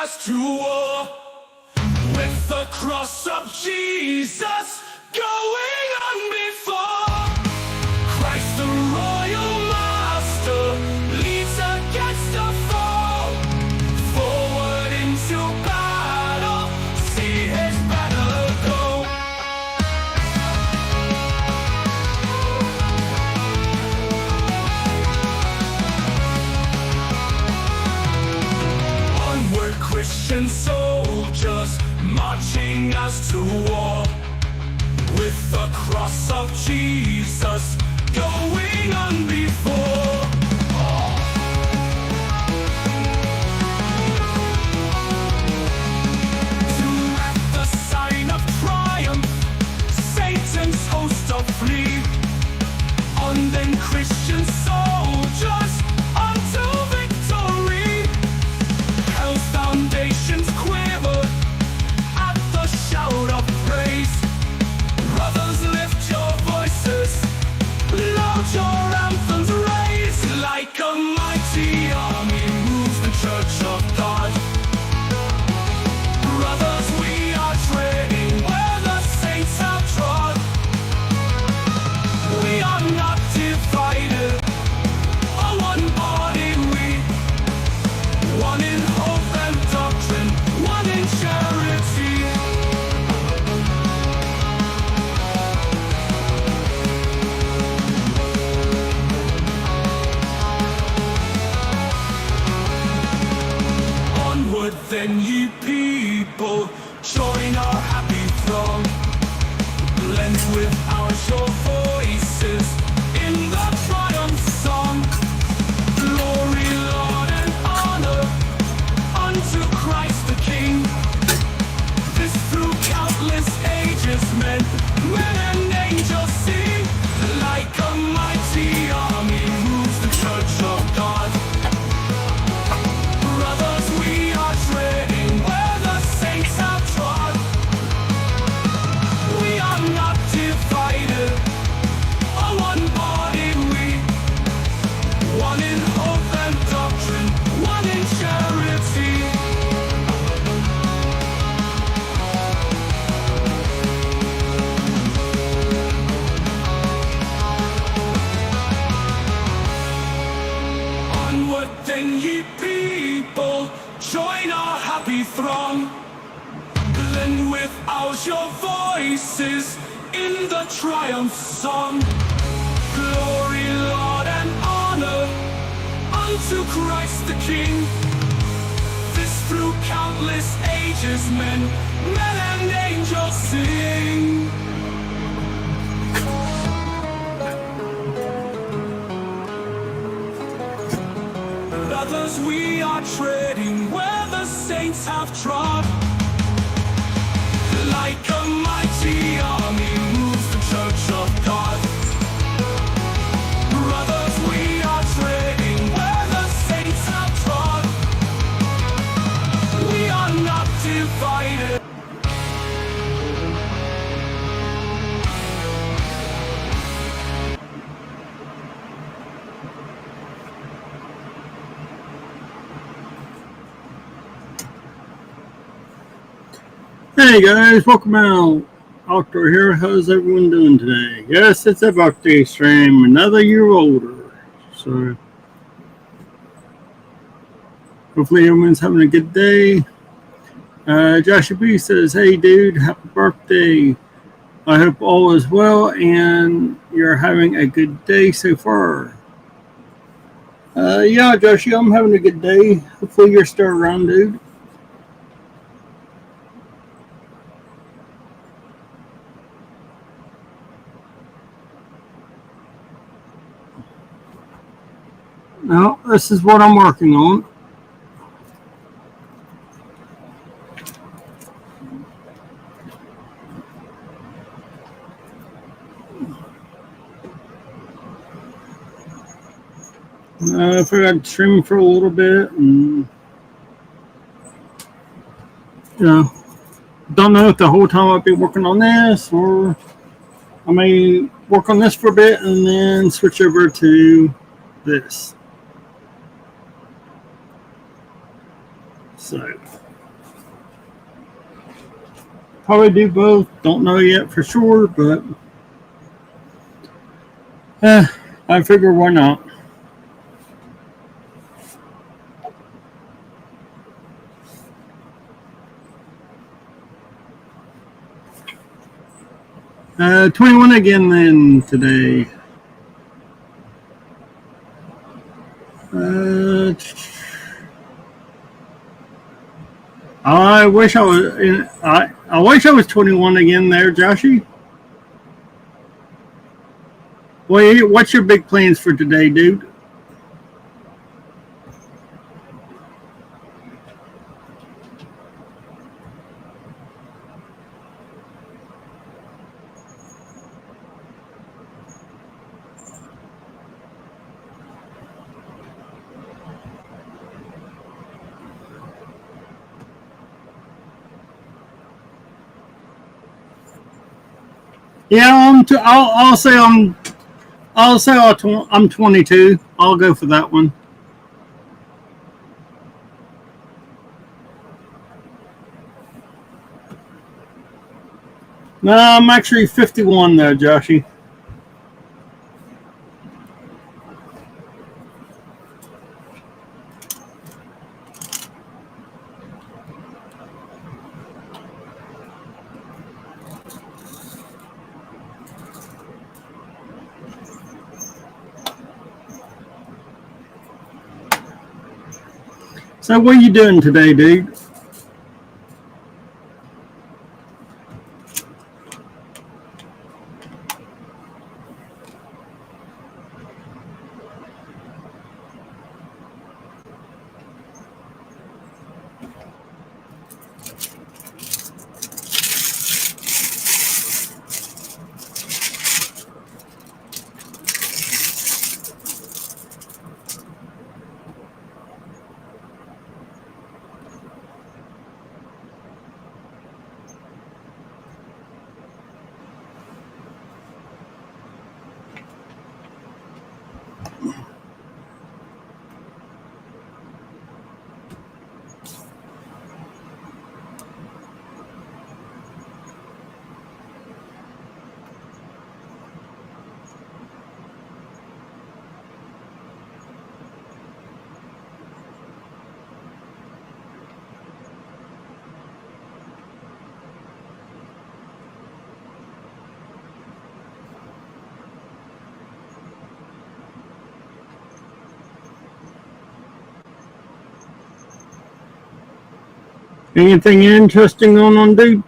us to war. With the cross of Jesus going on before, Christ the royal master leads against the foe. Forward into battle, see his banner go. Onward, Christian soldiers, marching us to war. With the cross of Jesus going on before. To at the sign of triumph, Satan's host to flee. On then, Christian soldiers, unto victory. Hell's foundations quiver at the shout of praise. Brothers, lift your voices, loud your anthems raise. Like a mighty army moves the church of God. Brothers, we are treading where the saints have trod. We are not divided, a one body we. One in hope and doctrine, one in charity. Onward then, ye people, join our happy throng. Blend with our sure voices in the triumph song. Glory, Lord, and honor unto Christ the King. This through countless ages men and angels sing. Like a mighty army moves the church of God. Brothers, we are treading where the saints have trod. We are not divided, a one body we. One in hope and doctrine, one in charity. Onward then, ye people, join our happy throng. Blend with ours your voices in the triumph song. Glory, Lord, and honor unto Christ the King. This through countless ages men and angels sing. Brothers, we are treading where the saints have trod. Like a mighty army moves the church of God. Brothers, we are treading where the saints have trod. We are not divided. Hey guys, welcome out. Outdoor here. How's everyone doing today? Yes, it's a birthday stream, another year older. So hopefully everyone's having a good day. Joshua B says, hey dude, happy birthday. I hope all is well and you're having a good day so far. Yeah, Joshua, I'm having a good day. Hopefully you're still around, dude. Now, this is what I'm working on. I figured I'd stream for a little bit and, don't know if the whole time I'll be working on this or I may work on this for a bit and then switch over to this. So probably do both. Don't know yet for sure, but I figure why not. 21 again then today. Uh, I wish I was. I wish I was 21 again there, Joshy. What's your big plans for today, dude? Yeah, I'll say I'm 22. I'll go for that one. No, I'm actually 51 though, Joshy. So what are you doing today, dude? Anything interesting going on, dude?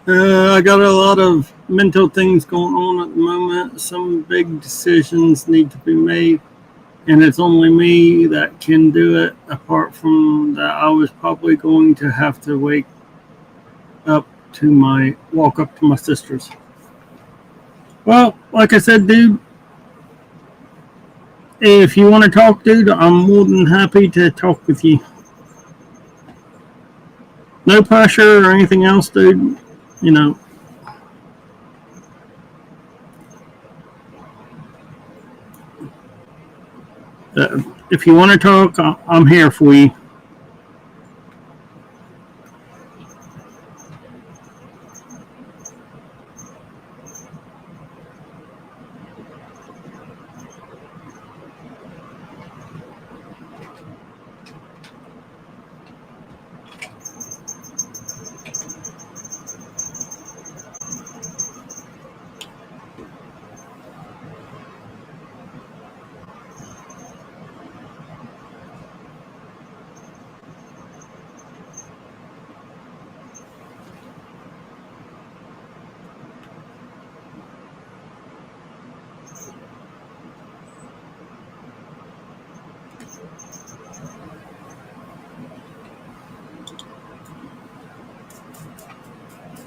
I got a lot of mental things going on at the moment. Some big decisions need to be made, and it's only me that can do it. Apart from that, I was probably going to have to walk up to my sister's. Well, like I said, dude, if you want to talk, dude, I'm more than happy to talk with you. No pressure or anything else, dude. You know, if you want to talk, I'm here for you.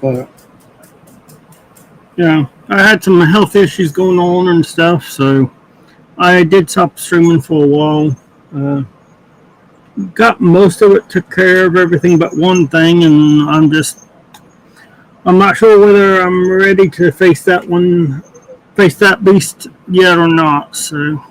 But I had some health issues going on and stuff, so I did stop streaming for a while. Got most of it, took care of everything but one thing, and I'm not sure whether I'm ready to face that beast yet or not. So.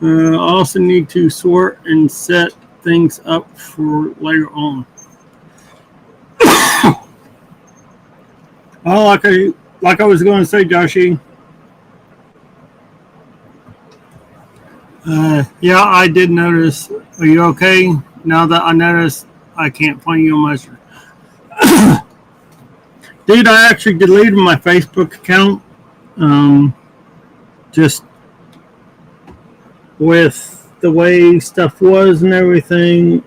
I also need to sort and set things up for later on. Oh, like I was going to say, Joshy. Yeah, I did notice. Are you okay? Now that I noticed, I can't find you on my. Dude, I actually deleted my Facebook account. Just with the way stuff was and everything.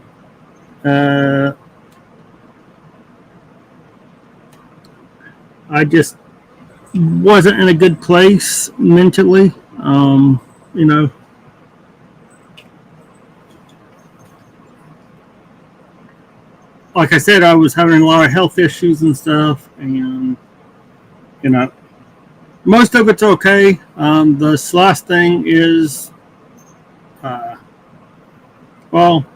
I just wasn't in a good place mentally. You know. Like I said, I was having a lot of health issues and stuff, and you know, most of it's okay. This last thing is, well,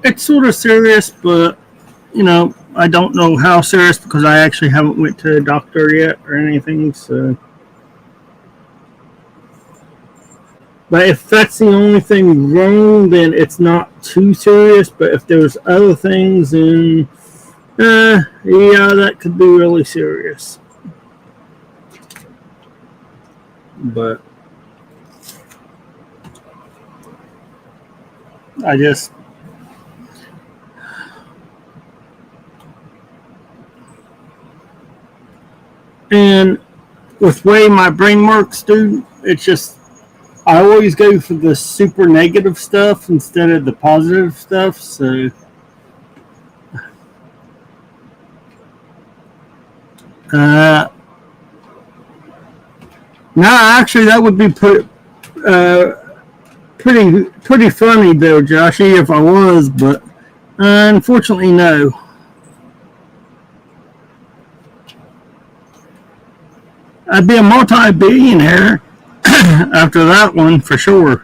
it's sort of serious, but you know, I don't know how serious because I actually haven't went to a doctor yet or anything. So, but if that's the only thing wrong, then it's not too serious. But if there's other things, then yeah, that could be really serious. But I just. And with the way my brain works, dude, it's just I always go for the super negative stuff instead of the positive stuff. So, actually, that would be pretty funny though, Joshy, if I was, but unfortunately, no. I'd be a multi-billionaire after that one for sure.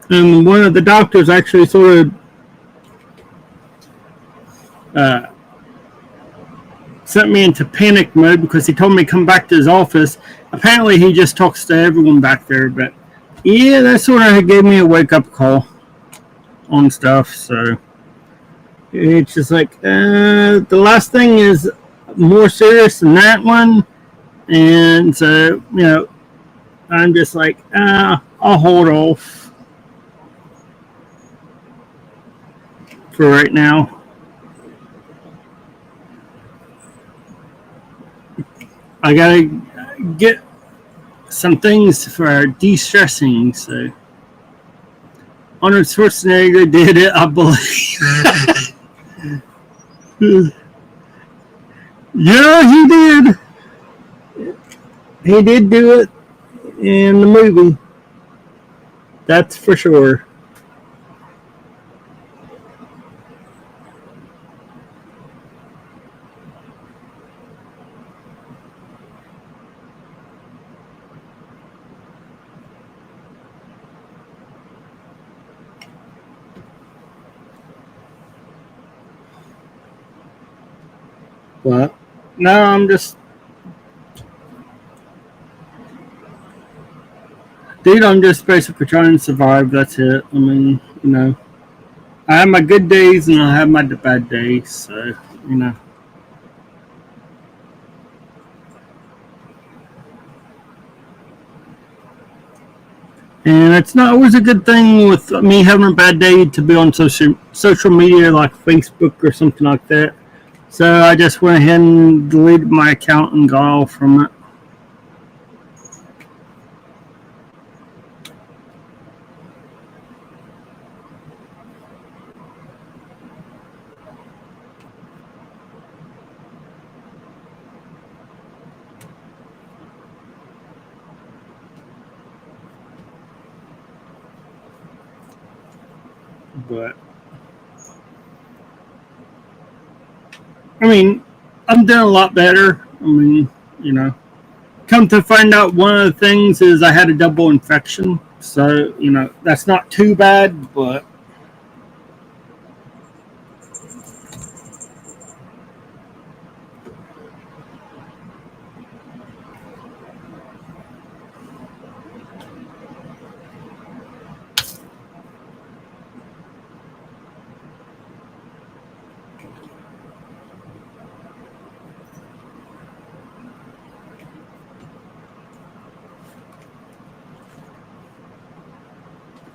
And one of the doctors actually sort of sent me into panic mode because he told me to come back to his office. Apparently, he just talks to everyone back there. But yeah, that sort of gave me a wake-up call on stuff. So it's just like the last thing is more serious than that one. And so, you know, I'm just like, I'll hold off for right now. I gotta get some things for de-stressing. So Arnold Schwarzenegger did it, I believe. Yeah, he did. He did do it in the movie. That's for sure. But no, I'm just, dude, I'm just basically trying to survive. That's it. I mean, you know, I have my good days and I have my bad days. So, you know. And it's not always a good thing with me having a bad day to be on social media like Facebook or something like that. So I just went ahead and deleted my account and got off from it. But I mean, I'm doing a lot better. I mean, you know, come to find out, one of the things is I had a double infection. So, you know, that's not too bad, but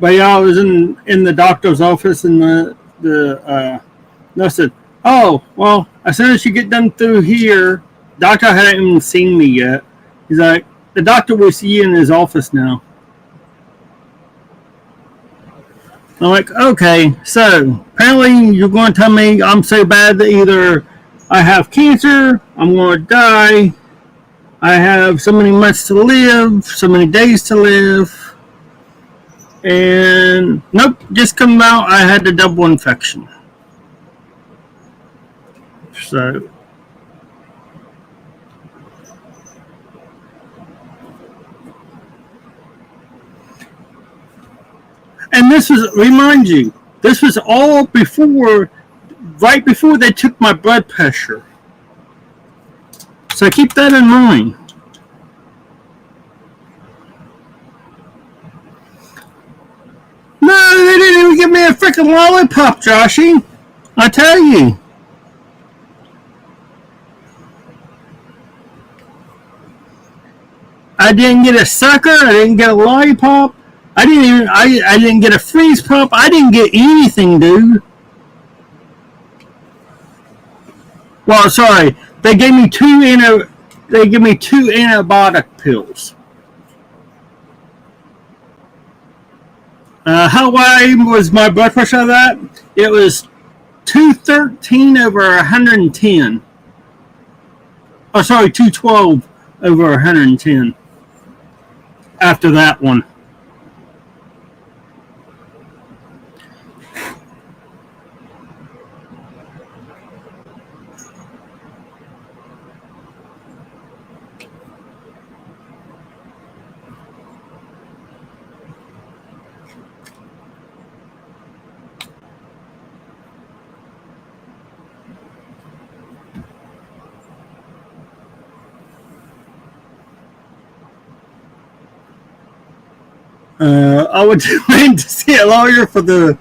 yeah, I was in the doctor's office, and the nurse said, "Oh, well, as soon as you get done through here, doctor hadn't even seen me yet. He's like, the doctor will see you in his office now." I'm like, okay, so apparently you're going to tell me I'm so bad that either I have cancer, I'm going to die, I have so many months to live, so many days to live, and nope, just come out, I had the double infection. So, and this was, remind you, this was all before, right before they took my blood pressure. So keep that in mind. No, they didn't even give me a freaking lollipop, Joshy. I tell you. I didn't get a sucker. I didn't get a lollipop. I didn't get a freeze pop. I didn't get anything, dude. Well, sorry. They gave me two antibiotic pills. How high was my blood pressure of that? It was 213 over 110. Oh, sorry, 212 over 110. After that one. I would demand to see a lawyer for the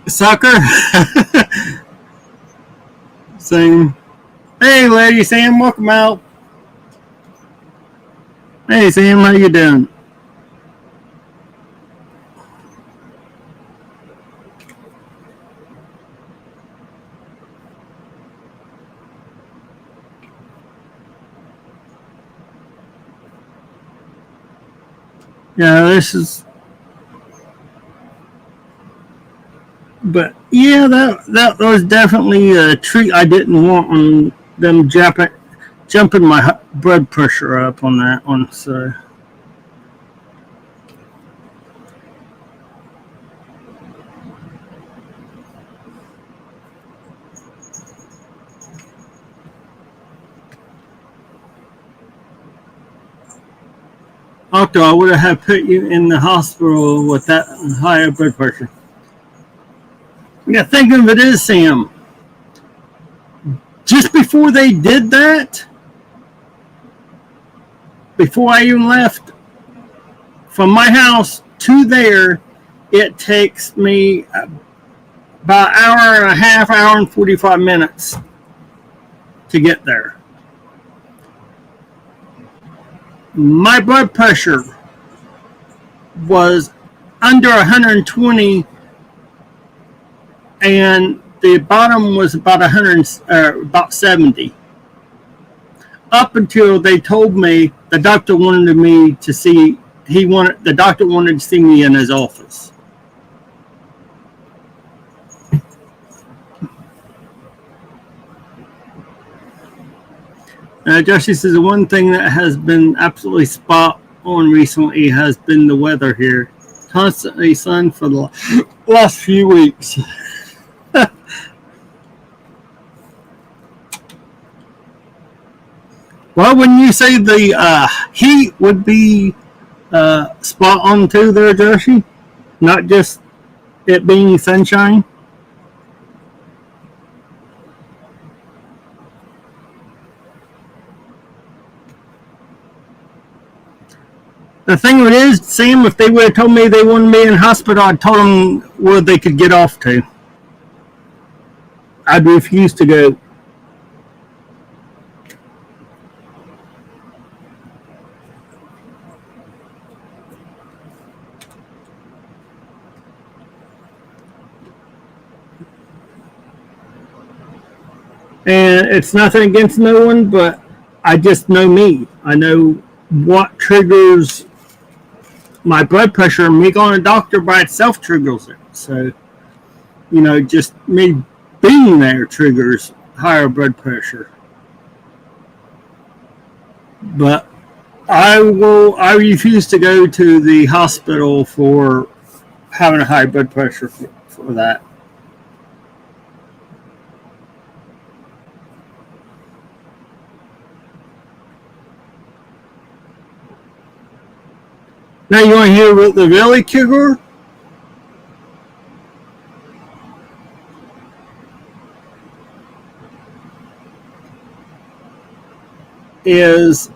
sucker. Saying, "Hey, lady Sam, welcome out. Hey, Sam, how you doing?" Yeah, this is. But yeah, that was definitely a treat I didn't want on them jumping my blood pressure up on that one. So. Doctor, I would have put you in the hospital with that higher blood pressure. Yeah, think of it as, Sam. Just before they did that, before I even left from my house to there, it takes me about an hour and a half, hour and 45 minutes to get there. My blood pressure was under 120, and the bottom was about 70. Up until they told me the doctor wanted me to see. The doctor wanted to see me in his office. Joshie says the one thing that has been absolutely spot on recently has been the weather here. Constantly sun for the last few weeks. Well, when you say the heat would be spot on too there, Joshie, not just it being sunshine. The thing of it is, Sam, if they would have told me they wanted me in hospital, I'd told them where they could get off to. I'd refuse to go. And it's nothing against no one, but I just know me. I know what triggers my blood pressure, and me going to a doctor by itself triggers it. So, just me being there triggers higher blood pressure. But I refuse to go to the hospital for having a high blood pressure for that. Now you want to hear what the really kicker is?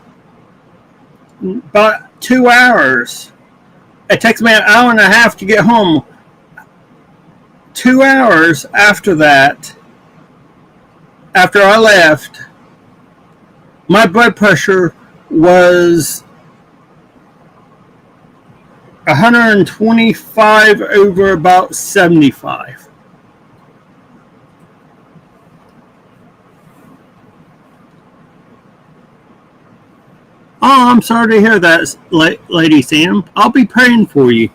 About 2 hours. It takes me an hour and a half to get home. 2 hours after that, after I left, my blood pressure was 125 over about 75. Oh, I'm sorry to hear that, Lady Sam. I'll be praying for you.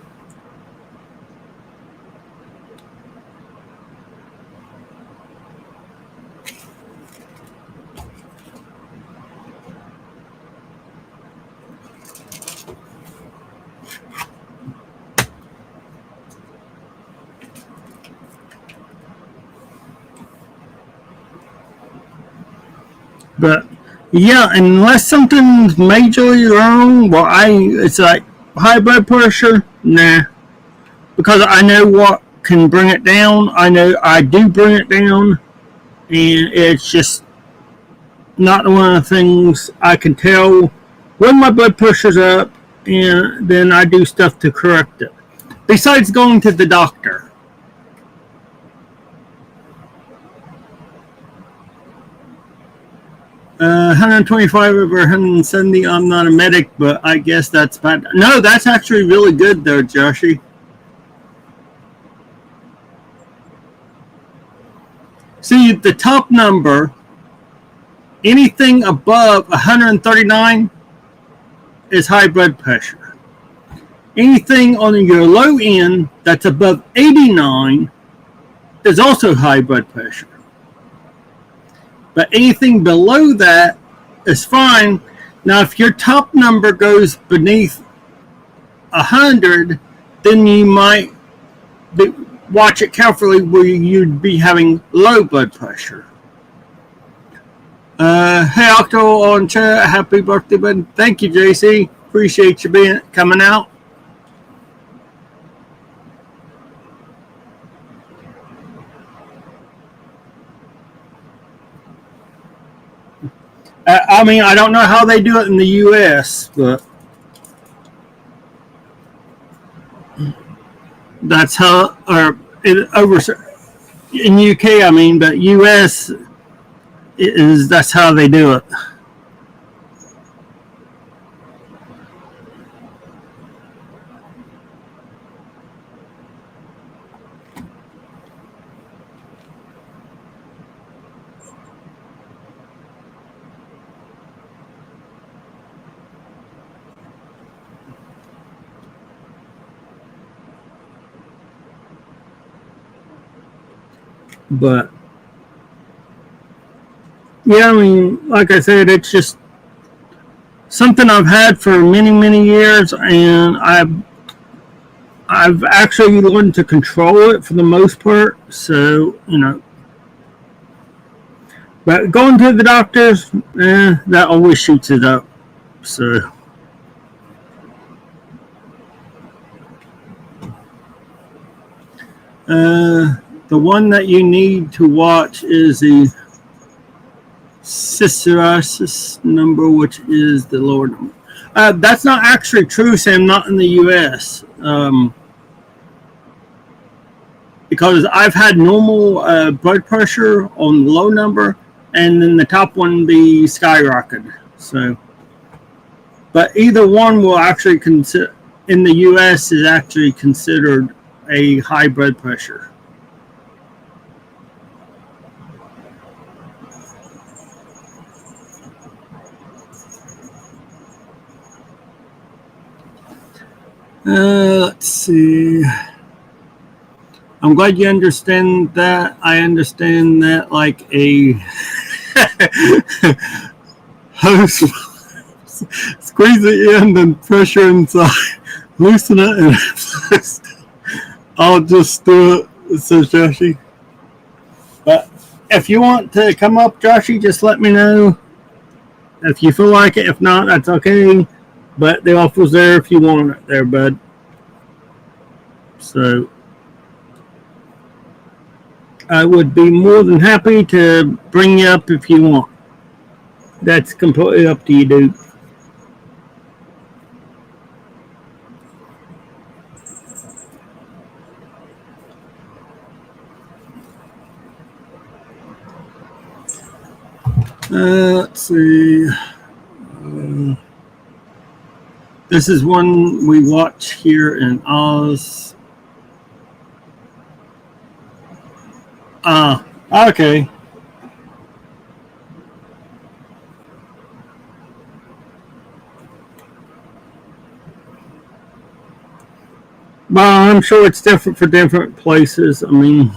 But yeah, unless something's majorly wrong, it's like high blood pressure, nah. Because I know what can bring it down. I know I do bring it down, and it's just not one of the things I can tell when my blood pressure's up, and then I do stuff to correct it. Besides going to the doctor. 125 over 170. I'm not a medic, but I guess that's bad. No, that's actually really good there, Joshie. See, the top number, anything above 139 is high blood pressure. Anything on your low end that's above 89 is also high blood pressure. But anything below that is fine. Now, if your top number goes beneath 100, then you might watch it carefully where you'd be having low blood pressure. Hey, Octo on chat. Happy birthday, bud. Thank you, JC. Appreciate you coming out. I mean, I don't know how they do it in the U.S., but that's how, or over in UK, I mean, but U.S., that's how they do it. But yeah, I mean, like I said, it's just something I've had for many, many years, and I've actually learned to control it for the most part. So, but going to the doctors, that always shoots it up. So, the one that you need to watch is the psoriasis number, which is the lower number. That's not actually true, Sam, not in the U.S. Because I've had normal blood pressure on the low number, and then the top one be skyrocketed. So, but either one will actually consider in the U.S. is actually considered a high blood pressure. Let's see. I'm glad you understand that. I understand that like a hose. Squeeze it in, then pressure inside. Loosen it, and I'll just do it, says Joshy. But if you want to come up, Joshy, just let me know. If you feel like it. If not, that's okay. But the offer's there if you want it there, bud. So I would be more than happy to bring you up if you want. That's completely up to you, dude. Let's see. This is one we watch here in Oz. Okay. Well, I'm sure it's different for different places. I mean,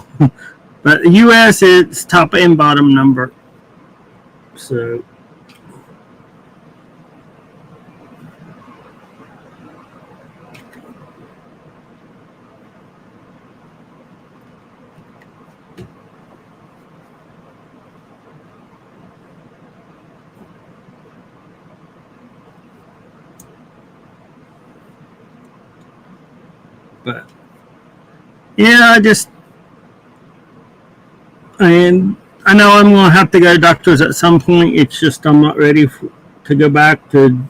but the U.S. it's top and bottom number. So. But yeah, and I know I'm going to have to go to doctors at some point. It's just I'm not ready to go back to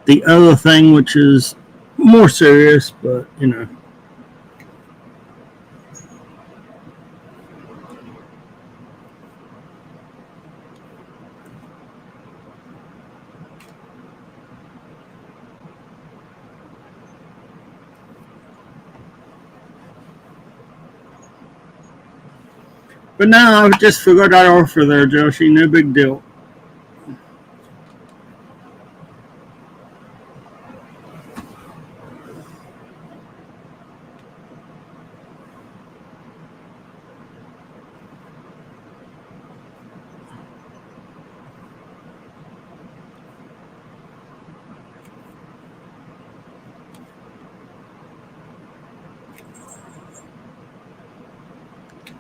the other thing, which is more serious, but But no, I just forgot that offer there, Joshi. No big deal.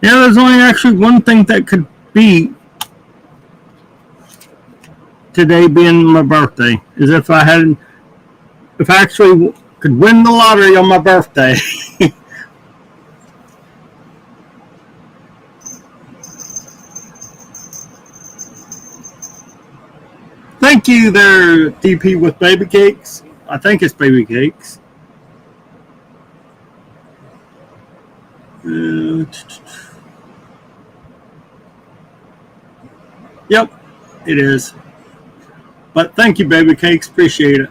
Yeah, there's only actually one thing that could be today being my birthday is if I actually could win the lottery on my birthday. Thank you there, DP with baby cakes. I think it's baby cakes. Yep, it is. But thank you, Baby Cakes. Appreciate it.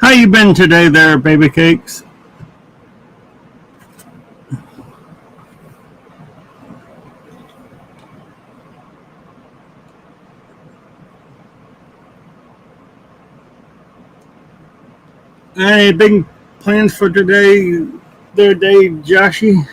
How you been today there, Baby Cakes? Any big plans for today, there, Dave, Joshy?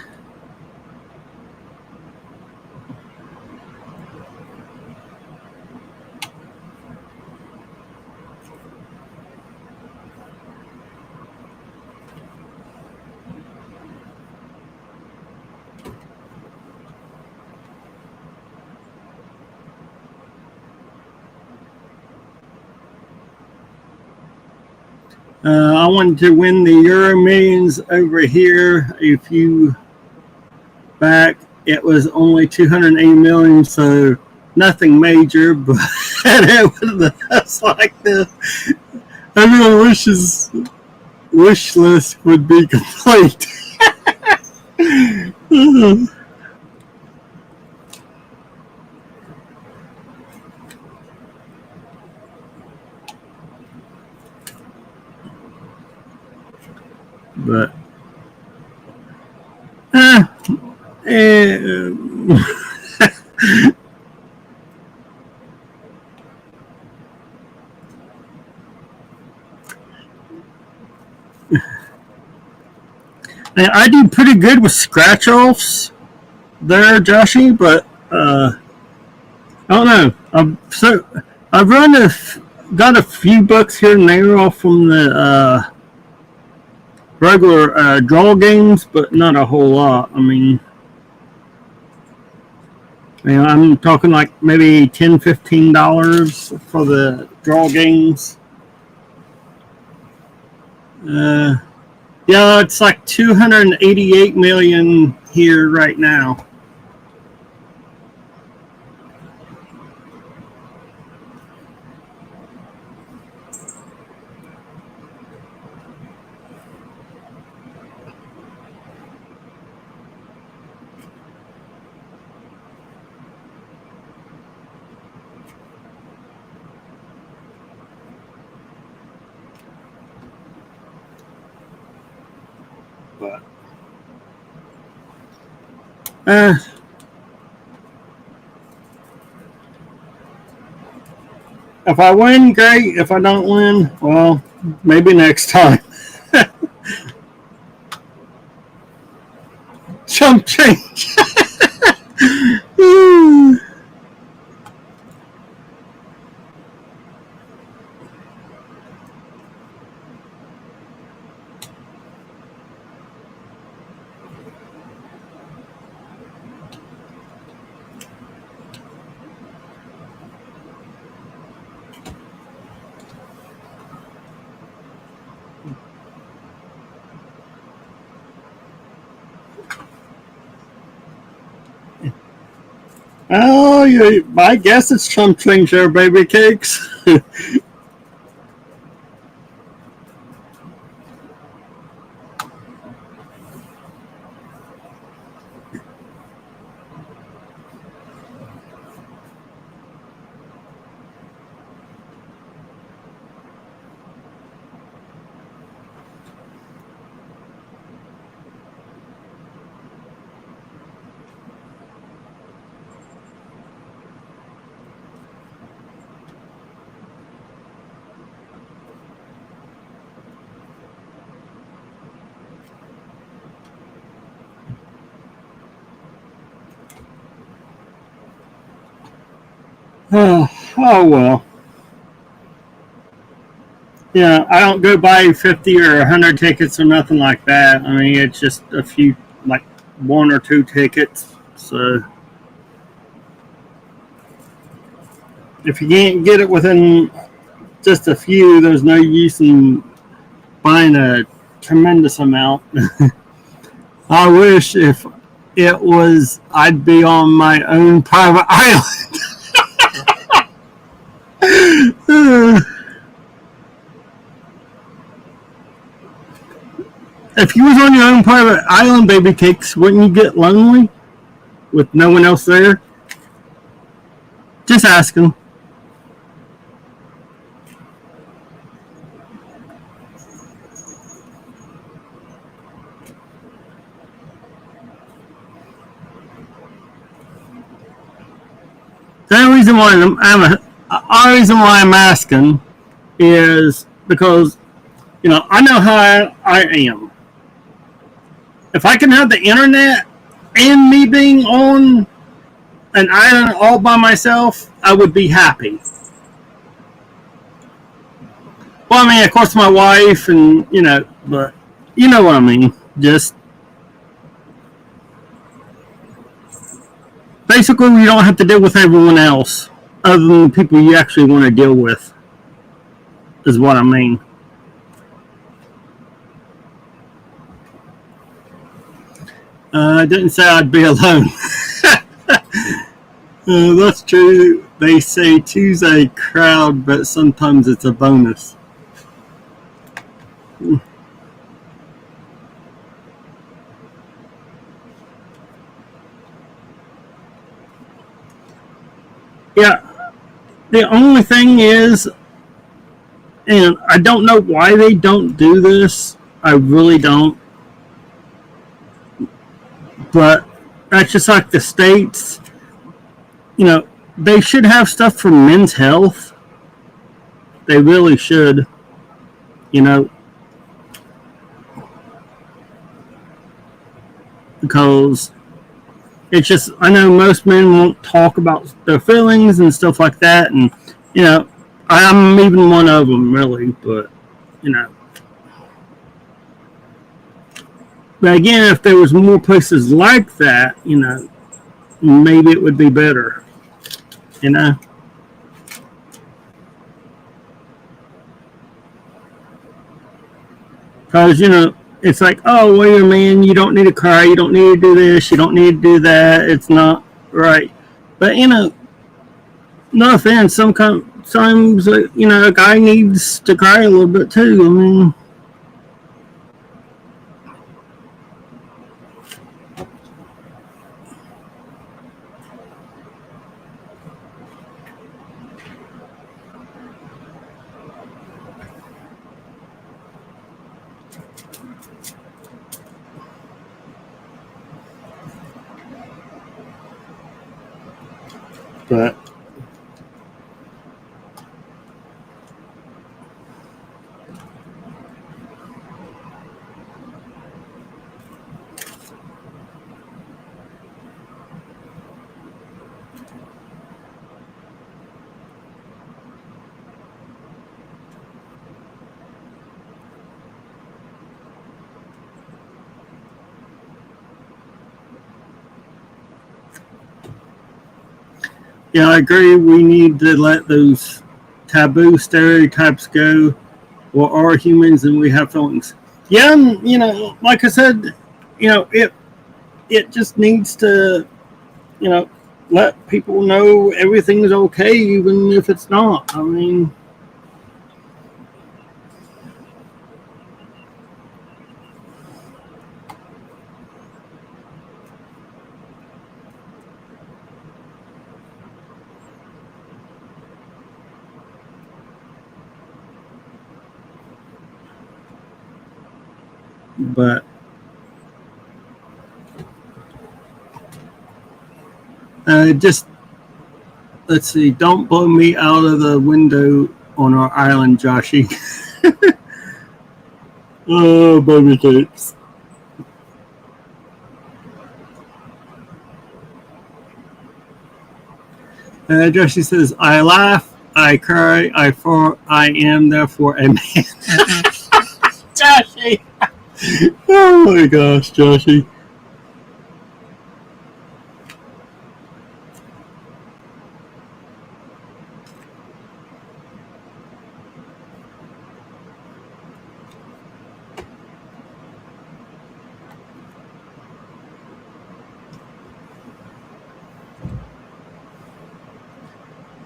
I wanted to win the Euro Millions over here a few back. It was only 280 million, so nothing major, but it was like this. Everyone wishes wish list would be complete. But eh, I do pretty good with scratch offs there, Joshy, but I don't know. I've got a few bucks here and there off from the regular draw games, but not a whole lot. I mean, I'm talking like maybe $10-15 for the draw games. Yeah, it's like 288 million here right now. But if I win, great. If I don't win, well, maybe next time. Chump change. Oh, I guess it's chump change there, Baby Cakes. Oh well. Yeah, I don't go buy 50 or 100 tickets or nothing like that. I mean, it's just a few, like one or two tickets. So if you can't get it within just a few, there's no use in buying a tremendous amount. I wish if it was I'd be on my own private island. If you was on your own private island, baby cakes, wouldn't you get lonely with no one else there? Just asking. The only reason why I'm asking is because I know how I am. If I can have the internet and me being on an island all by myself, I would be happy. Well, I mean, of course, my wife and but you know what I mean. Just basically, you don't have to deal with everyone else other than the people you actually want to deal with. Is what I mean. I didn't say I'd be alone. That's true. They say two's a crowd, but sometimes it's a bonus. Yeah, the only thing is, and I don't know why they don't do this. I really don't. But that's just like the states. They should have stuff for men's health. They really should. You know, because it's just, I know most men won't talk about their feelings and stuff like that, and I'm even one of them, really. But you know, but again, if there was more places like that, maybe it would be better. You know, because it's like, oh, wait a minute, you don't need to cry, you don't need to do this, you don't need to do that. It's not right. But no offense, sometimes a guy needs to cry a little bit too. I mean, but yeah, I agree. We need to let those taboo stereotypes go. We are humans and we have feelings. Yeah, and, like I said, it just needs to, you know, let people know everything's okay, even if it's not. I mean, but just let's see. Don't blow me out of the window on our island, Joshy. Oh, baby cakes. Joshy says, I laugh, I cry, I fart, I am therefore a man. Joshy! Oh my gosh, Joshy.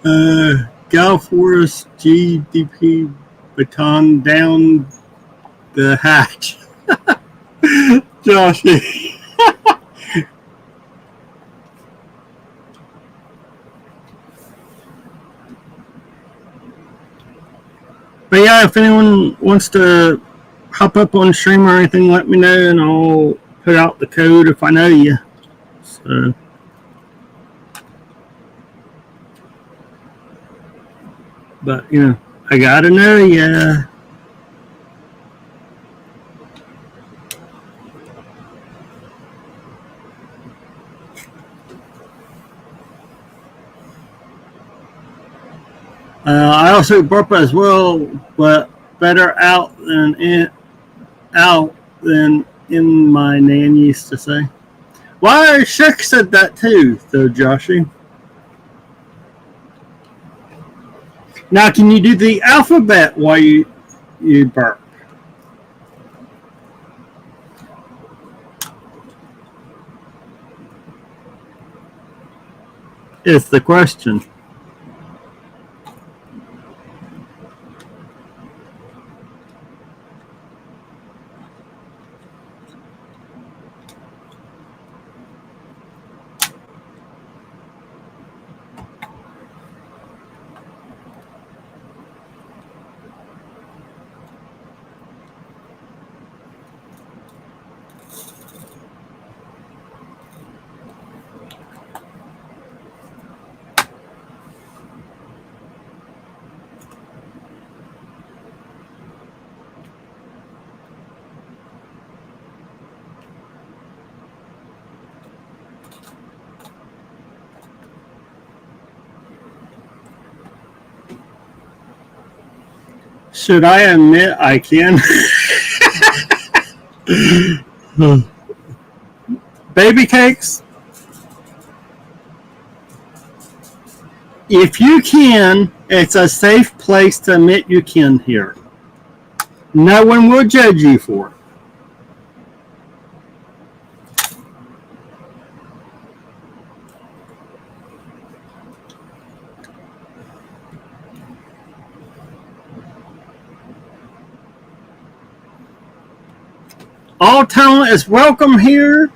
Gal Forest GDP baton down the hatch. Joshy. But yeah, if anyone wants to hop up on stream or anything, let me know and I'll put out the code if I know you. So, but you know, I gotta know ya. I also burp as well, but better out than in, my nan used to say. Why, Shuck said that too, though, Joshy. Now, can you do the alphabet while you burp? Is the question. Should I admit I can? Baby cakes? If you can, it's a safe place to admit you can here. No one will judge you for it. All talent is welcome here,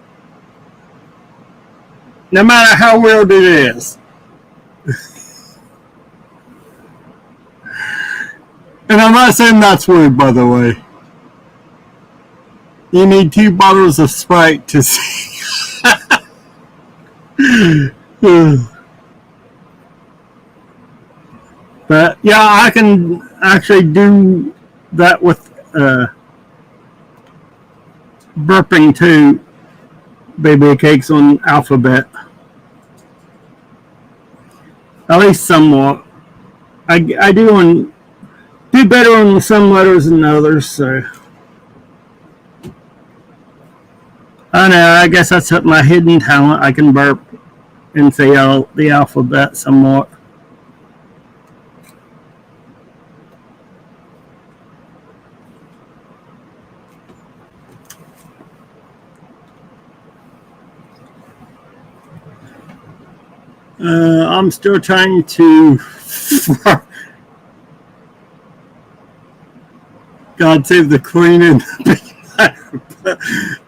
no matter how weird it is. And I'm not saying that's weird, by the way. You need 2 bottles of Sprite to see. But yeah, I can actually do that with burping too. Baby cakes on alphabet. At least somewhat. I do better on some letters than others, so I know, I guess that's my hidden talent. I can burp and say the alphabet somewhat. I'm still trying to God save the queen and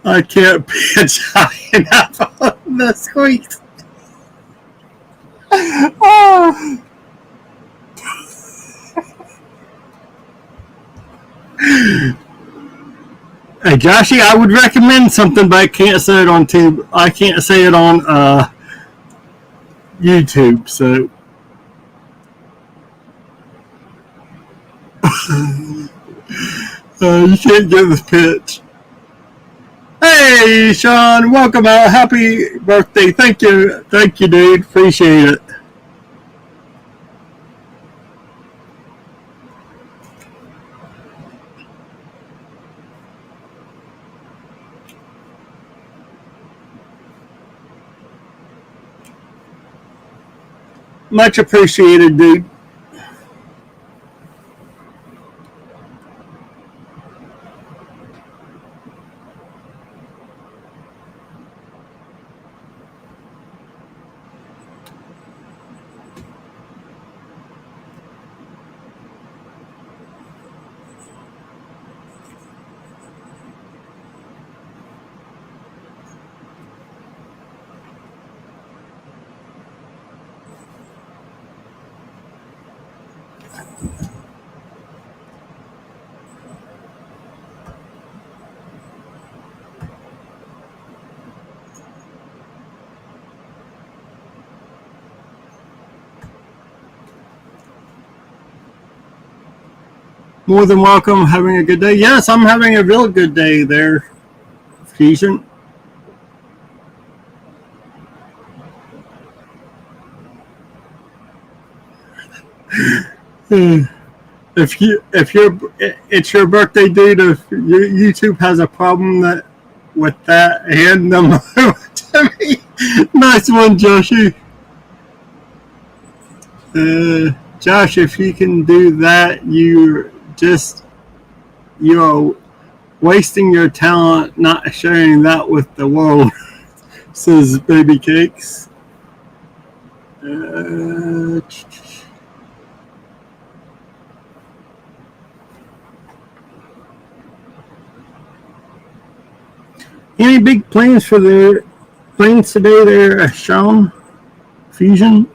I can't pitch high enough on the squeaks. Oh. Hey Joshy, I would recommend something, but I can't say it on tube. I can't say it on YouTube, so you can't get this pitch. Hey, Sean, welcome out. Happy birthday. Thank you, dude. Appreciate it. Much appreciated, dude. More than welcome. Having a good day. Yes, I'm having a real good day there, Fusion. If it's your birthday, dude, if YouTube has a problem with that, hand them over to me. Nice one, Joshy. Josh, if you can do that, you're wasting your talent not sharing that with the world. Says Baby Cakes. Any big plans today there, Sean? Fusion?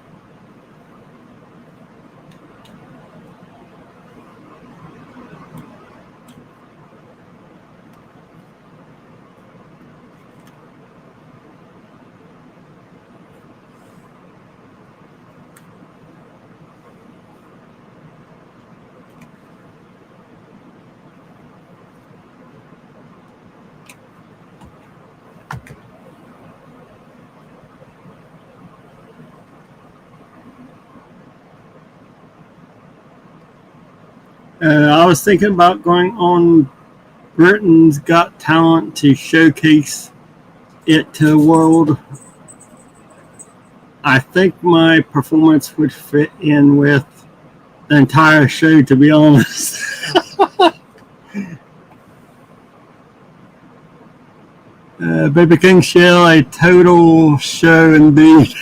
I was thinking about going on Britain's Got Talent to showcase it to the world. I think my performance would fit in with the entire show, to be honest. Baby King Shell, a total show indeed.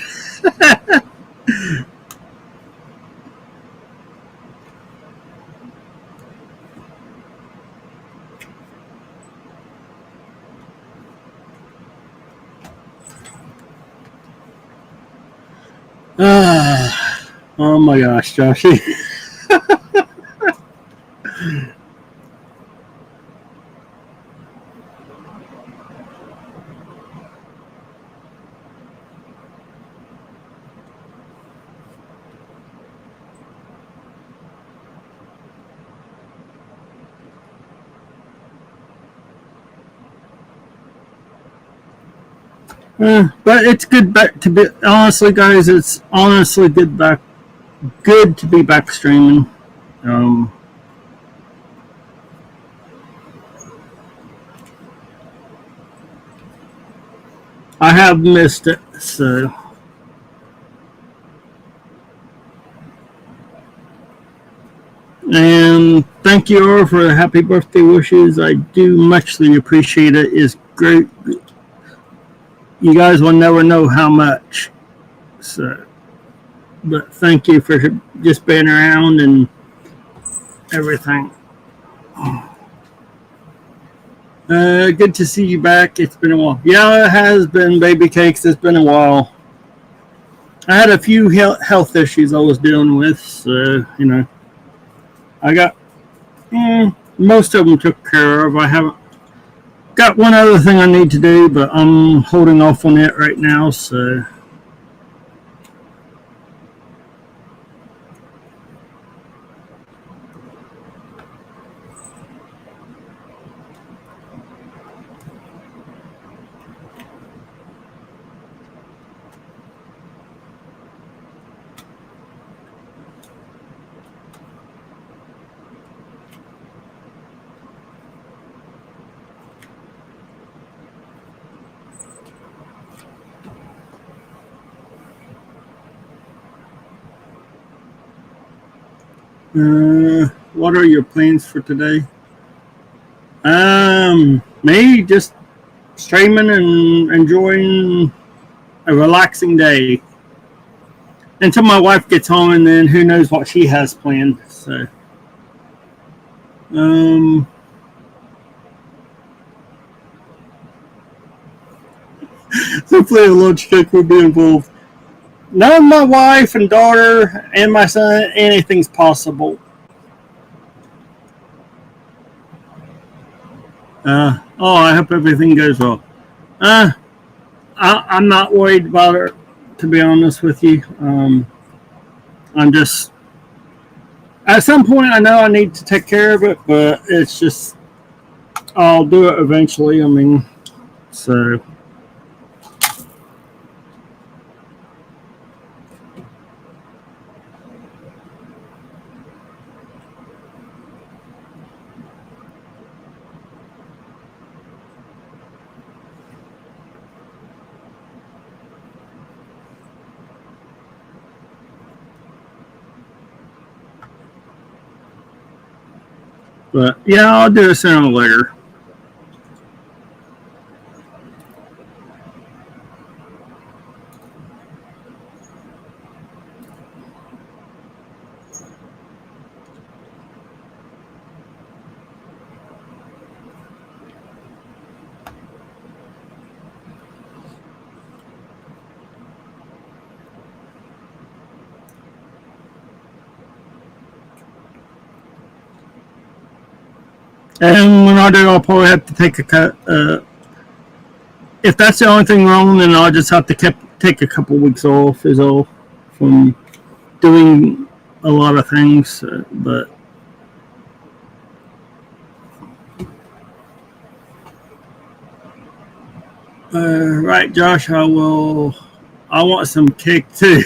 Oh my gosh, Joshy. But it's good back to be honestly, guys. It's honestly good to be back streaming. I have missed it, so. And thank you all for the happy birthday wishes. I do muchly appreciate it. It's great. You guys will never know how much. So, but thank you for just being around and everything. Good to see you back. It's been a while. Yeah, it has been, Baby Cakes. It's been a while. I had a few health issues I was dealing with, so, I got most of them took care of. I haven't got one other thing I need to do, but I'm holding off on it right now, so. What are your plans for today? Me just streaming and enjoying a relaxing day until my wife gets home, and then who knows what she has planned. So, hopefully a lunch cake will be involved. Knowing my wife and daughter and my son, anything's possible. I hope everything goes well. I'm not worried about it, to be honest with you. At some point, I know I need to take care of it, but it's just I'll do it eventually. I mean, so. But yeah, I'll do it sooner or later. And when I do, I'll probably have to take a cut. If that's the only thing wrong, then I'll just have to take a couple weeks off, is all, from doing a lot of things. But right, Josh, I will. I want some cake too.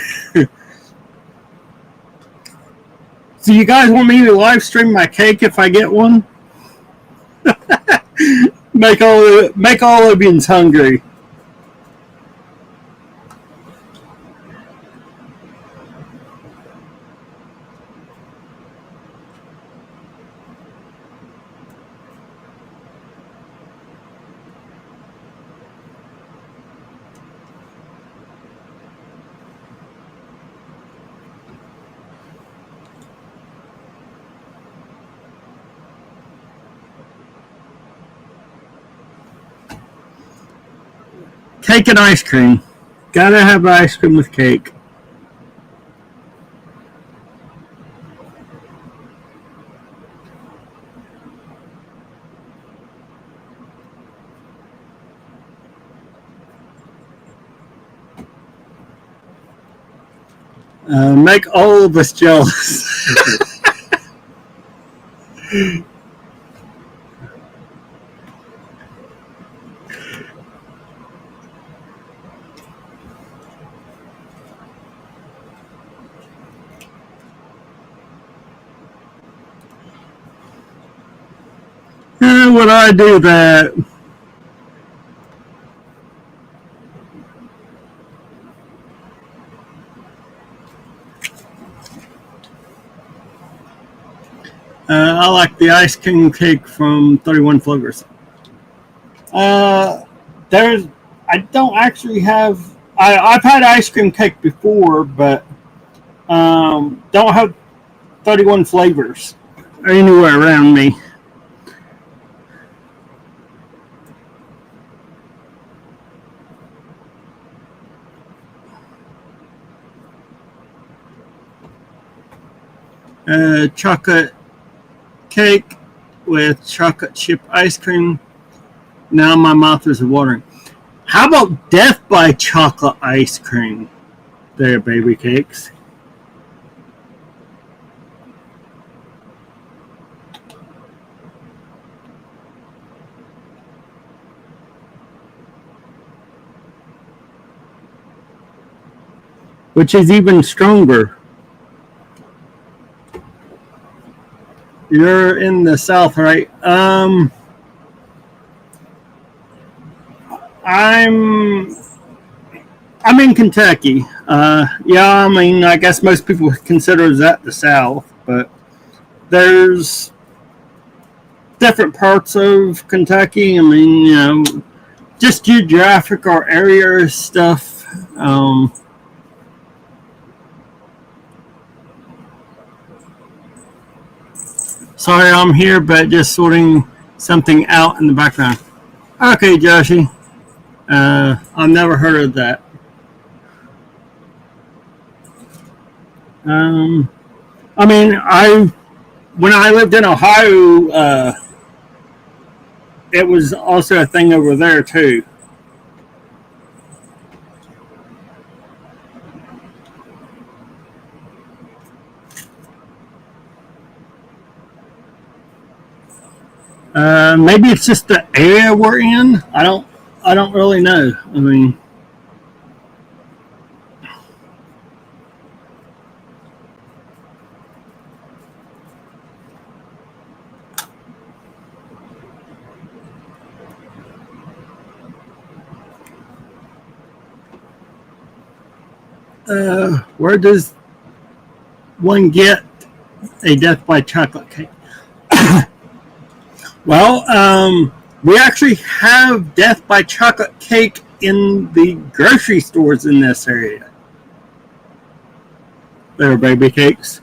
So you guys want me to live stream my cake if I get one? Make all Libyans hungry. Cake and ice cream. Gotta have ice cream with cake. Make all of us jealous. Would I do that? I like the ice cream cake from 31 Flavors. There's, I don't actually have. I've had ice cream cake before, but don't have 31 Flavors anywhere around me. Chocolate cake with chocolate chip ice cream. Now my mouth is watering. How about Death by Chocolate ice cream? There, baby cakes. Which is even stronger. You're in the South, right? I'm in Kentucky. Yeah, I mean, I guess most people consider that the South, but there's different parts of Kentucky. I mean, you know, just geographic or area stuff. Sorry, I'm here, but just sorting something out in the background. Okay, Joshy. I've never heard of that. I mean, when I lived in Ohio, it was also a thing over there too. Maybe it's just the area we're in. I don't really know. I mean, where does one get a death by chocolate cake? Well, we actually have death by chocolate cake in the grocery stores in this area. There, baby cakes.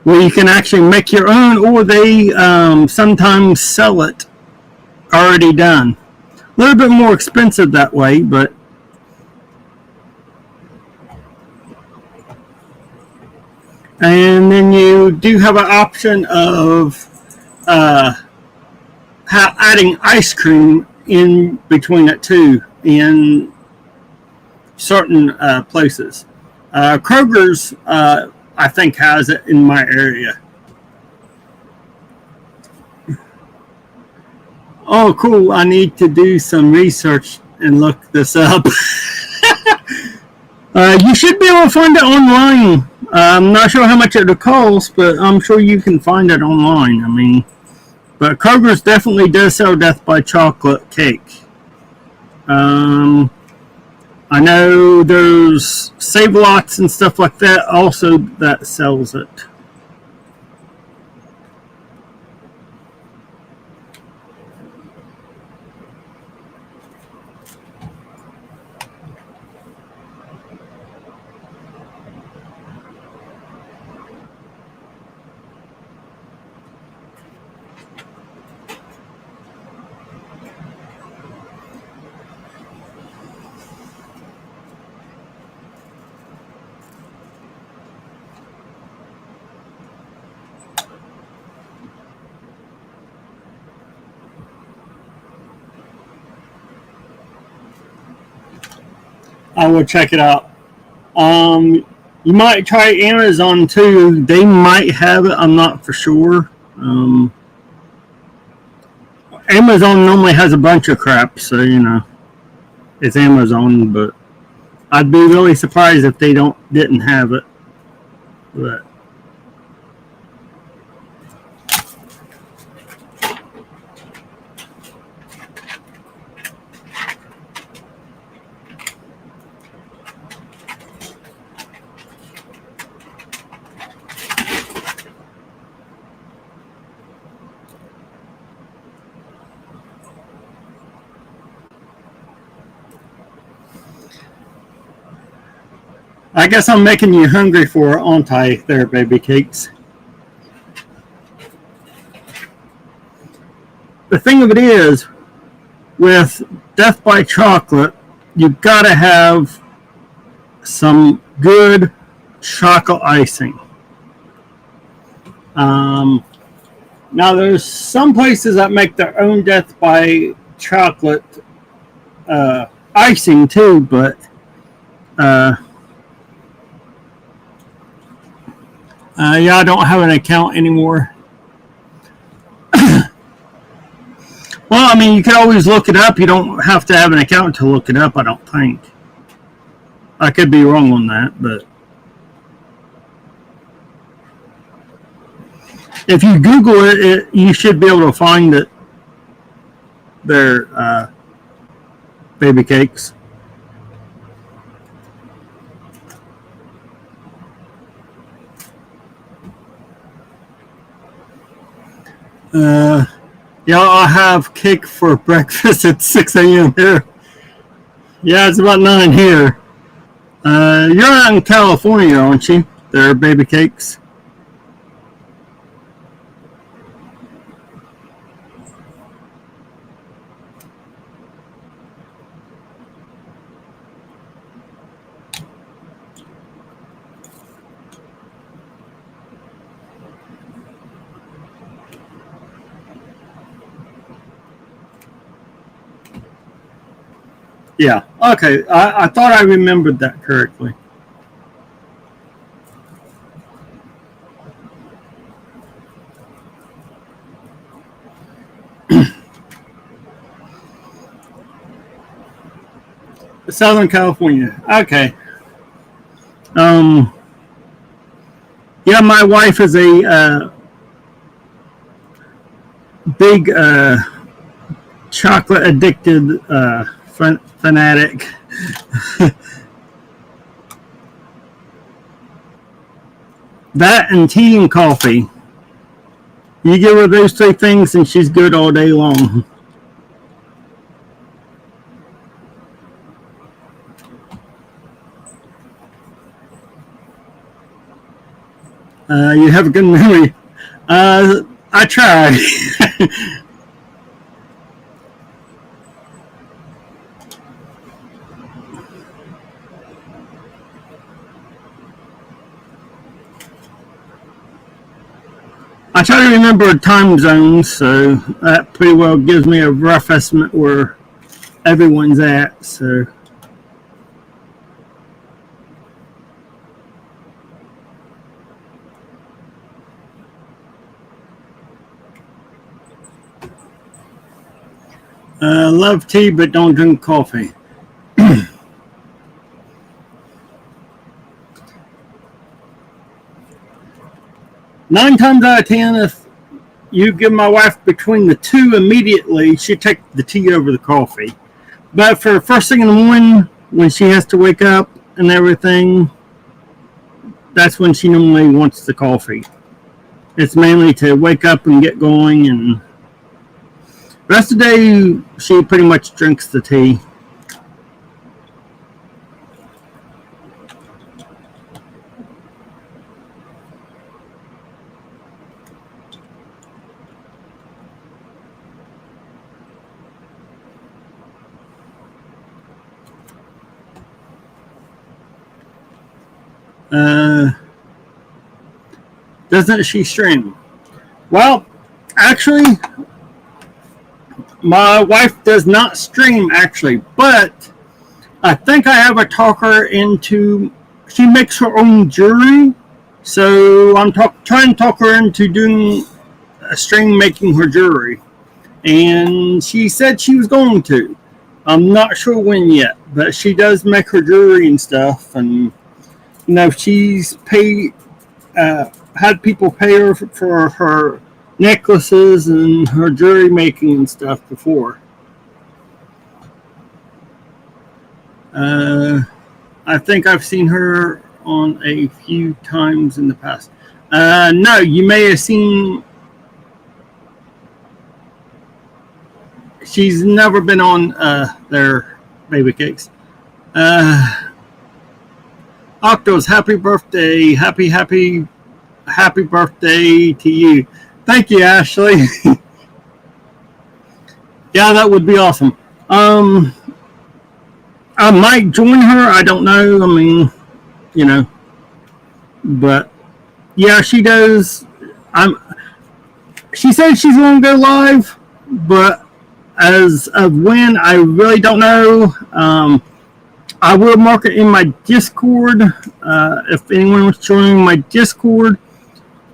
Well, you can actually make your own, or they sometimes sell it already done. A little bit more expensive that way, but and then you do have an option of adding ice cream in between it too in certain places. Kroger's, I think, has it in my area. Oh, cool. I need to do some research and look this up. You should be able to find it online. I'm not sure how much it will cost, but I'm sure you can find it online. I mean, but Kroger's definitely does sell death by chocolate cake. I know there's Save-A-Lots and stuff like that also that sells it. I will check it out. You might try Amazon too. They might have it. I'm not for sure. Amazon normally has a bunch of crap, so it's Amazon. But I'd be really surprised if they didn't have it. But I guess I'm making you hungry for auntie there, baby cakes. The thing of it is, with Death by Chocolate, you've got to have some good chocolate icing. Now, there's some places that make their own Death by Chocolate icing too, but yeah, I don't have an account anymore. Well, I mean, you can always look it up. You don't have to have an account to look it up, I don't think. I could be wrong on that, but if you Google it, you should be able to find it. Their baby cakes. Yeah, I'll have cake for breakfast at 6 a.m. here. Yeah, it's about 9 here. You're out in California, aren't you? There are baby cakes. Yeah. Okay. I thought I remembered that correctly. Southern California. Okay. Um. Yeah, my wife is a big chocolate addicted fanatic. That and tea and coffee. You give her those three things and she's good all day long. You have a good memory. I try. I try to remember time zones, so that pretty well gives me a rough estimate where everyone's at. So, love tea, but don't drink coffee. 9 times out of 10, if you give my wife between the two immediately, she take the tea over the coffee. But for first thing in the morning, when she has to wake up and everything, that's when she normally wants the coffee. It's mainly to wake up and get going, and the rest of the day she pretty much drinks the tea. Uh, doesn't she stream? Well, actually, my wife does not stream actually, but I think I have a talker into. She makes her own jewelry, so I'm trying to talk her into doing a stream making her jewelry, and she said she was going to. I'm not sure when yet, but she does make her jewelry and stuff, and she's paid had people pay her for her necklaces and her jewelry making and stuff before. I think I've seen her on a few times in the past. No, you may have seen. She's never been on their baby cakes. Octos, happy birthday. Happy birthday to you. Thank you, Ashley. Yeah, that would be awesome. I might join her. I don't know. I mean, you know, but yeah, she does. She says she's going to go live, but as of when, I really don't know. I will mark it in my Discord. If anyone wants to join my Discord,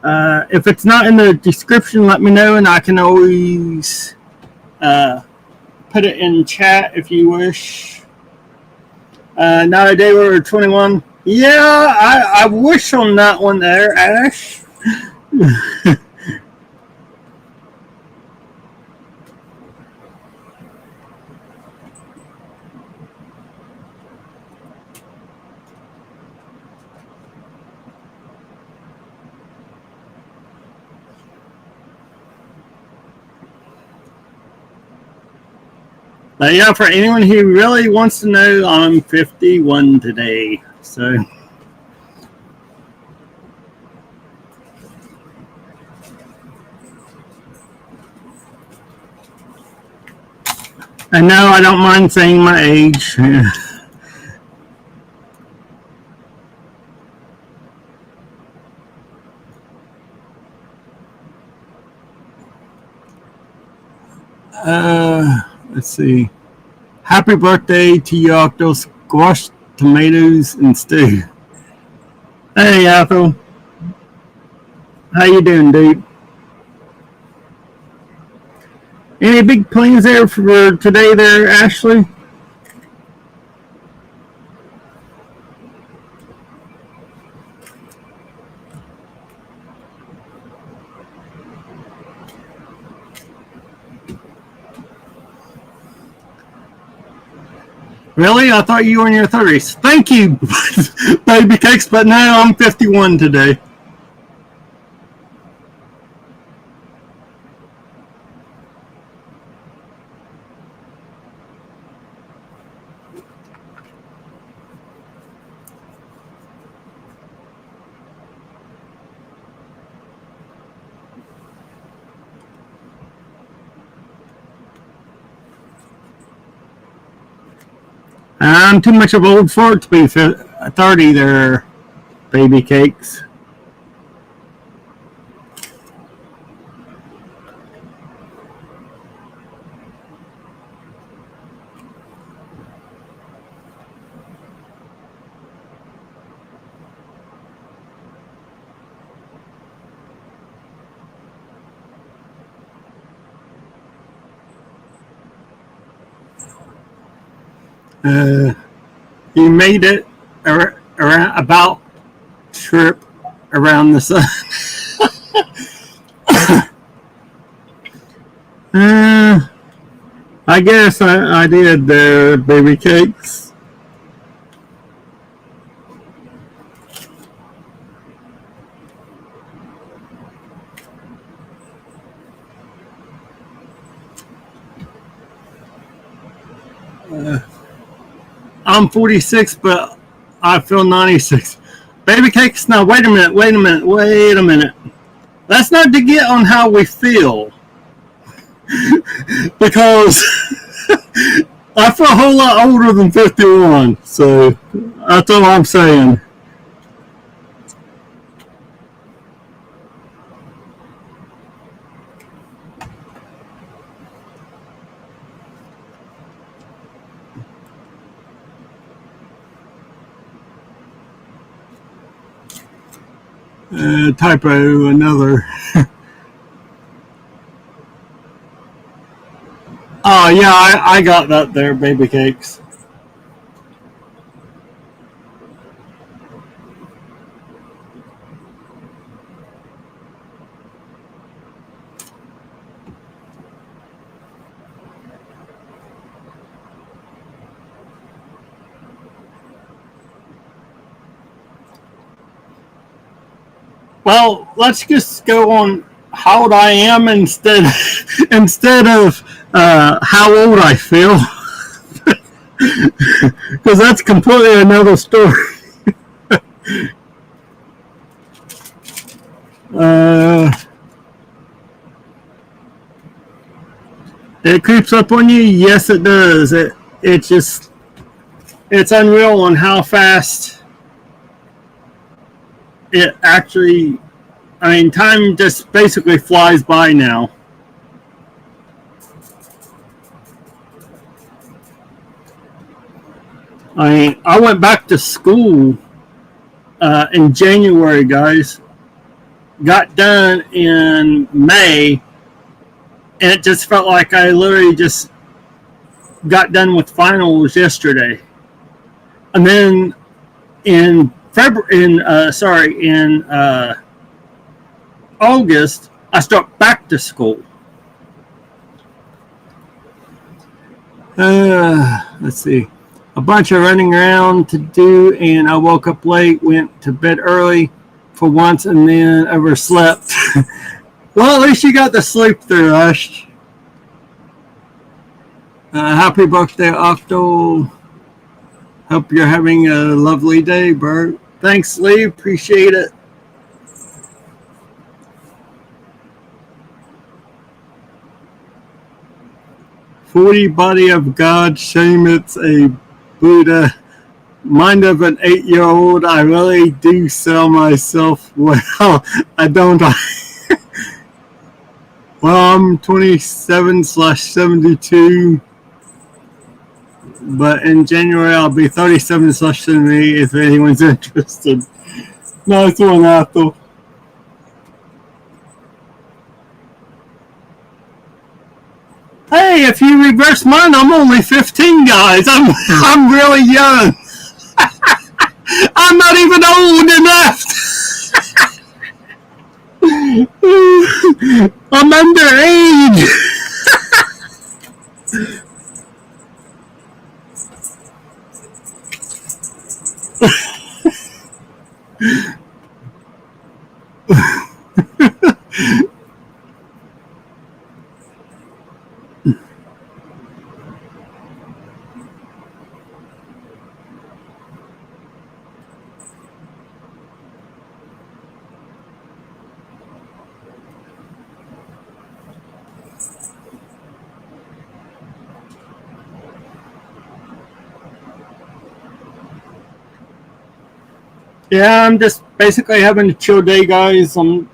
if it's not in the description, let me know, and I can always put it in chat if you wish. Not a day over 21. Yeah, I wish on that one there, Ash. But yeah, for anyone who really wants to know, I'm 51 today. So. And no, I don't mind saying my age. Let's see. Happy birthday to you, Octo. Squash, tomatoes, and stew. Hey, Ethel. How you doing, dude? Any big plans there for today there, Ashley? Really? I thought you were in your 30s. Thank you, baby cakes, but no, I'm 51 today. I'm too much of an old fart to be 30 there, baby cakes. You made it around about trip around the sun. I guess I did there, baby cakes. I'm 46, but I feel 96. Baby cakes, now wait a minute. That's not to get on how we feel. Because I feel a whole lot older than 51. So that's all I'm saying. Typo, another. Oh, yeah, I got that there, baby cakes. Well, let's just go on how old I am instead of how old I feel, because that's completely another story. It creeps up on you. Yes, it does. It's unreal on how fast it actually. I mean, time just basically flies by now. I went back to school in January, guys. Got done in May, and it just felt like I literally just got done with finals yesterday. And then in August, I start back to school. Let's see. A bunch of running around to do, and I woke up late, went to bed early for once, and then overslept. Well, at least you got the sleep there, Ash. Happy birthday, Octo. Hope you're having a lovely day, Bert. Thanks, Lee. Appreciate it. "40 body of God, shame it's a Buddha. Mind of an 8-year-old, I really do sell myself well. I don't. Well, I'm 27/72. but in January I'll be 37/me if anyone's interested. Nice one, Ethel. Hey, if you reverse mine, I'm only 15, guys. I'm really young. I'm not even old enough. I'm underage. Yeah, I'm just basically having a chill day, guys. I'll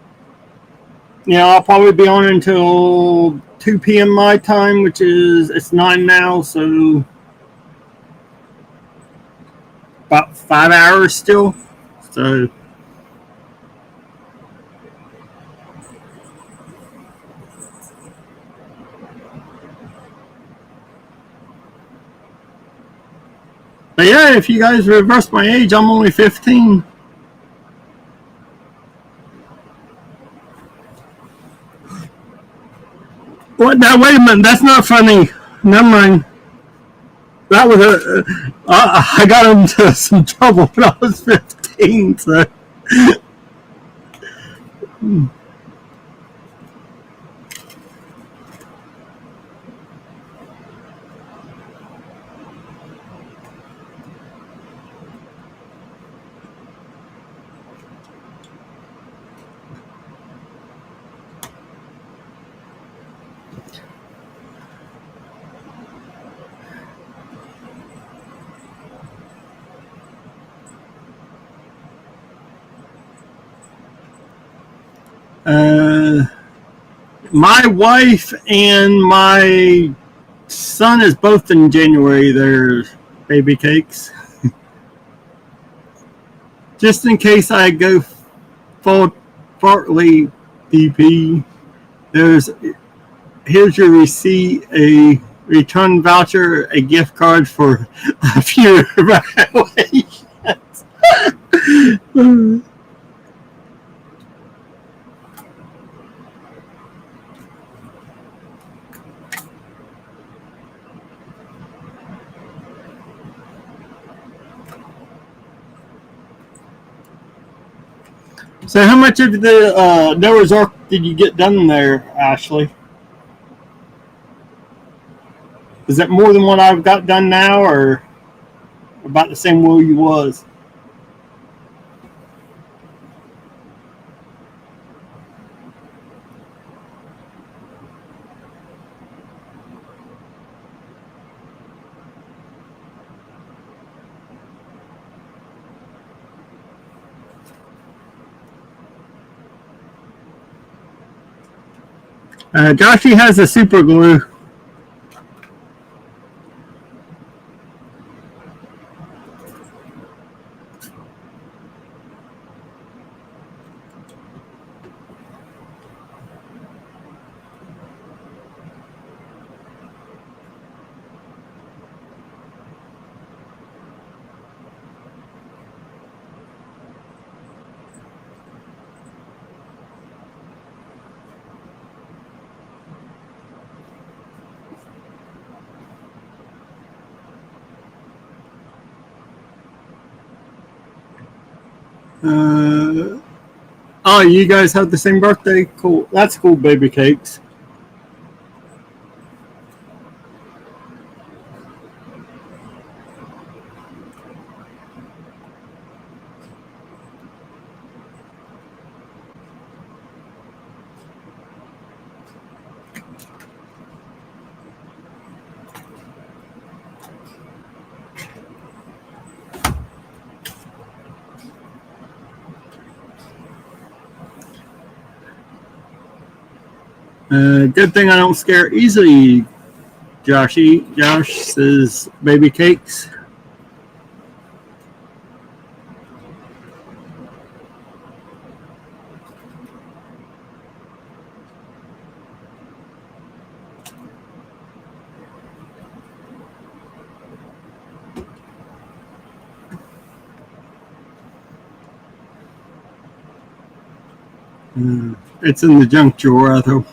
probably be on until 2 p.m. my time, which is it's 9 now, so about 5 hours still. So but yeah, if you guys reverse my age, I'm only 15. What? Now, wait a minute. That's not funny. Never mind. That was I got into some trouble when I was 15. So. My wife and my son is both in January. They're baby cakes. Just in case I go full partly DP, here's your receipt, a return voucher, a gift card for a few evaluations. So how much of the Noah's Ark did you get done there, Ashley? Is that more than what I've got done now, or about the same where you was? Joshy has the super glue. Oh, you guys have the same birthday? Cool. That's cool, baby cakes. Good thing I don't scare easily. Josh says baby cakes. It's in the junk drawer, Ethel.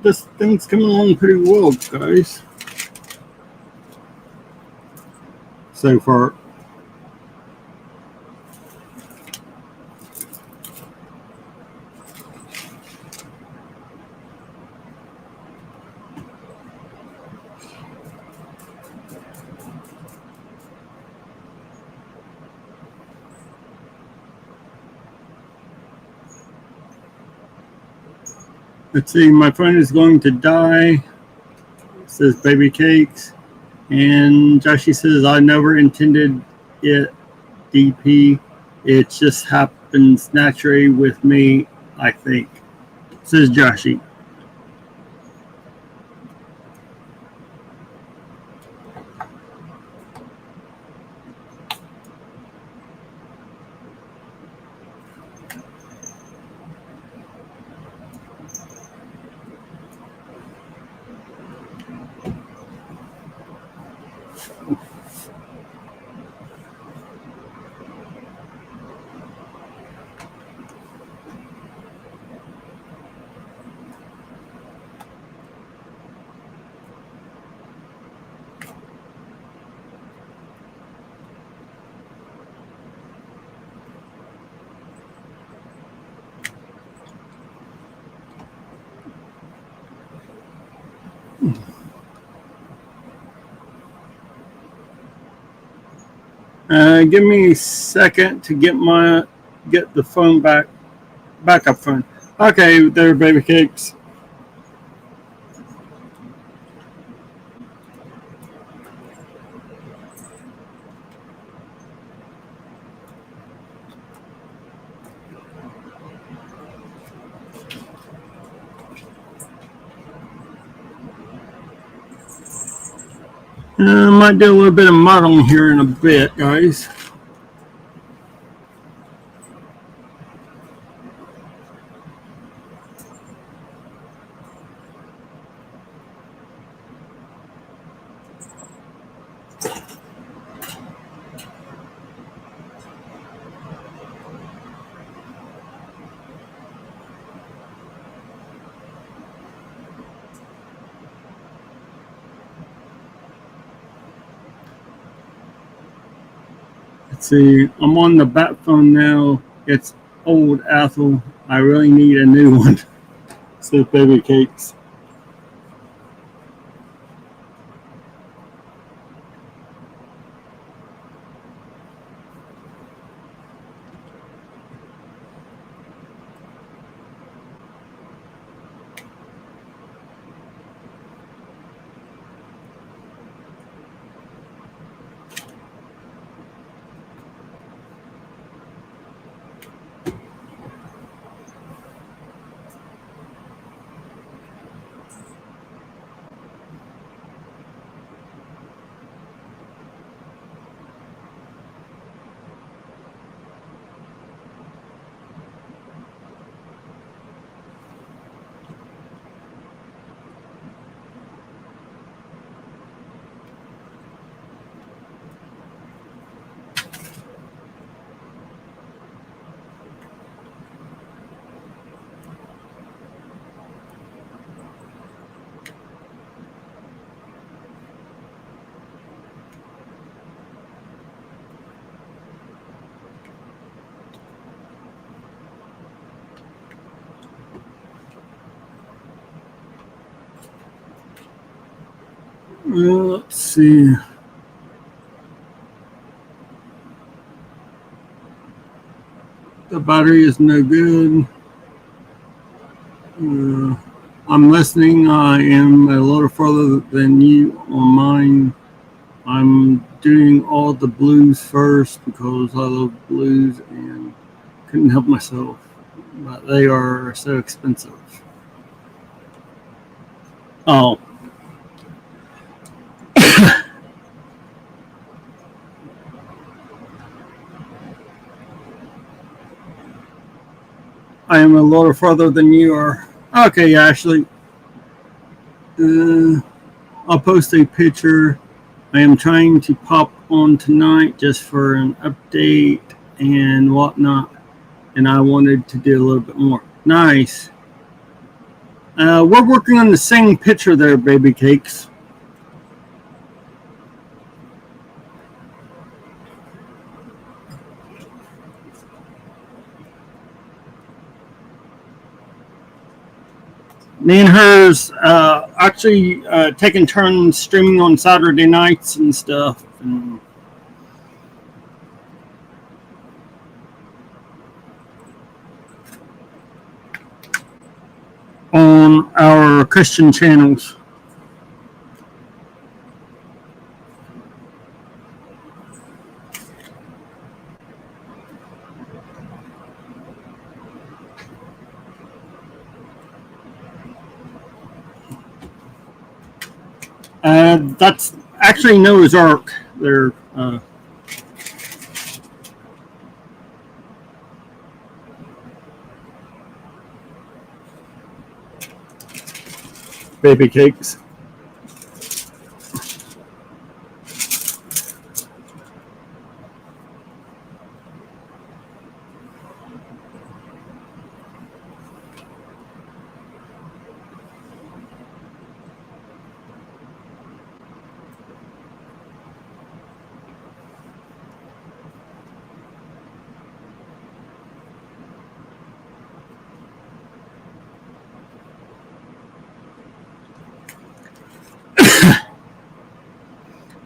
This thing's coming along pretty well, guys. So far. Let's see, my phone is going to die. It says baby cakes. And Joshy says, I never intended it, DP. It just happens naturally with me, I think. Says Joshy. Give me a second to get the phone backup phone. Okay, there, baby cakes. Might do a little bit of modeling here in a bit, guys. Let's see, I'm on the bat phone now. It's old Ethel. I really need a new one. Says baby cakes. Let's see. The battery is no good. I'm listening. I am a little further than you on mine. I'm doing all the blues first because I love blues and couldn't help myself. But they are so expensive. Oh, I am a little further than you are. Okay, Ashley. Uh, I'll post a picture. I am trying to pop on tonight just for an update and whatnot. And I wanted to do a little bit more. Nice. We're working on the same picture there, baby cakes. Me and hers actually taking turns streaming on Saturday nights and stuff. And on our Christian channels. That's actually Noah's Ark. They're baby cakes.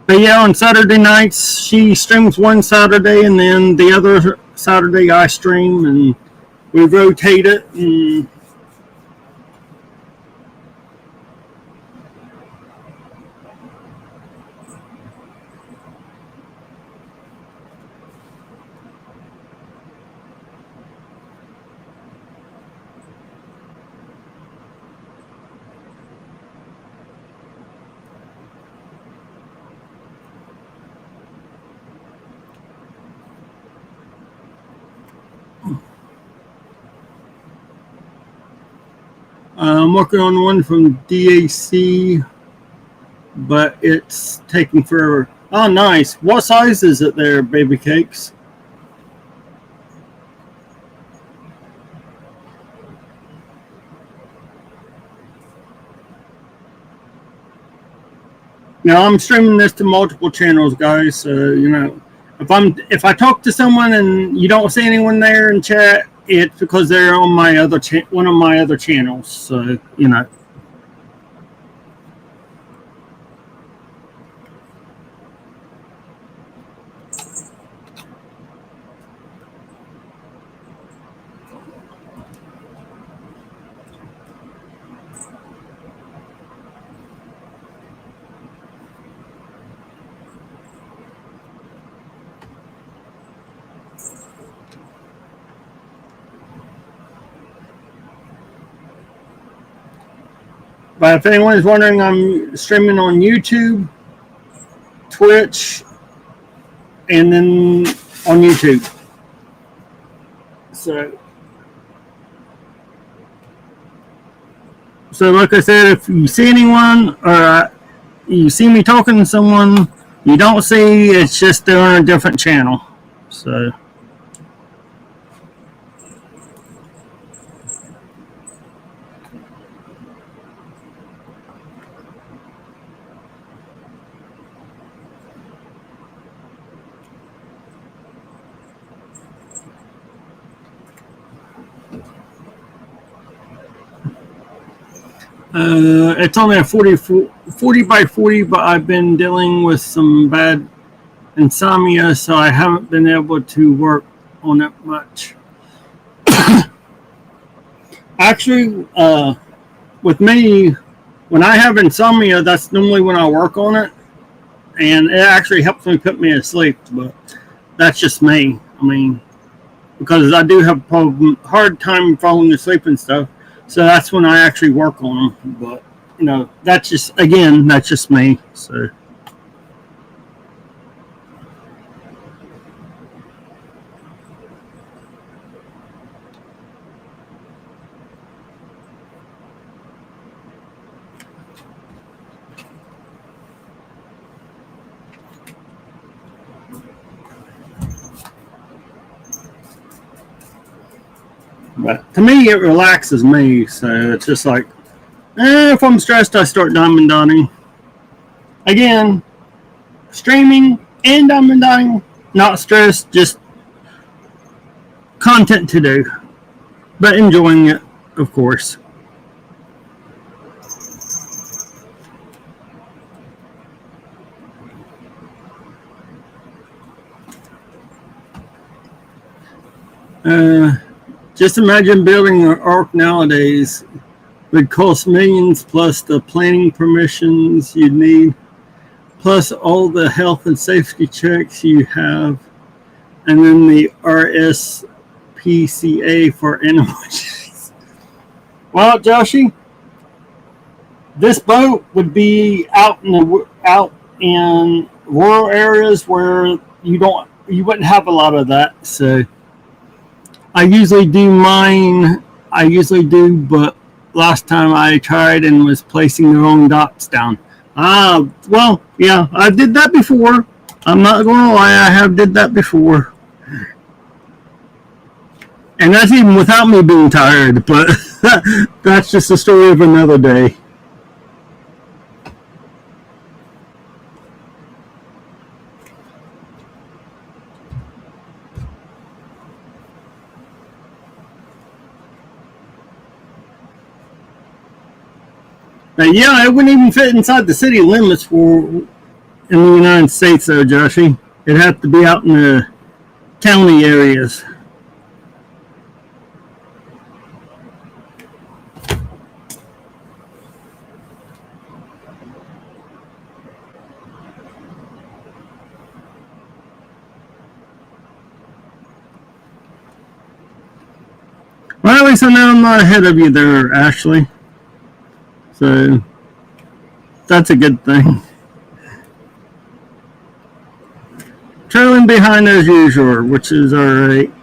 But yeah, on Saturday nights she streams one Saturday, and then the other Saturday I stream, and we rotate it. And I'm working on one from DAC, but it's taking forever. Oh, nice. What size is it there, baby cakes? Now I'm streaming this to multiple channels, guys. So if I talk to someone and you don't see anyone there in chat, it's because they're on my other one of my other channels. So But if anyone is wondering, I'm streaming on YouTube, Twitch, and then on YouTube. So like I said, if you see anyone or you see me talking to someone you don't see, it's just they're on a different channel. So. It's only a 40 by 40, but I've been dealing with some bad insomnia, so I haven't been able to work on it much. Actually, with me, when I have insomnia, that's normally when I work on it, and it actually helps me put me to sleep. But that's just me. I mean, because I do have a hard time falling asleep and stuff, so that's when I actually work on them. But that's just me. So. But to me, it relaxes me. So it's just like, if I'm stressed, I start diamond dotting. Again, streaming and diamond dotting, not stressed, just content to do, but enjoying it, of course. Just imagine building an arc nowadays would cost millions plus the planning permissions you need, plus all the health and safety checks you have, and then the RSPCA for animals. Well, Joshy, this boat would be out in rural areas where you wouldn't have a lot of that. So I usually do mine. But last time I tried and was placing the wrong dots down. Well, yeah, I did that before. I'm not going to lie, I have did that before. And that's even without me being tired, but that's just a story of another day. But yeah, it wouldn't even fit inside the city limits in the United States, though, Joshy. It'd have to be out in the county areas. Well, at least I know I'm not ahead of you there, Ashley. So that's a good thing. Trailing behind as usual, which is alright.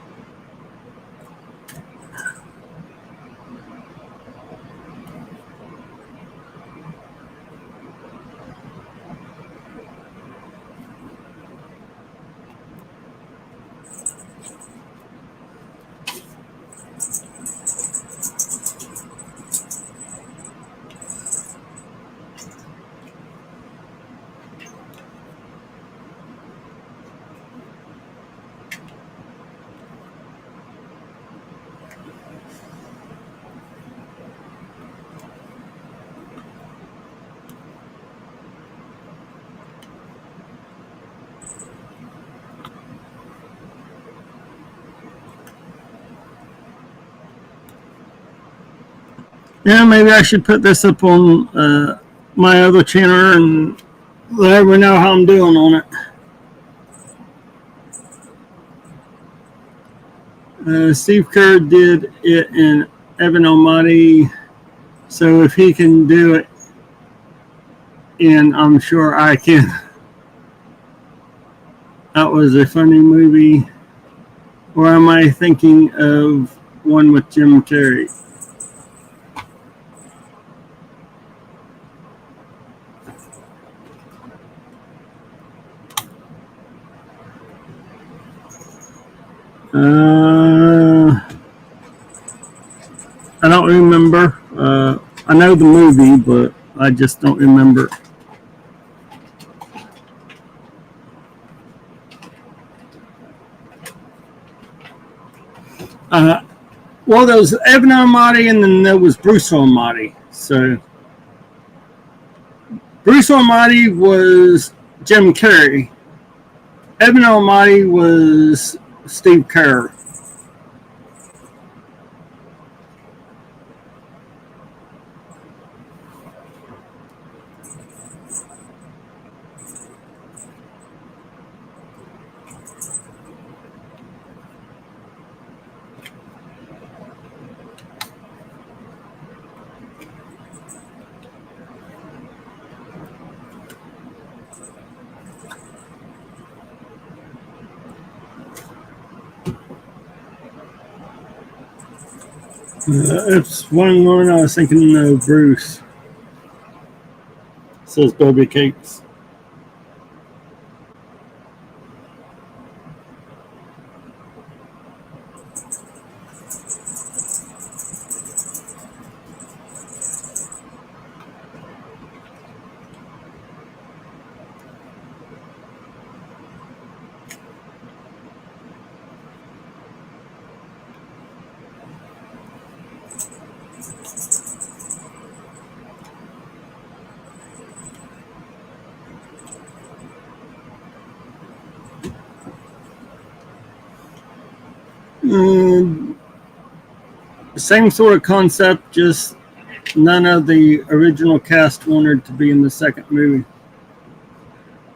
Yeah, maybe I should put this up on my other channel and let everyone know how I'm doing on it. Steve Kerr did it in Evan Almighty, so if he can do it, and I'm sure I can. That was a funny movie. Or am I thinking of one with Jim Carrey? I don't remember. I know the movie, but I just don't remember. Well, there was Evan Almighty, and then there was Bruce Almighty. So Bruce Almighty was Jim Carrey. Evan Almighty was Steve Kerr. It's one line I was thinking of Bruce. Says Bobby Cakes. Same sort of concept, just none of the original cast wanted to be in the second movie.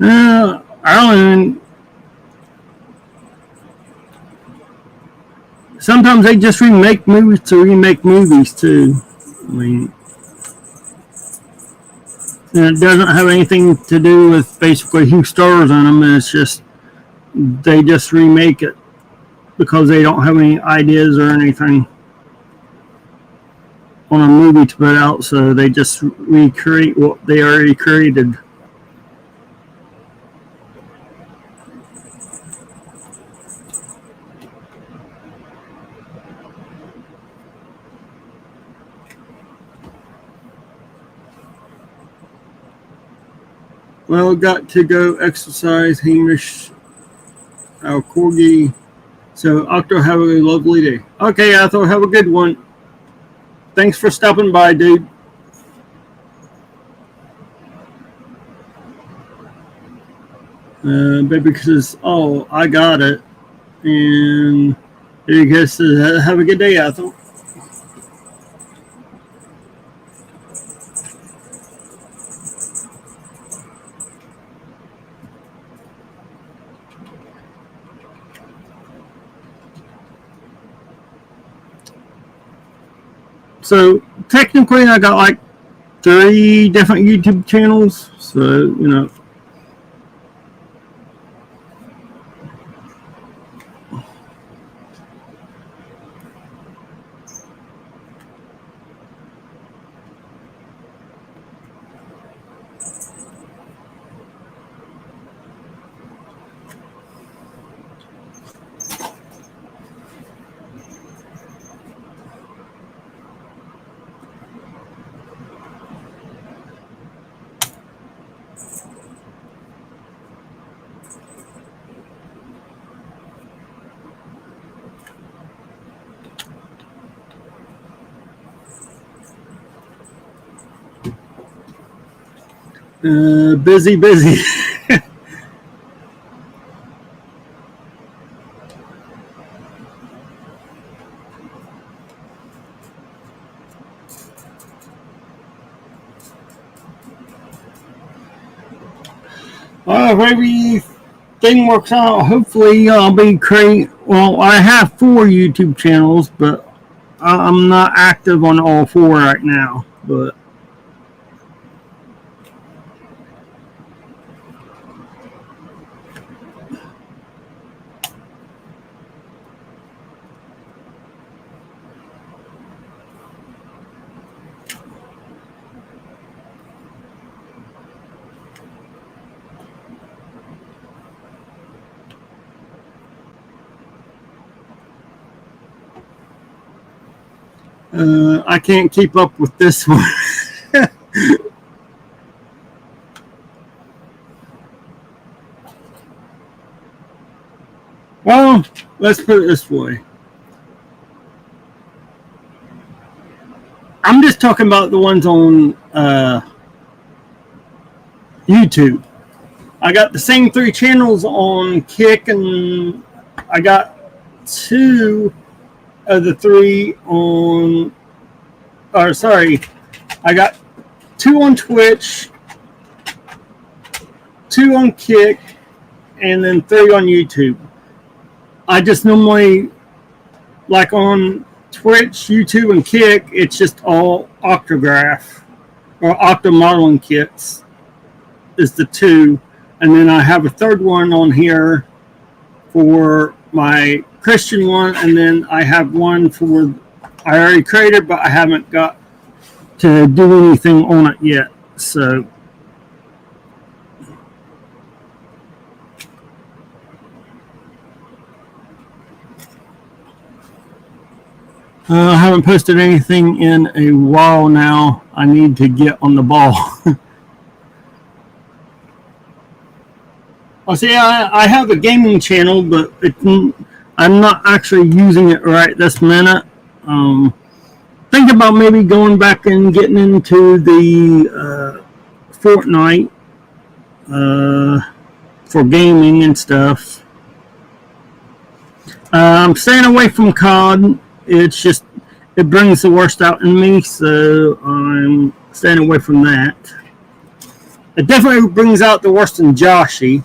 I don't. Sometimes they just remake movies to remake movies too. I mean, and it doesn't have anything to do with basically who stars in them. It's just they just remake it because they don't have any ideas or anything on a movie to put out, so they just recreate what they already created. Well, got to go exercise, Hamish, our corgi. So, Octo, have a lovely day. Okay, Ethel, have a good one. Thanks for stopping by, dude. Baby says, oh, I got it. And he says, have a good day, Ethel. So technically, I got like 3 different YouTube channels. So, you know. Busy. If everything works out, hopefully I'll be well, I have 4 YouTube channels, but I'm not active on all 4 right now. But I can't keep up with this one. Well, let's put it this way. I'm just talking about the ones on YouTube. I got the same 3 channels on Kick, and I got 2 of the 3 on, or sorry, I got 2 on Twitch, 2 on Kick, and then 3 on YouTube. I just normally, like on Twitch, YouTube, and Kick, it's just all Octograph or Octo modeling kits is the 2. And then I have a 3rd one on here for my Christian one, and then I have one for I already created, but I haven't got to do anything on it yet. So I haven't posted anything in a while now. I need to get on the ball. Well, see, I have a gaming channel, but I'm not actually using it right this minute. Think about maybe going back and getting into the Fortnite for gaming and stuff. I'm staying away from COD. It brings the worst out in me, so I'm staying away from that. It definitely brings out the worst in Joshy.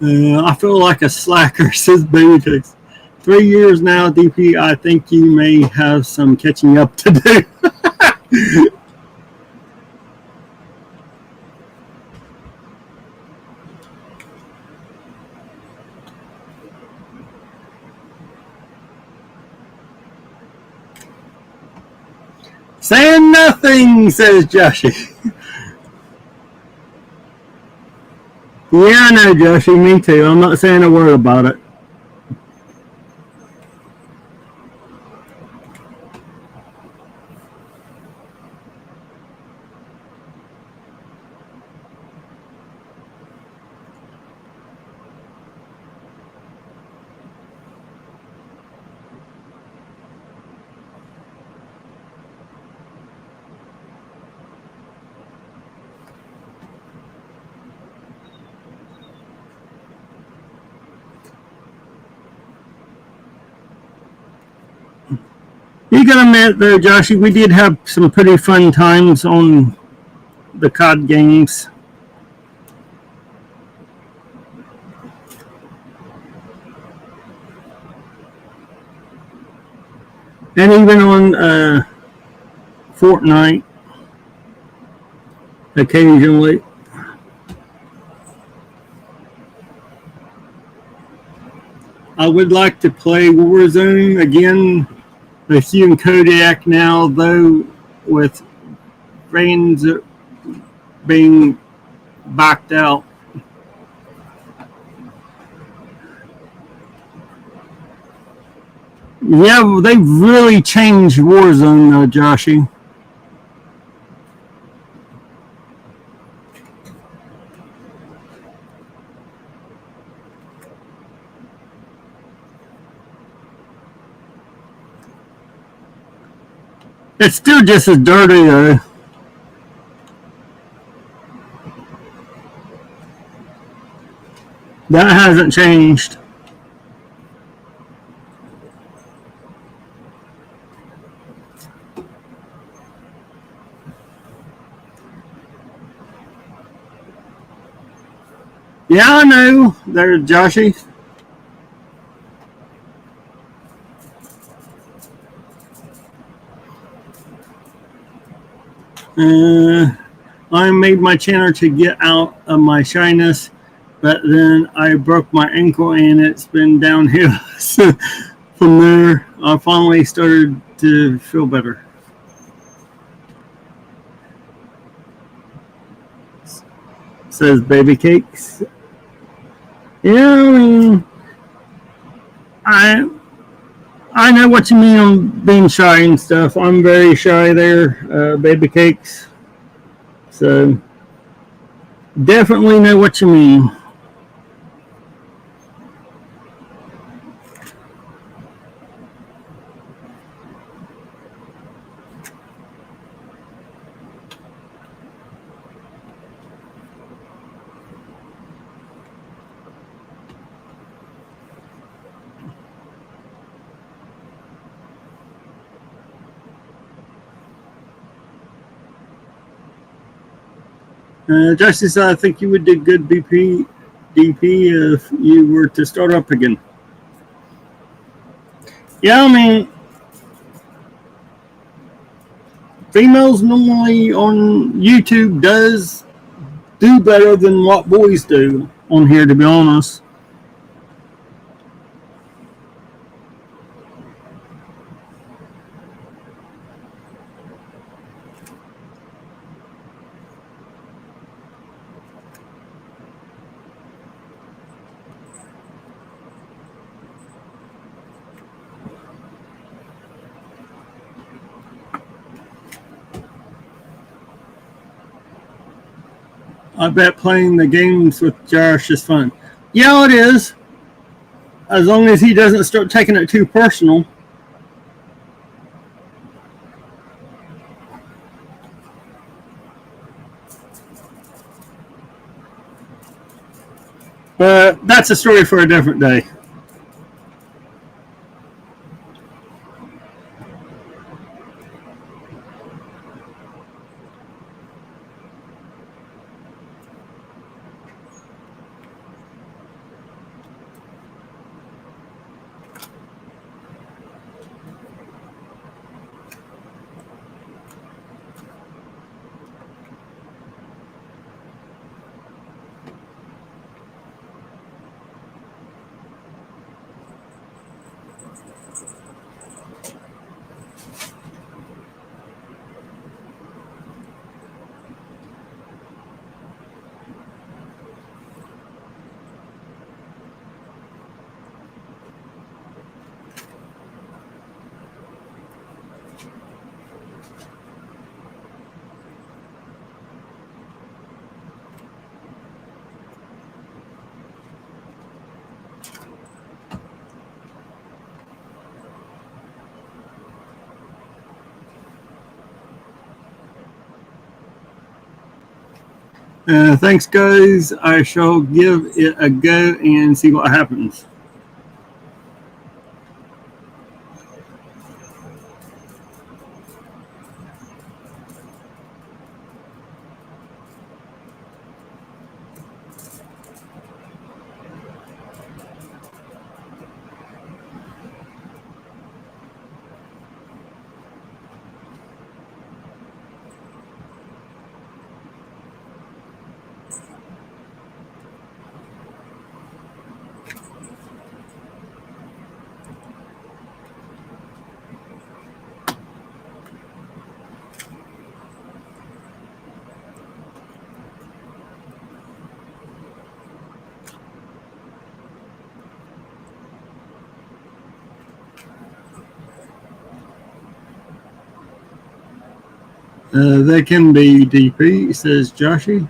I feel like a slacker, says Baby Cakes. 3 years now, DP. I think you may have some catching up to do. Saying nothing, says Joshy. Yeah, I know, Joshy. Me too. I'm not saying a word about it. You gotta admit, though, Joshy, we did have some pretty fun times on the COD games. And even on Fortnite, occasionally. I would like to play Warzone again with you and Kodiak now, though, with brains being backed out. Yeah, they've really changed Warzone, though, Joshy. It's still just as dirty, though. That hasn't changed. Yeah, I know. There's Joshy. I made my channel to get out of my shyness, but then I broke my ankle and it's been downhill. So from there, I finally started to feel better. Says Baby Cakes. Yeah, I mean, I know what you mean on being shy and stuff. I'm very shy there, Baby Cakes. So definitely know what you mean. Jesse said, I think you would do good DP if you were to start up again. Yeah, I mean, females normally on YouTube do better than what boys do on here, to be honest. I bet playing the games with Josh is fun. Yeah, it is. As long as he doesn't start taking it too personal. But that's a story for a different day. Thanks, guys. I shall give it a go and see what happens. They can be DP, says Joshy.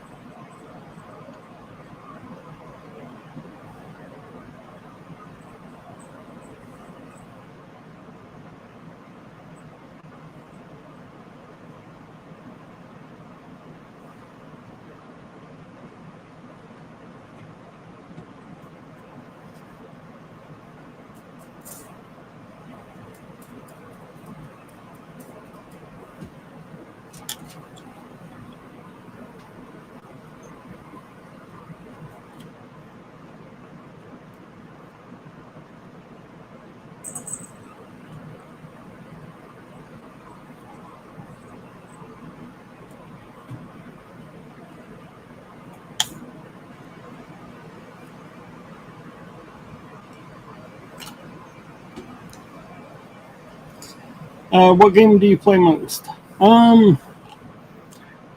What game do you play most?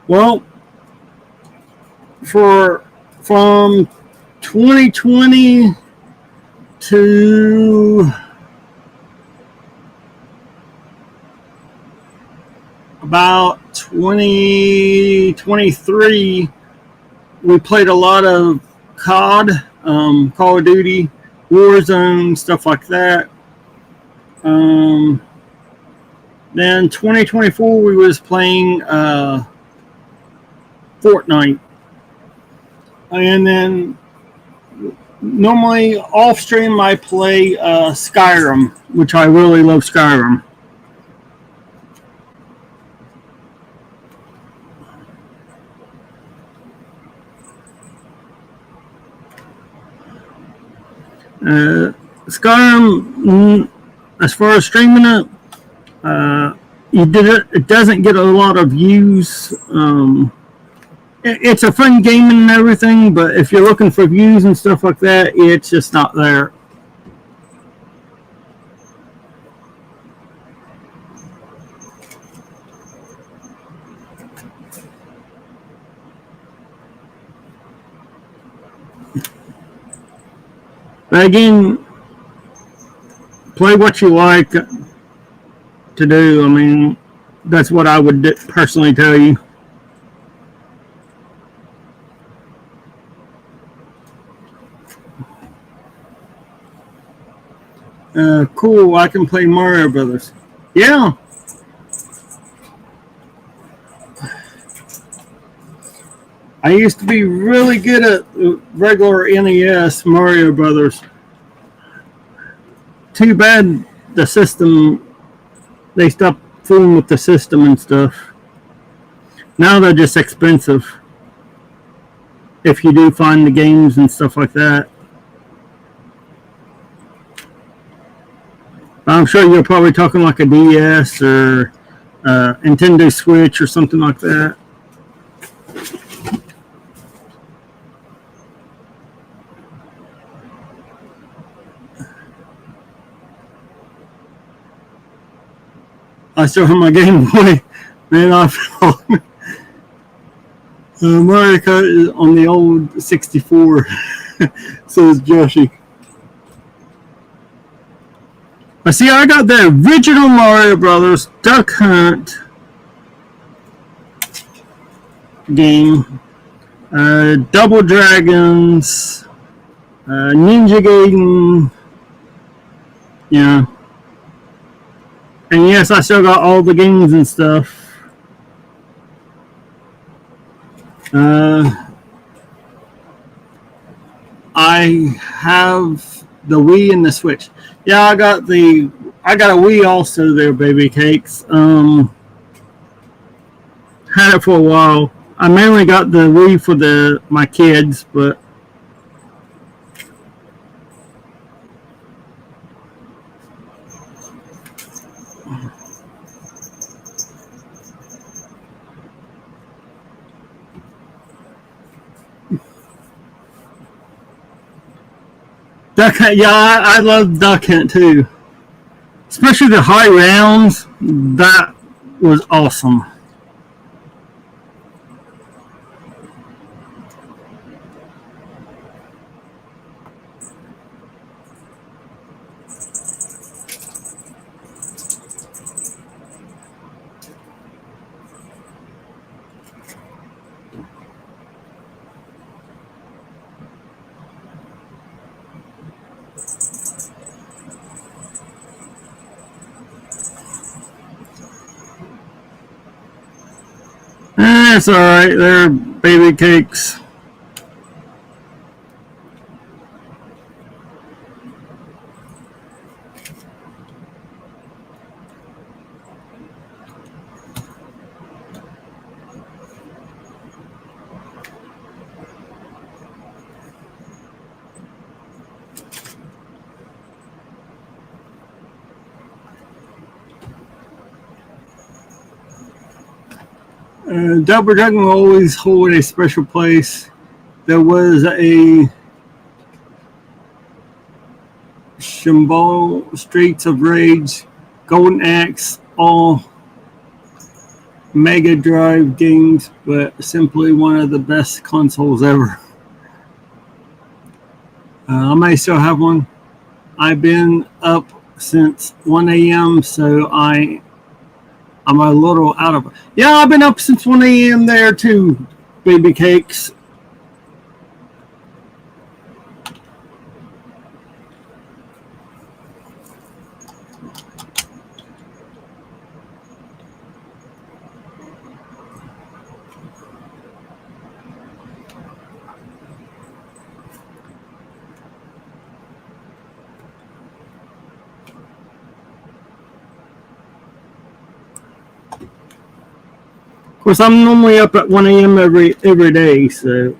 Well, from 2020 to about 2023, we played a lot of COD, Call of Duty, Warzone, stuff like that. Then 2024, we was playing Fortnite. And then normally off stream, I play Skyrim, which I really love Skyrim. Skyrim, as far as streaming it, it doesn't get a lot of views. It's a fun game and everything, but if you're looking for views and stuff like that, it's just not there. But again, play what you like to do. I mean, that's what I would personally tell you. Cool, I can play Mario Brothers. Yeah. I used to be really good at regular NES Mario Brothers. Too bad the system, they stopped fooling with the system and stuff. Now they're just expensive. If you do find the games and stuff like that. I'm sure you're probably talking like a DS or Nintendo Switch or something like that. I still have my Game Boy. Man, Mario Kart is on the old 64. So is Joshy. I see. I got the original Mario Brothers Duck Hunt game, Double Dragons, Ninja Gaiden, yeah. And yes, I still got all the games and stuff. I have the Wii and the Switch. Yeah, I got a Wii also there, baby cakes. Had it for a while. I mainly got the Wii for my kids, but Duck Hunt, yeah, I love Duck Hunt too. Especially the high rounds. That was awesome. That's alright, they're baby cakes. Double Dragon will always hold a special place. There was a Shimbo, Streets of Rage, Golden Axe, all Mega Drive games, but simply one of the best consoles ever. I may still have one. I've been up since 1 a.m., so I'm a little out of it. Yeah, I've been up since 1 a.m. there too, baby cakes. Of course, I'm normally up at 1 a.m. every day, so.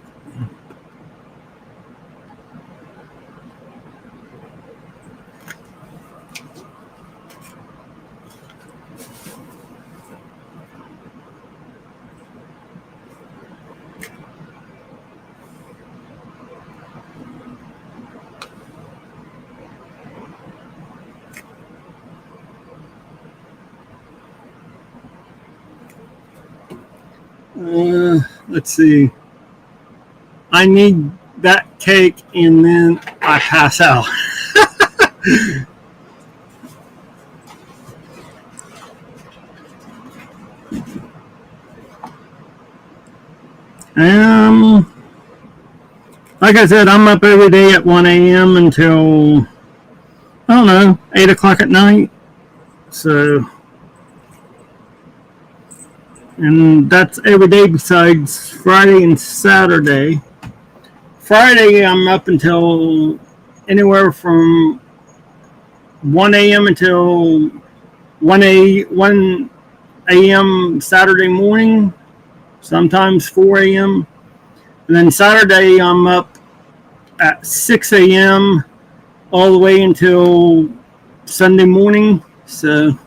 Let's see. I need that cake and then I pass out. Um, like I said, I'm up every day at 1 a.m. until, I don't know, 8 o'clock at night. So, and that's every day besides Friday and Saturday. Friday, I'm up until anywhere from 1 a.m. until 1 a.m. Saturday morning, sometimes 4 a.m. And then Saturday, I'm up at 6 a.m. all the way until Sunday morning. So,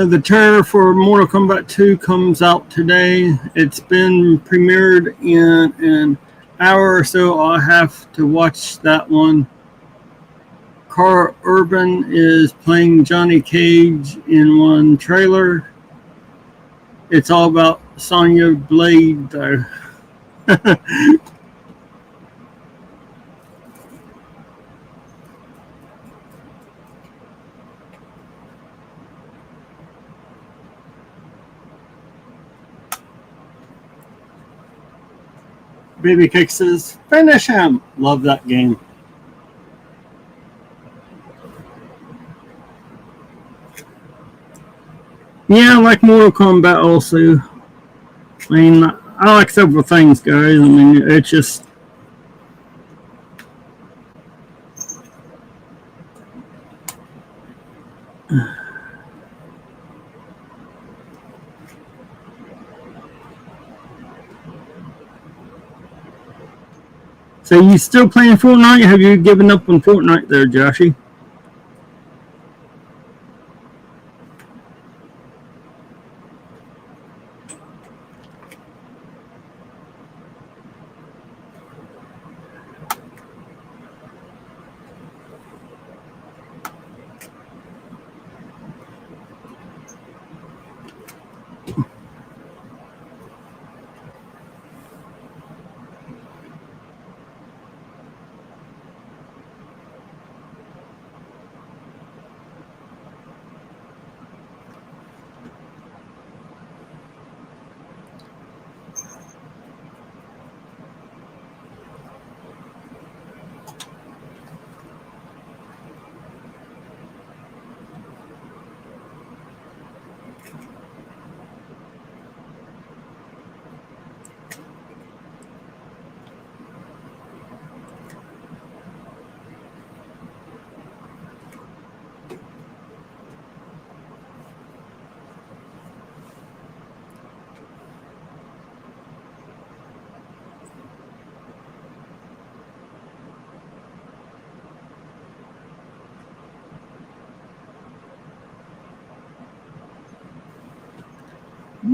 the trailer for Mortal Kombat 2 comes out today. It's been premiered in an hour or so. I'll have to watch that one. Carl Urban is playing Johnny Cage in one trailer. It's all about Sonya Blade, though. Baby Cake says, finish him. Love that game. Yeah, I like Mortal Kombat also. I mean, I like several things, guys. I mean, it's just. So you still playing Fortnite? Have you given up on Fortnite there, Joshy?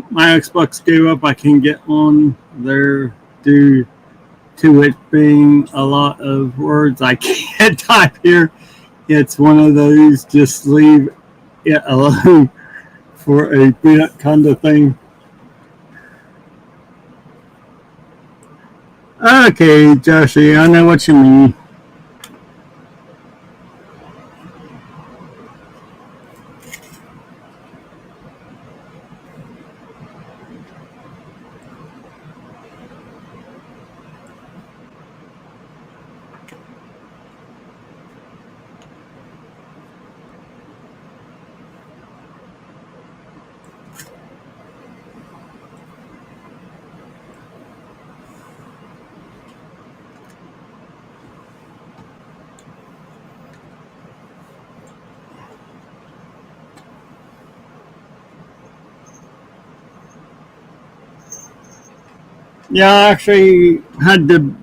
My Xbox gave up. I can get on there due to it being a lot of words I can't type here. It's one of those just leave it alone for a bit kind of thing. Okay, Joshy, I know what you mean. Yeah, I actually had to.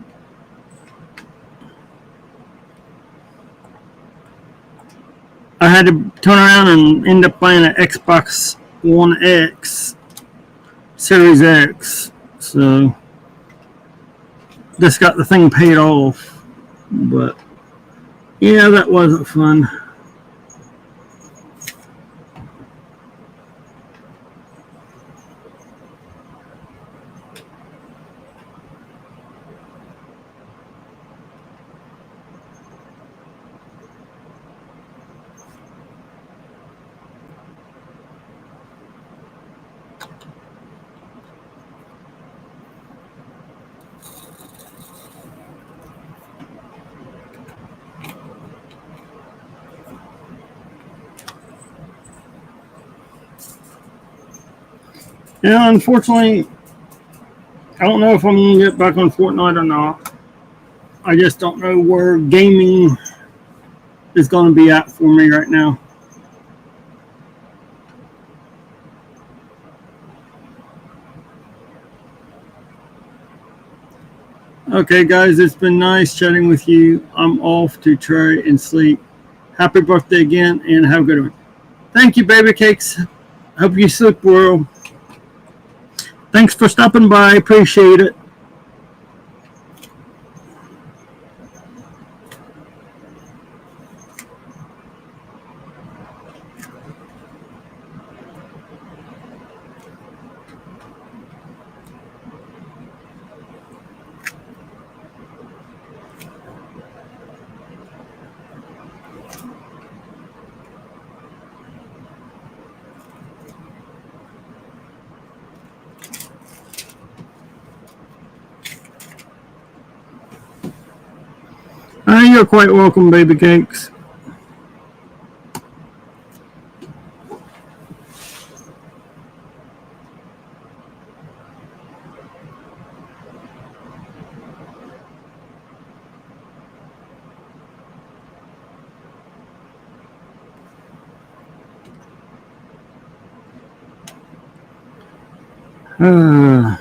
I had to turn around and end up buying an Xbox One X, Series X. So just got the thing paid off. But yeah, that wasn't fun. Yeah, unfortunately, I don't know if I'm going to get back on Fortnite or not. I just don't know where gaming is going to be at for me right now. Okay, guys, it's been nice chatting with you. I'm off to try and sleep. Happy birthday again, and have a good one. Thank you, baby cakes. Hope you sleep well. Thanks for stopping by. Appreciate it. You're quite welcome, baby cakes. Uh,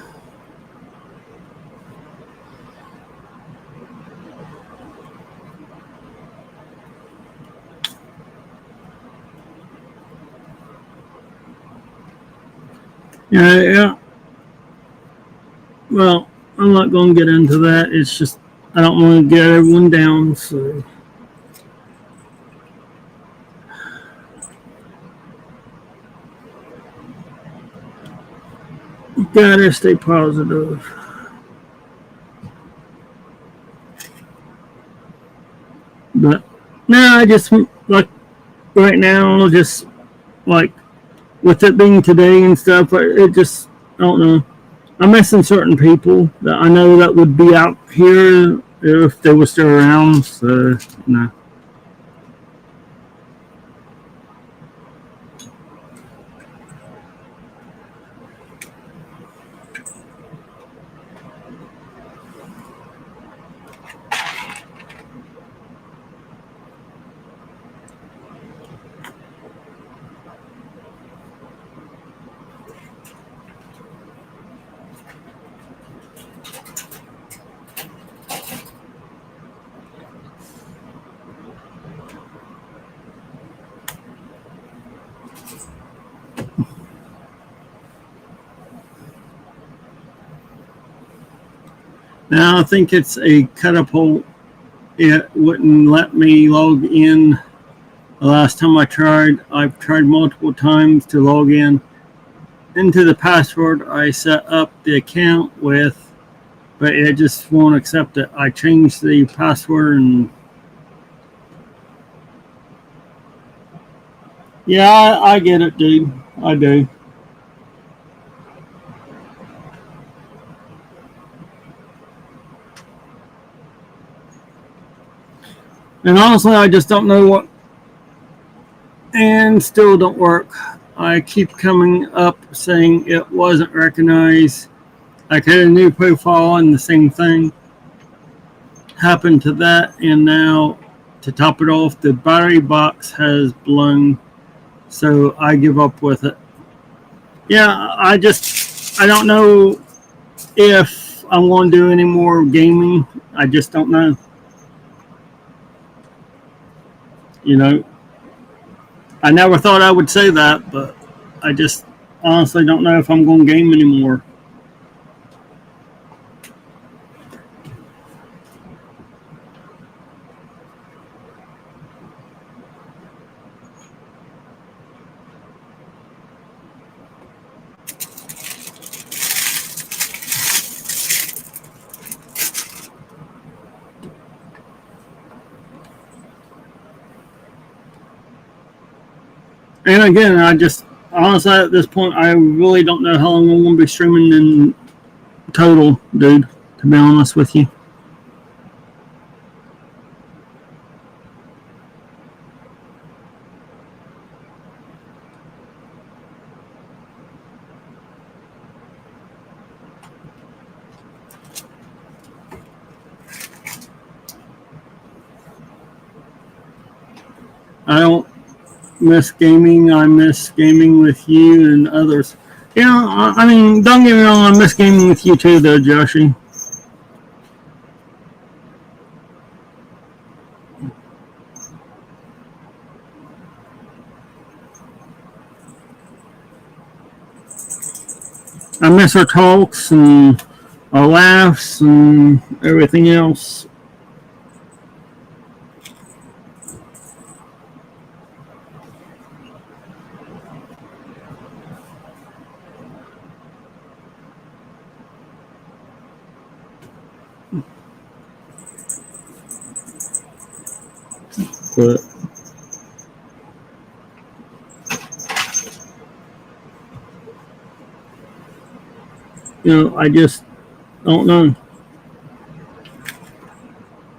yeah. Well, I'm not going to get into that. It's just I don't want to get everyone down. So gotta stay positive. But no, I just like right now, just like with it being today and stuff, it just I don't know. I'm missing certain people that I know that would be out here if they were still around. So no. Now I think it's a catapult. It wouldn't let me log in. The last time I've tried multiple times to log in into the password I set up the account with, but it just won't accept it. I changed the password and yeah, I get it, dude. I do. And honestly, I just don't know what, and still don't work. I keep coming up saying it wasn't recognized. I created a new profile and the same thing happened to that. And now, to top it off, the battery box has blown. So I give up with it. Yeah, I don't know if I'm going to do any more gaming. I just don't know. You know, I never thought I would say that, but I just honestly don't know if I'm going to game anymore. And again, I just honestly at this point, I really don't know how long I'm going to be streaming in total, dude. To be honest with you. I don't miss gaming. I miss gaming with you and others. You know, I mean, don't get me wrong. I miss gaming with you too, though, Joshy. I miss our talks and our laughs and everything else. But you know, I just don't know.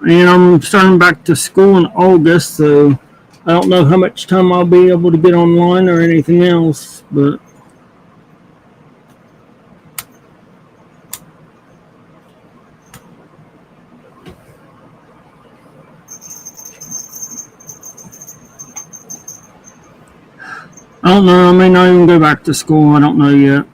And I'm starting back to school in August, so I don't know how much time I'll be able to get online or anything else. But I don't know. I may not even go back to school. I don't know yet.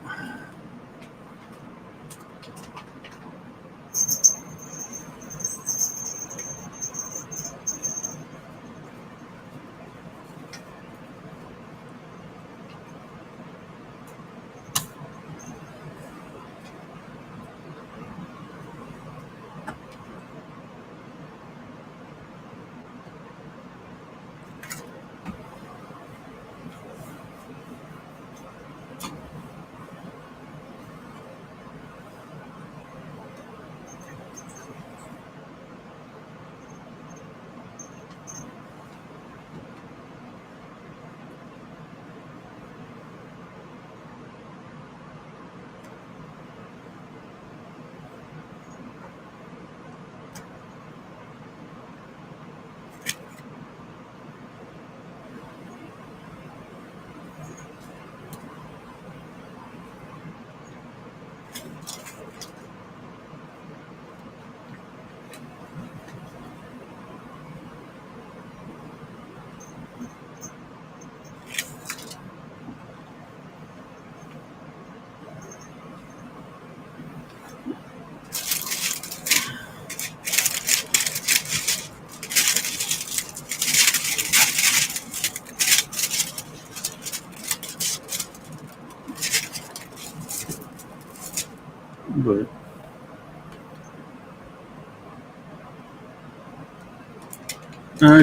But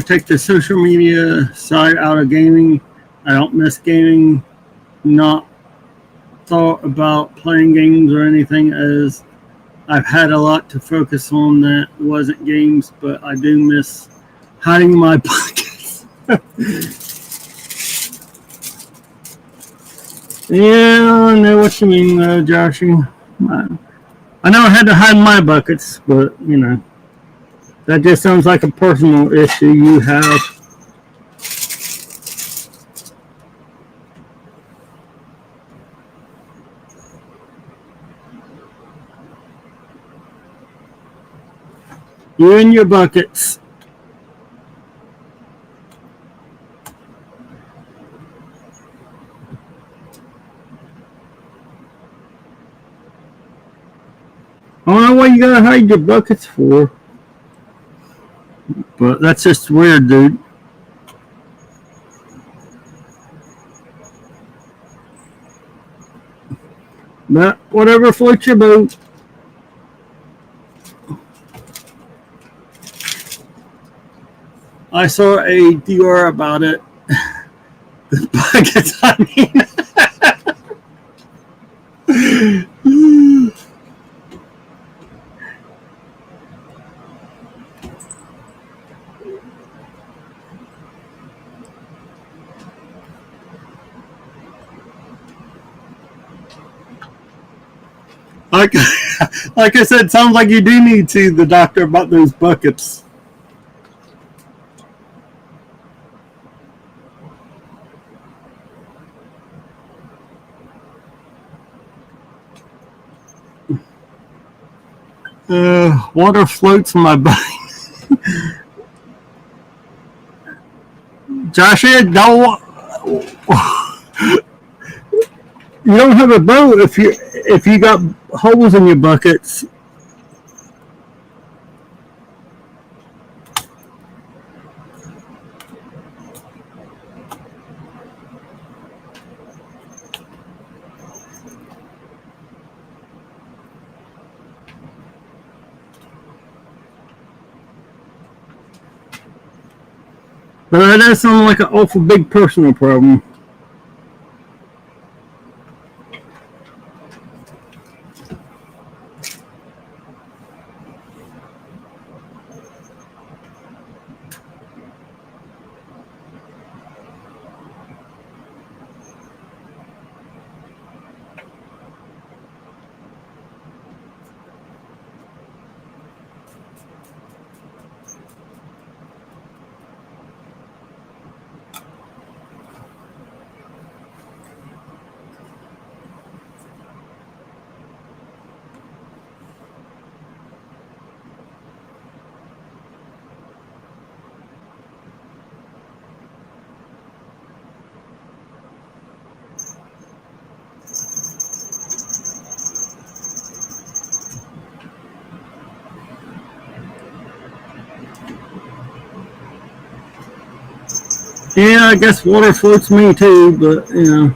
take the social media side out of gaming. I don't miss gaming. Not thought about playing games or anything, as I've had a lot to focus on that wasn't games, but I do miss hiding my pockets. Yeah, I know what you mean, Joshy. I know I had to hide my buckets, but you know, that just sounds like a personal issue you have. You and your buckets. I don't know what you gotta hide your buckets for, but that's just weird, dude. But whatever floats your boat. I saw a DR about it. The buckets, I mean. Like, like I said, sounds like you do need to see the doctor about those buckets. Water floats in my butt. Joshua, don't. You don't have a boat if you got holes in your buckets. But that does sound like an awful big personal problem. Yeah, I guess water floats me too, but you know.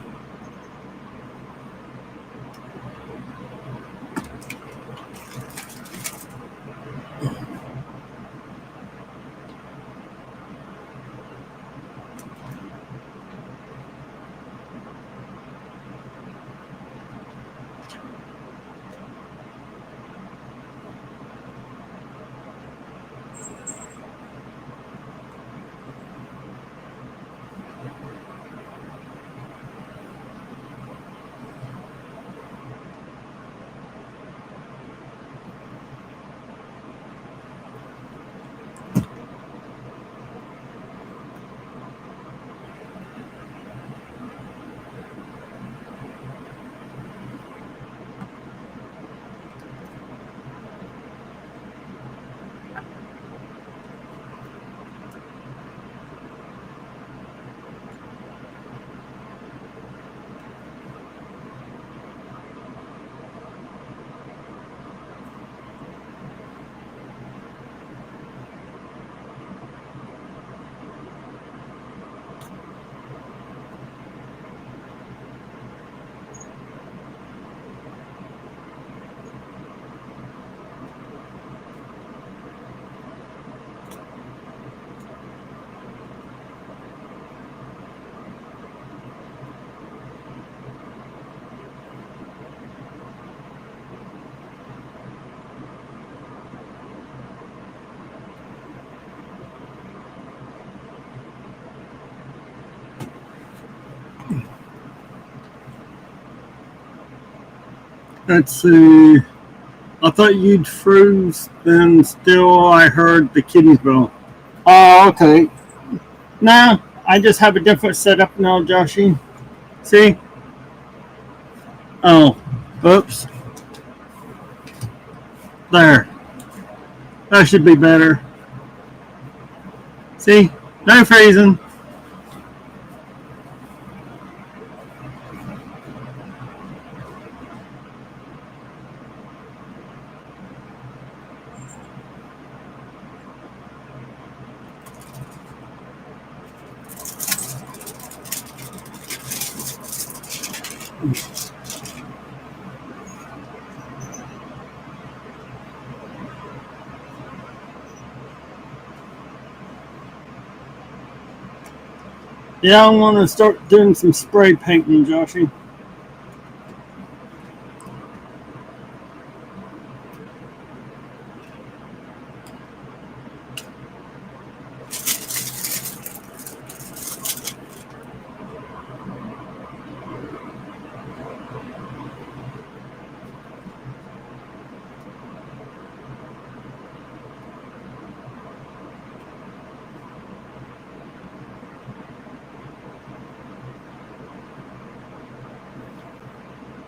Let's see. I thought you'd froze, then still I heard the kitties bell. Oh, okay. Nah, I just have a different setup now, Joshy. See? Oh, oops. There. That should be better. See? No freezing. Yeah, I want to start doing some spray painting, Joshy.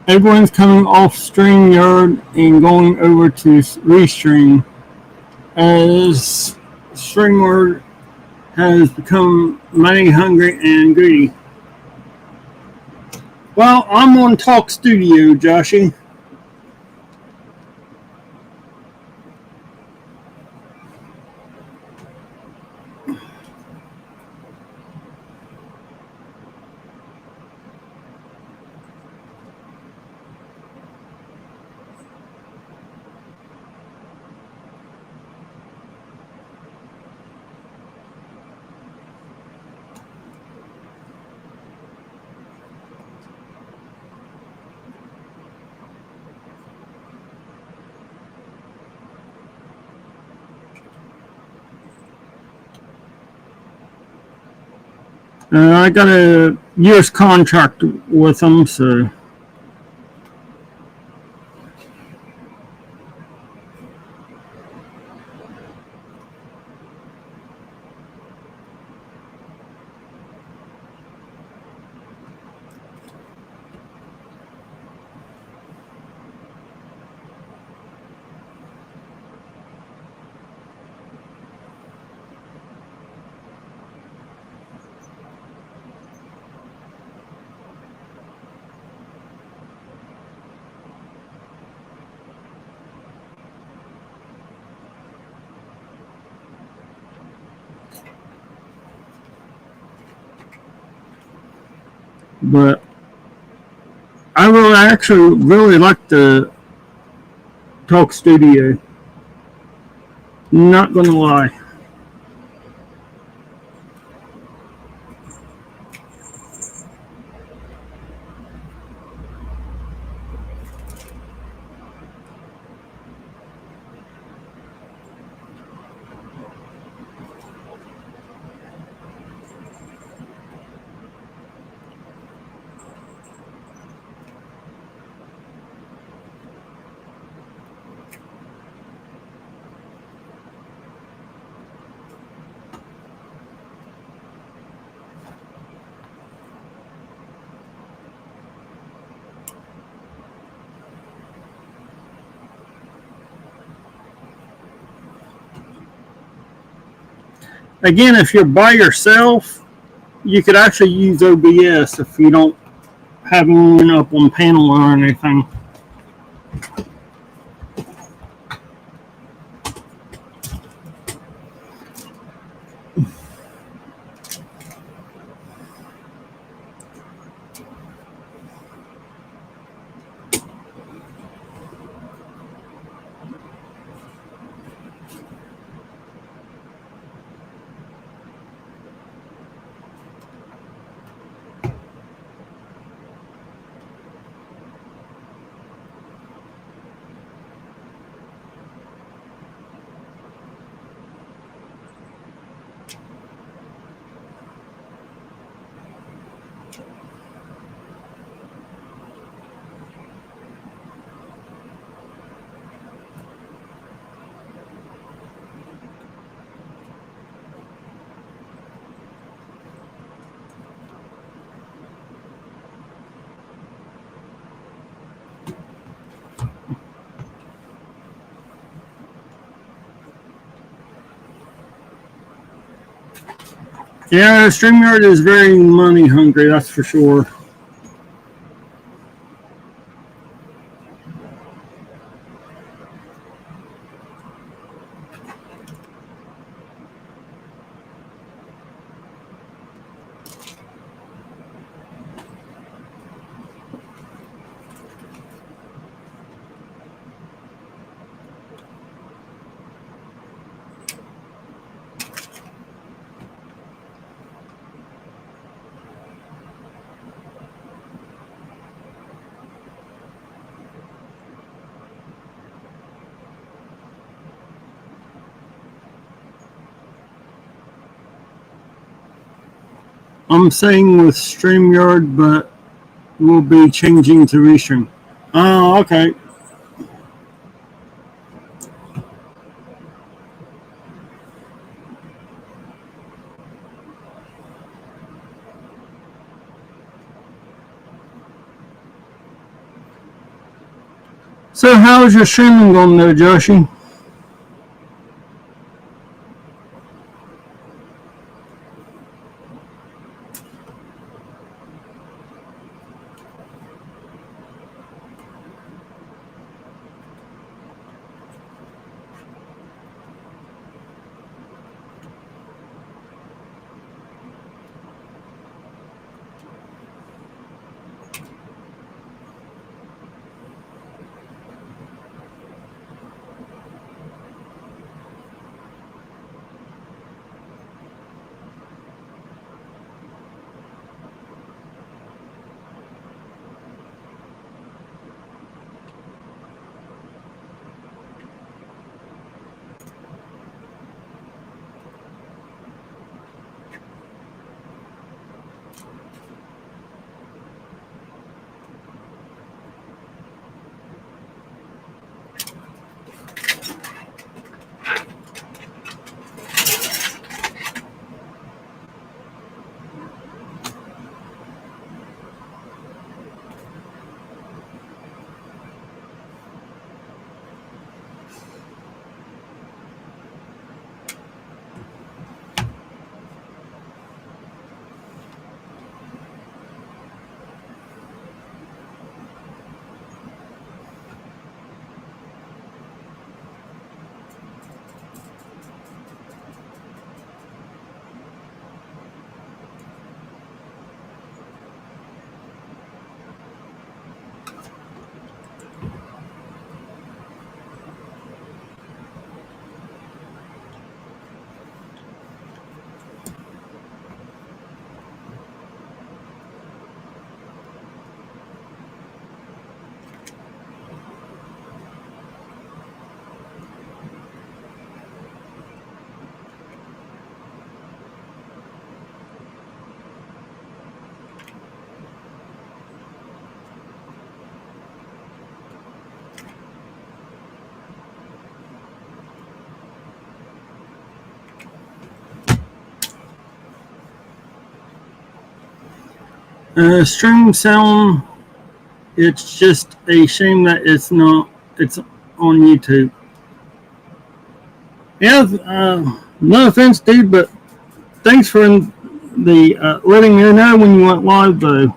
Everyone's coming off StreamYard and going over to Restream as StreamYard has become money hungry and greedy. Well, I'm on Talk Studio, Joshy. I got a year's contract with them, so. But I really actually really like the Talk Studio. Not gonna lie. Again, if you're by yourself, you could actually use OBS if you don't have anyone up on panel or anything. Yeah, StreamYard is very money hungry, that's for sure. I'm saying with StreamYard, but we'll be changing to Restream. Oh, okay. So how's your streaming going there, Joshy? Stream sound. It's just a shame that it's not. It's on YouTube. Yeah. No offense, dude, but thanks for the letting me know when you went live, though.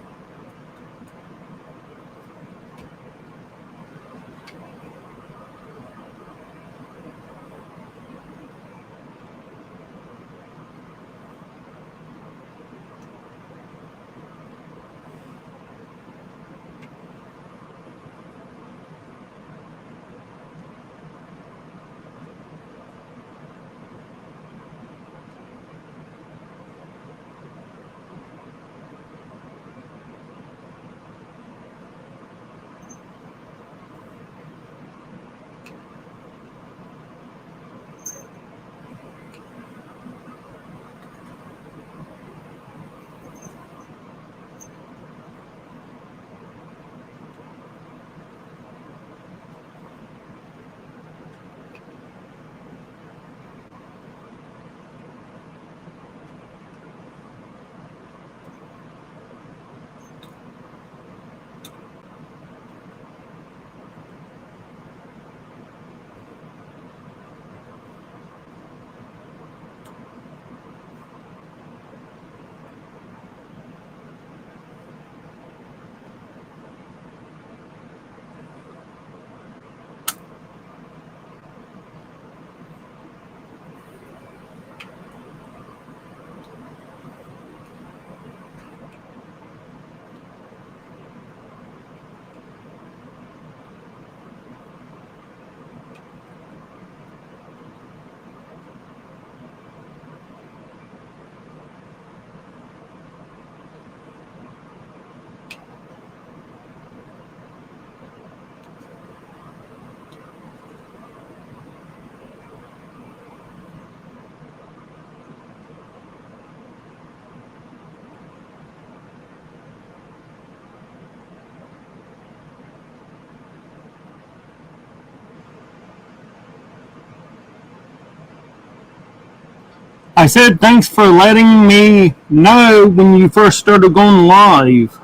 I said thanks for letting me know when you first started going live.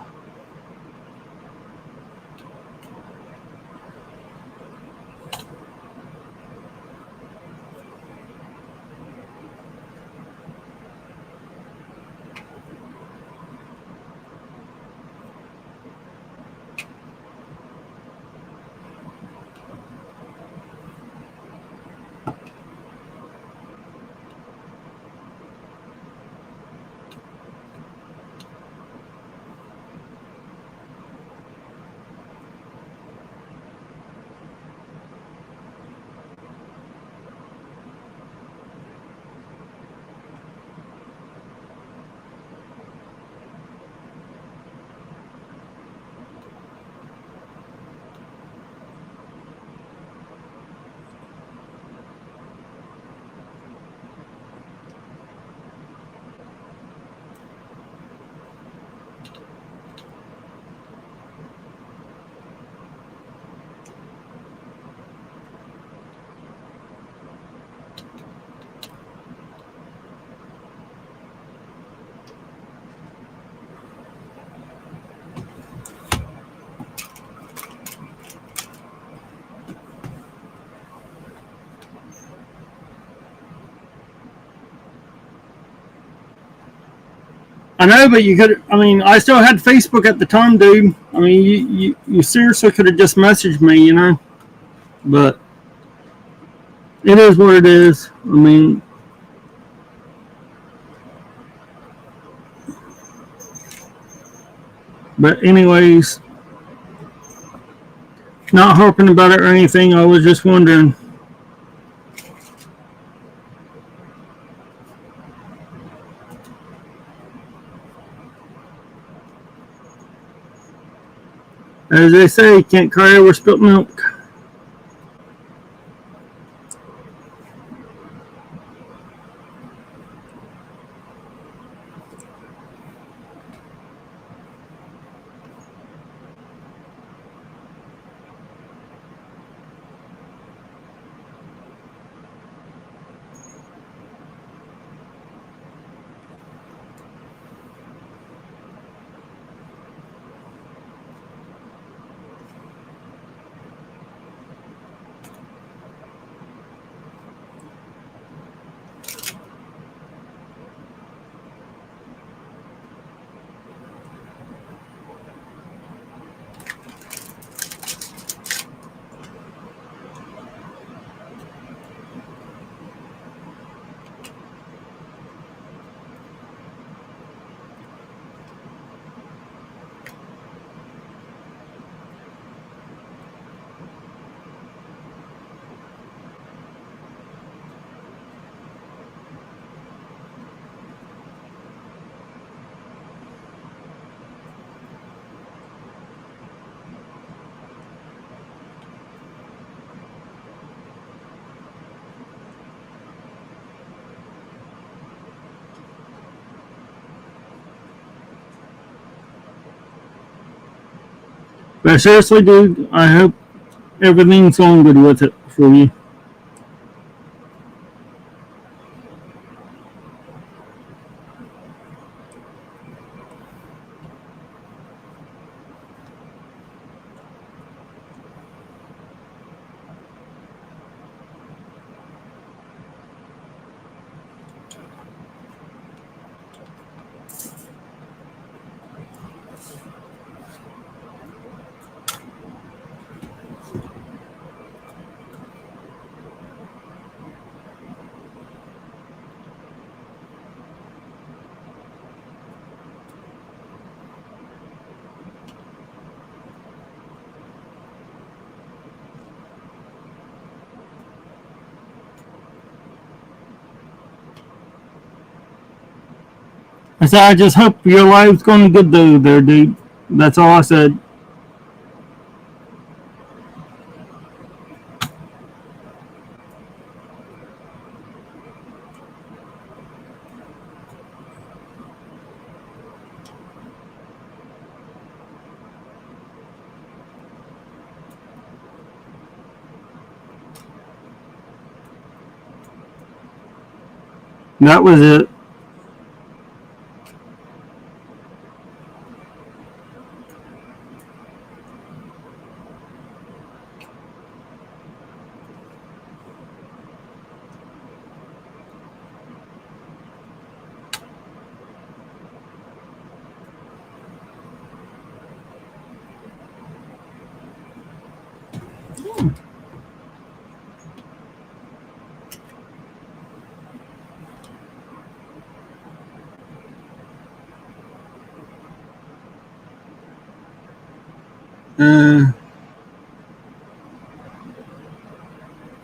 I know, but you could. I mean, I still had Facebook at the time, dude. I mean, you seriously could have just messaged me, you know. But it is what it is. I mean, but anyways, not harping about it or anything. I was just wondering. As they say, can't cry over spilt milk. But seriously, dude, I hope everything's going good with it for you. I said, I just hope your life's going good though, there, dude. That's all I said. That was it.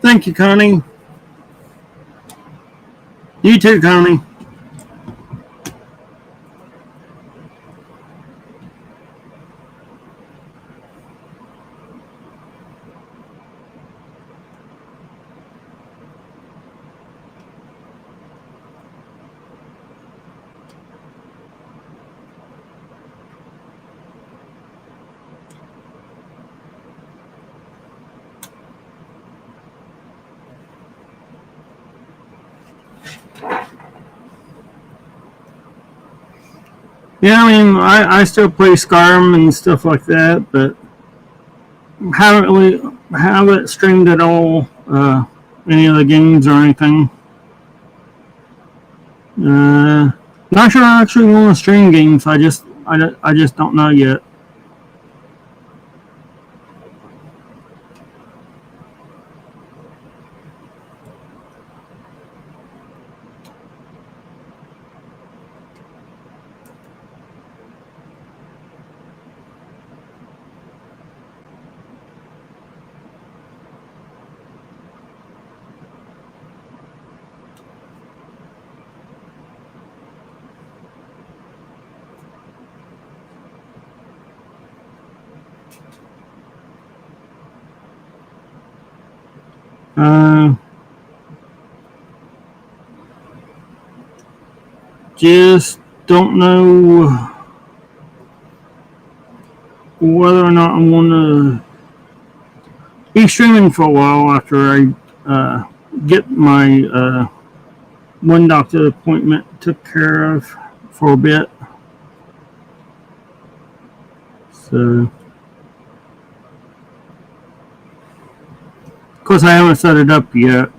Thank you, Connie. You too, Connie. Yeah, I mean, I still play Skyrim and stuff like that, but haven't streamed at all any of the games or anything. Not sure I actually want to stream games. I just don't know yet. Just don't know whether or not I'm going to be streaming for a while after I get my one doctor appointment took care of for a bit. So, of course, I haven't set it up yet.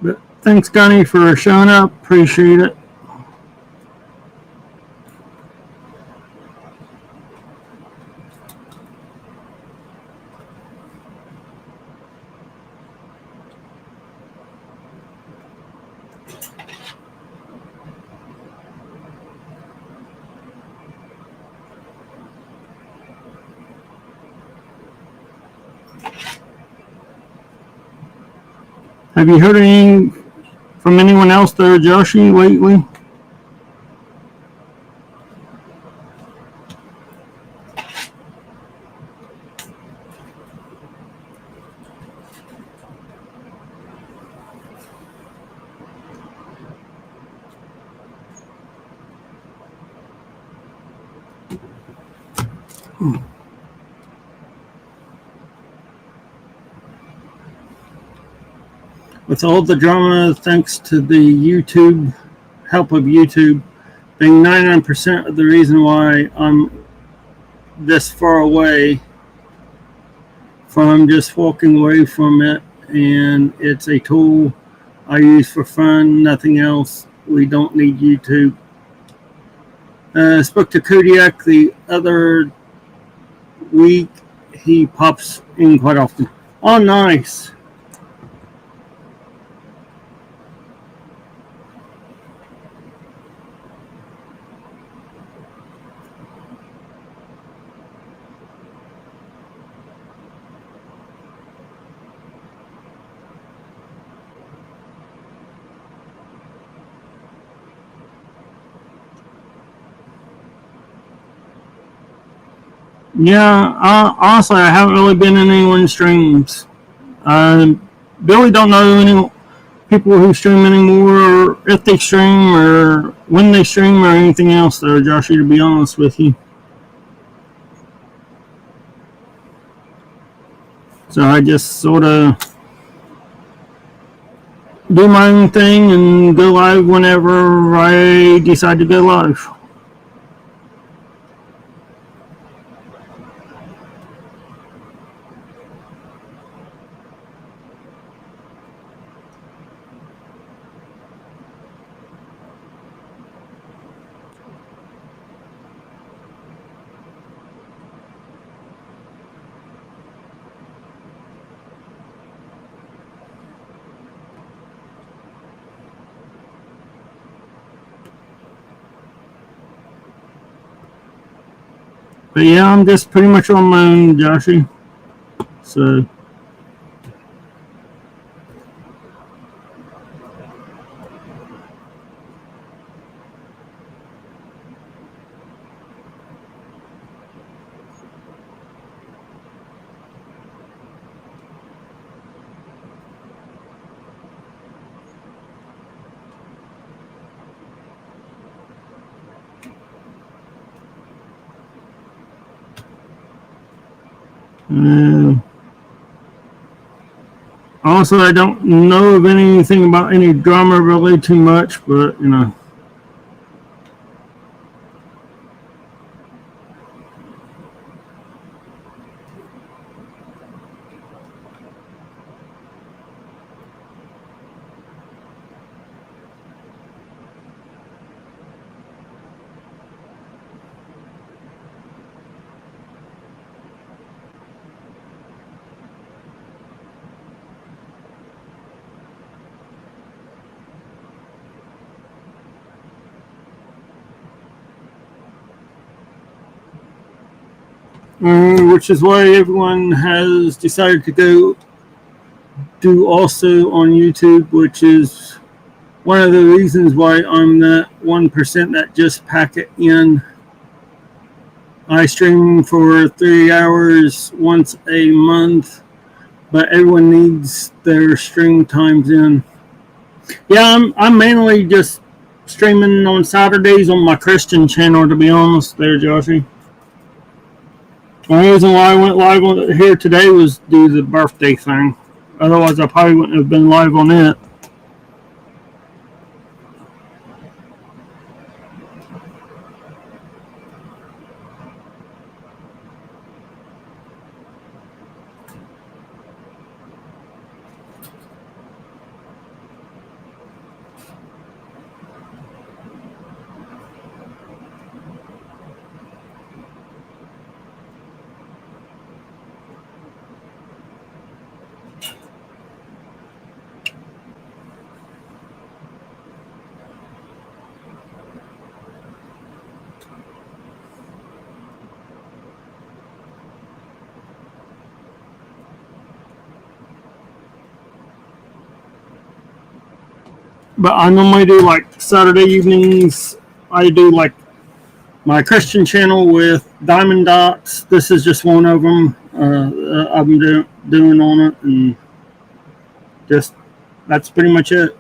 But thanks, Gunny, for showing up. Appreciate it. Have you heard anything from anyone else there, Joshi, lately? With all the drama, thanks to the help of YouTube, being 99% of the reason why I'm this far away from just walking away from it, and it's a tool I use for fun, nothing else. We don't need YouTube. Spoke to Kodiak the other week. He pops in quite often. Oh, nice. Yeah, honestly, I haven't really been in anyone's streams. Billy don't know any people who stream anymore, or if they stream, or when they stream, or anything else there, Joshy, to be honest with you. So I just sort of do my own thing and go live whenever I decide to go live. But yeah, I'm just pretty much on my own, Joshy. So. Also, I don't know of anything about any drama really too much, but you know. Which is why everyone has decided to go do also on YouTube, which is one of the reasons why I'm that 1% that just pack it in. I stream for 3 hours once a month, but everyone needs their stream times in. Yeah, I'm mainly just streaming on Saturdays on my Christian channel, to be honest, there, Joshy. The reason why I went live on it here today was due to the birthday thing. Otherwise, I probably wouldn't have been live on it. But I normally do like Saturday evenings. I do like my Christian channel with Diamond Dots. This is just one of them I'm doing on it, and just that's pretty much it.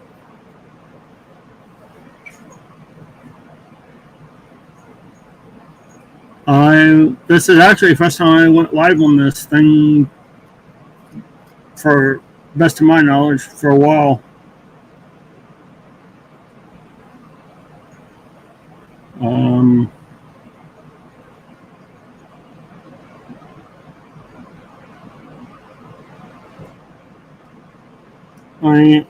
This is actually the first time I went live on this thing, for best of my knowledge, for a while.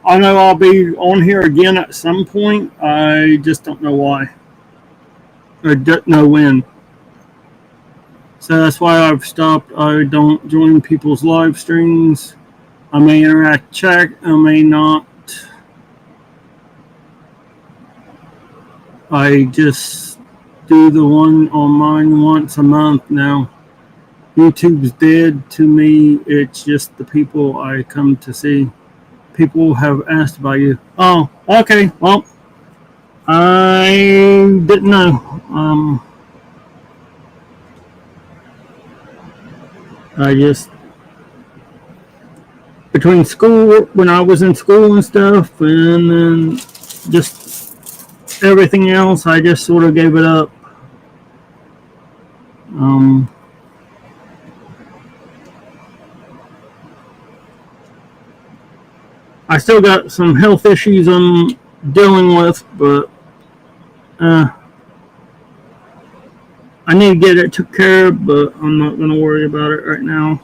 I know I'll be on here again at some point. I just don't know why. I don't know when. So that's why I've stopped. I don't join people's live streams. I may interact, chat. I may not. I just do the one on mine once a month now. YouTube's dead to me. It's just the people I come to see. People have asked about you. Oh, okay. Well, I didn't know. I just between school when I was in school and stuff, and then just everything else, I just sort of gave it up. Um, I still got some health issues I'm dealing with, but I need to get it took care of. But I'm not going to worry about it right now.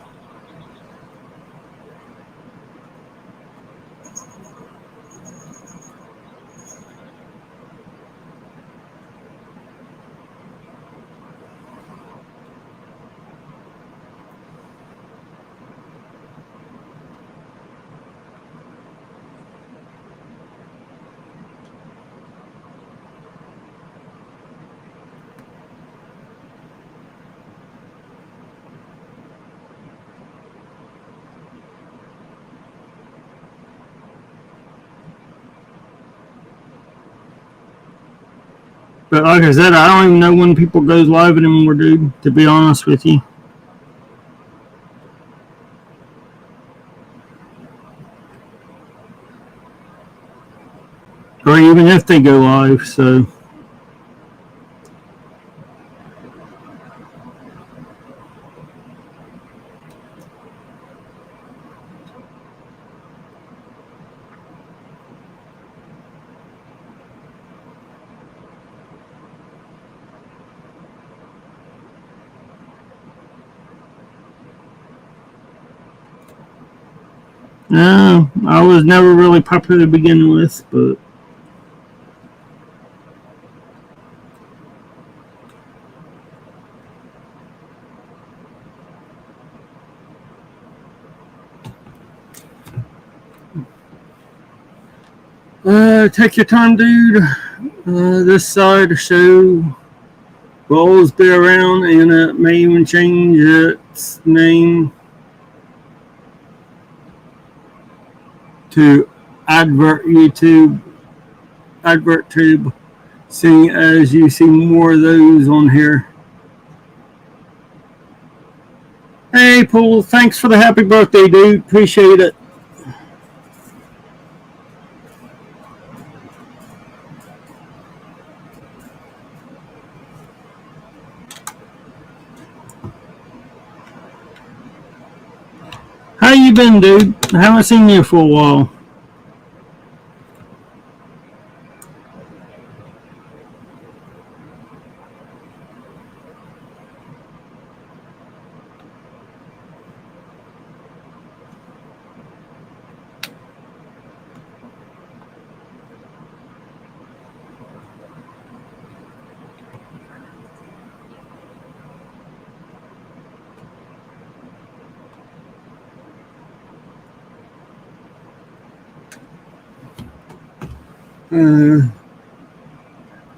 But like I said, I don't even know when people goes live anymore, dude. To be honest with you. Or even if they go live, so. No, I was never really popular to begin with, but take your time, dude. This side of the show will always be around, and it may even change its name to AdvertTube, seeing as you see more of those on here. Hey, Paul, thanks for the happy birthday, dude. Appreciate it. How you been, dude? I haven't seen you for a while.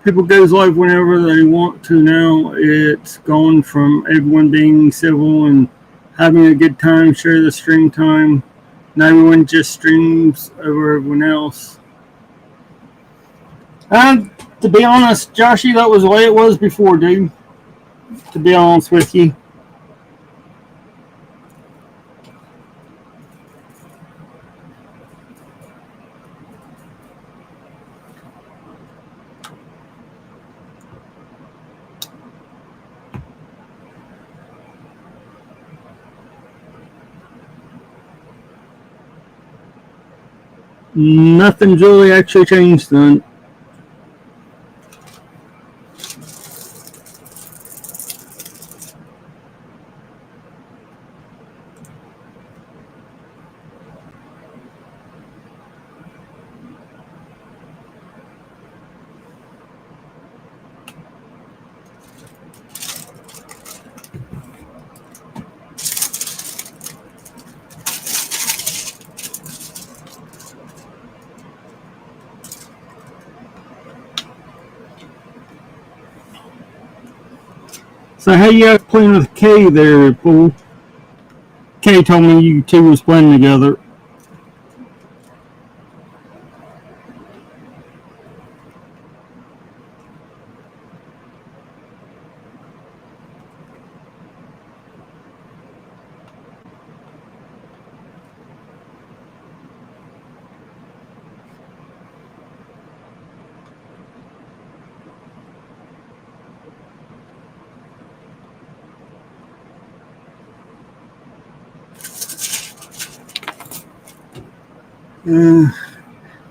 People goes live whenever they want to now. It's gone from everyone being civil and having a good time, share the stream time. Now everyone just streams over everyone else. To be honest, Joshy, that was the way it was before, dude. To be honest with you. Nothing's really actually changed then. So how you guys playing with Kay there, Paul? Kay told me you two was playing together.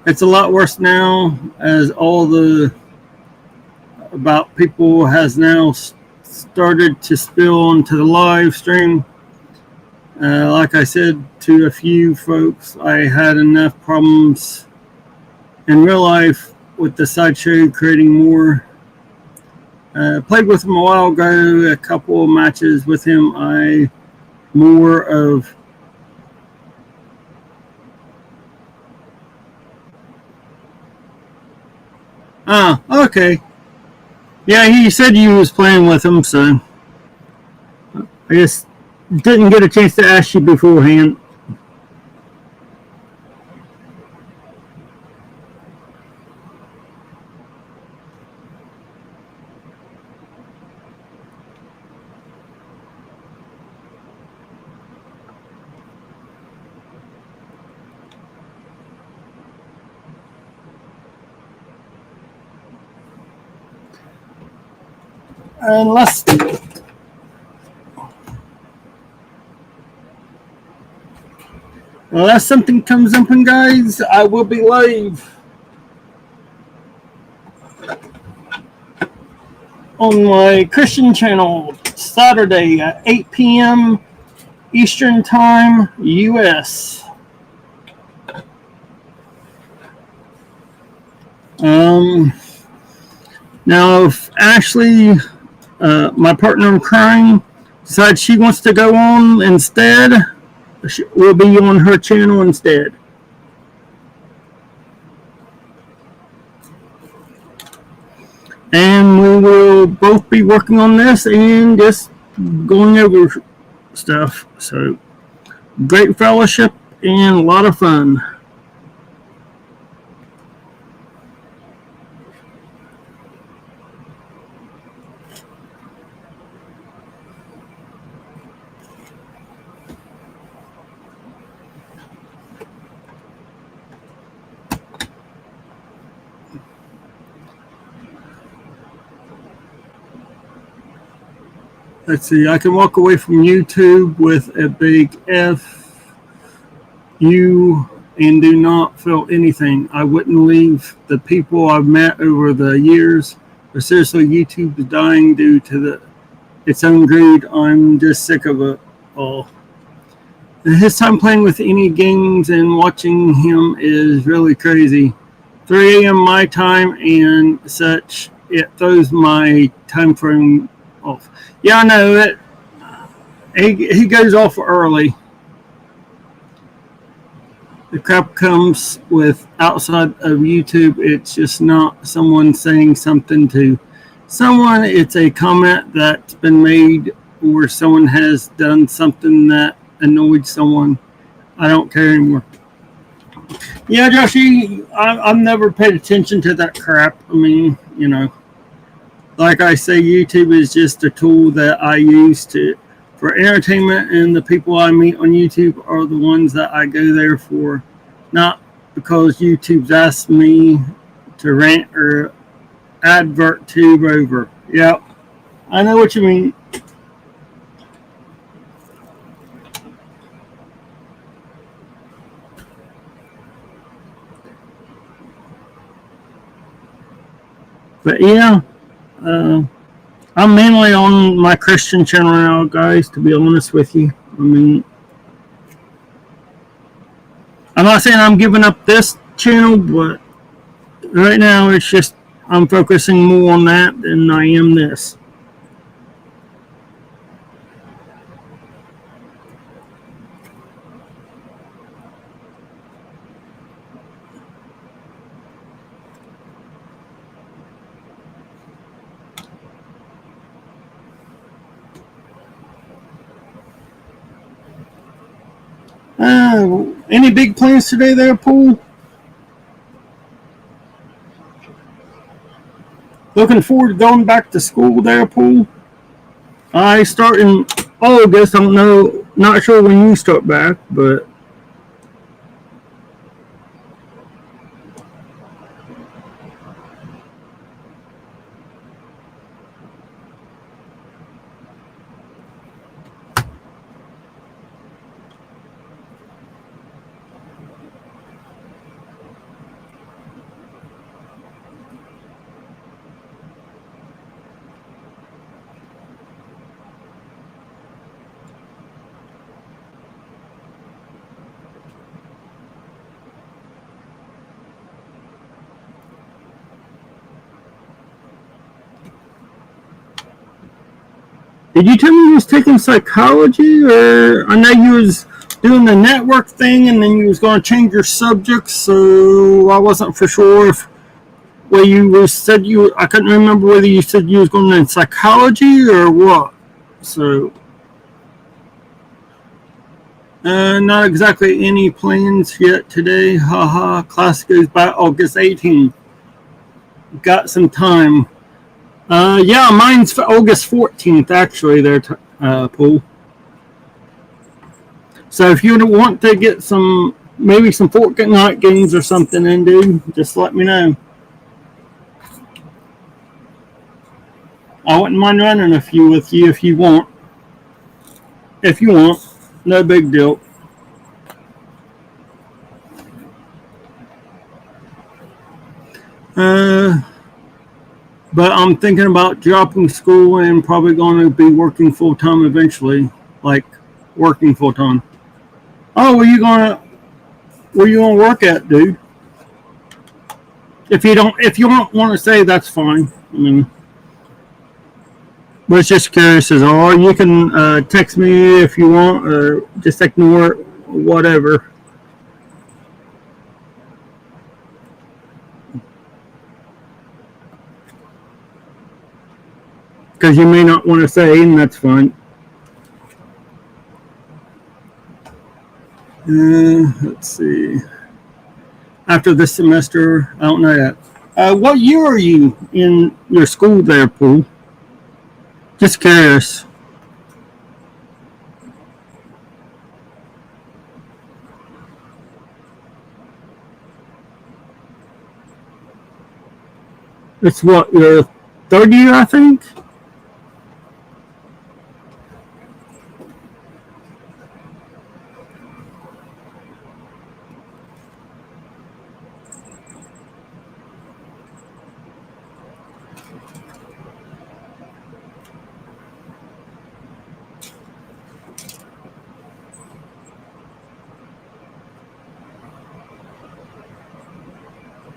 It's a lot worse now, as all the about people has now started to spill onto the live stream. Like I said to a few folks, I had enough problems in real life with the sideshow creating more. Played with him a while ago, a couple of matches with him. I more of okay. Yeah, he said you was playing with him, so I just didn't get a chance to ask you beforehand. Unless something comes up, and guys, I will be live on my Christian channel Saturday at 8 p.m. Eastern Time, U.S. Now, if Ashley, my partner in crime, decides she wants to go on instead, we'll be on her channel instead. And we will both be working on this and just going over stuff. So, great fellowship and a lot of fun. Let's see, I can walk away from YouTube with a big F you and do not feel anything. I wouldn't leave the people I've met over the years, but seriously, YouTube is dying due to its own greed. I'm just sick of it all. And his time playing with any games and watching him is really crazy. 3 a.m. my time and such, it throws my time frame off. Yeah, I know it. He goes off early. The crap comes with outside of YouTube. It's just not someone saying something to someone. It's a comment that's been made, or someone has done something that annoyed someone. I don't care anymore. Yeah, Joshy, I've never paid attention to that crap. I mean, you know, like I say, YouTube is just a tool that I use for entertainment, and the people I meet on YouTube are the ones that I go there for, not because YouTube's asked me to rant or advert tube over. Yep, I know what you mean. But yeah, I'm mainly on my Christian channel now, guys, to be honest with you. I mean, I'm not saying I'm giving up this channel, but right now it's just I'm focusing more on that than I am this. Any big plans today there, Paul? Looking forward to going back to school there, Paul? I start in August. I don't know, not sure when you start back, but did you tell me you was taking psychology, or I know you was doing the network thing and then you was going to change your subjects, so I wasn't for sure if well you said you I couldn't remember whether you said you was going in psychology or what. So not exactly any plans yet today. Haha, class goes by August 18th. Got some time. Yeah, mine's for August 14th, actually, there, Paul. So if you want to get maybe some Fortnite games or something in, dude, just let me know. I wouldn't mind running a few with you if you want. If you want, no big deal. But I'm thinking about dropping school and probably going to be working full time eventually, like working full time. Oh, where you gonna work at, dude? If you don't want to say, that's fine. I mean, but it's just curious as all. You can text me if you want, or just ignore it, whatever. Because you may not want to say, and that's fine. Let's see. After this semester, I don't know yet. What year are you in your school there, Paul? Just curious. It's what, your third year, I think?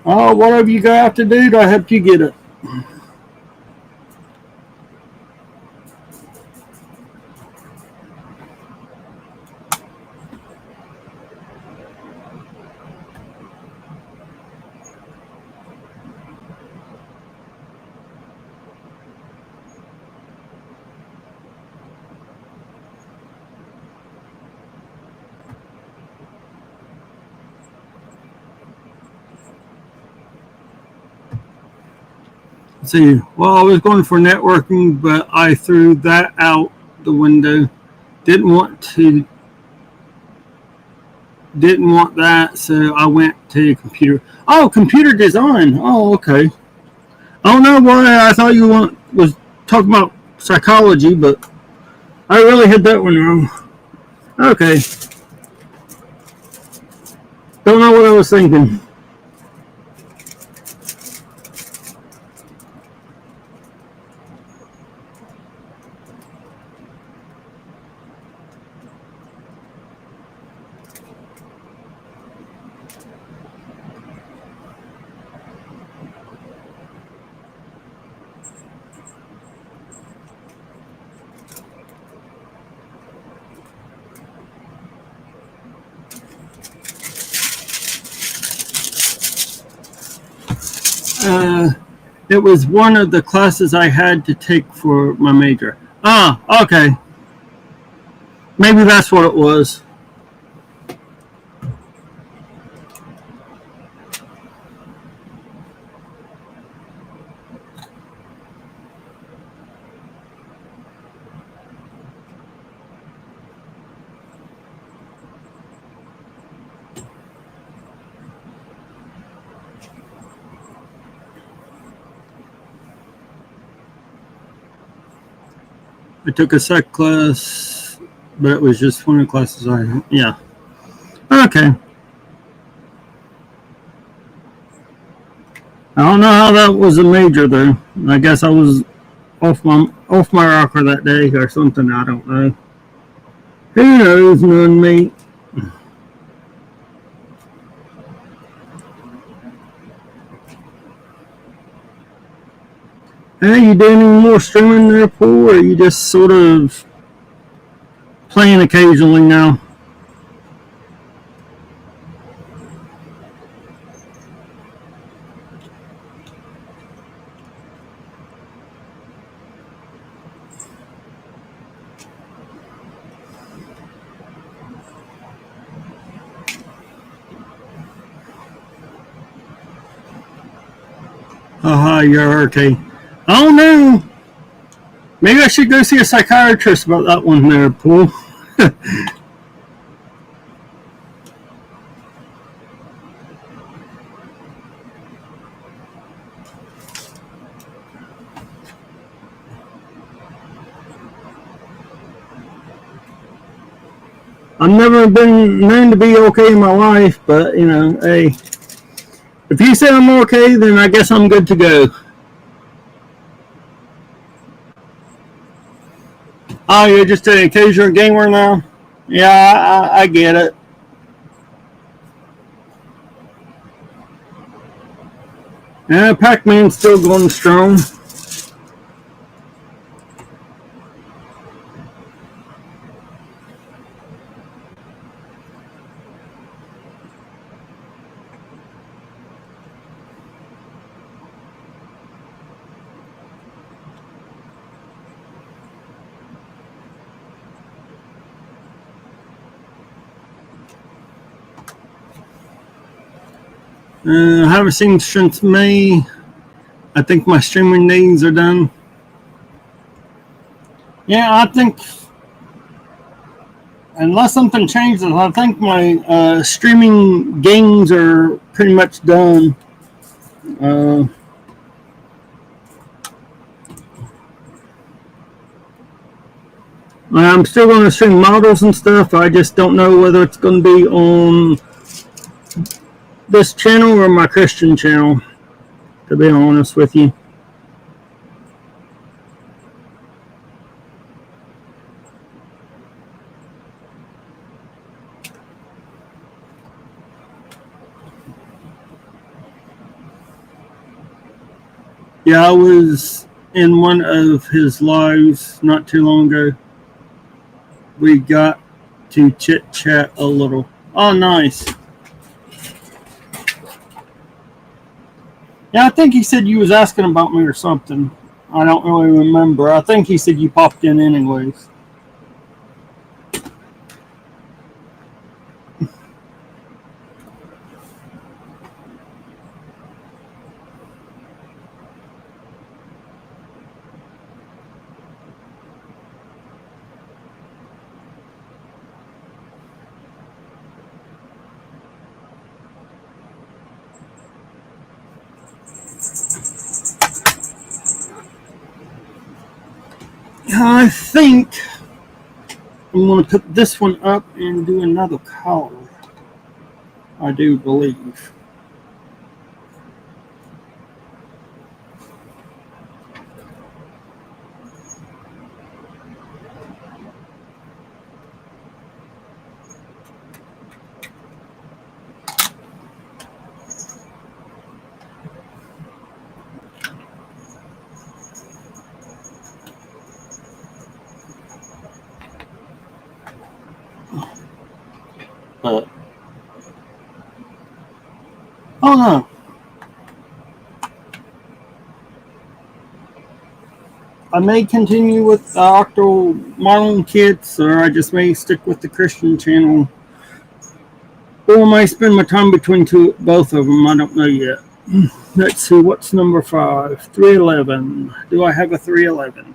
Oh, whatever you got to do, I help you get it. See, well, I was going for networking, but I threw that out the window. Didn't want that, so I went to computer. Oh, computer design. Oh, okay. I don't know why I thought you was talking about psychology, but I really had that one wrong. Okay. Don't know what I was thinking. It was one of the classes I had to take for my major. Ah, okay. Maybe that's what it was. I took a psych class, but it was just one of the classes yeah. Okay. I don't know how that was a major though. I guess I was off my rocker that day or something. I don't know. Who knows, none, mate. Hey, you doing any more streaming there, Paul, or are you just sort of playing occasionally now? You're okay. I don't know. Maybe I should go see a psychiatrist about that one there, Paul. I've never been known to be okay in my life, but, you know, hey, if you say I'm okay, then I guess I'm good to go. Oh, you're just an occasional gamer now? Yeah, I get it. Yeah, Pac-Man's still going strong. I haven't seen since May. I think my streaming days are done. Yeah, I think, unless something changes, I think my streaming games are pretty much done. I'm still going to stream models and stuff. I just don't know whether it's going to be on this channel or my Christian channel, to be honest with you. Yeah, I was in one of his lives not too long ago. We got to chit chat a little. Oh, nice. Yeah, I think he said you was asking about me or something. I don't really remember. I think he said you popped in anyways. I think I'm going to put this one up and do another color. I do believe. But, oh no. I may continue with the Octo modeling kits, or I just may stick with the Christian channel. Or I may spend my time between both of them. I don't know yet. Let's see, what's number 5? 311. Do I have a 311?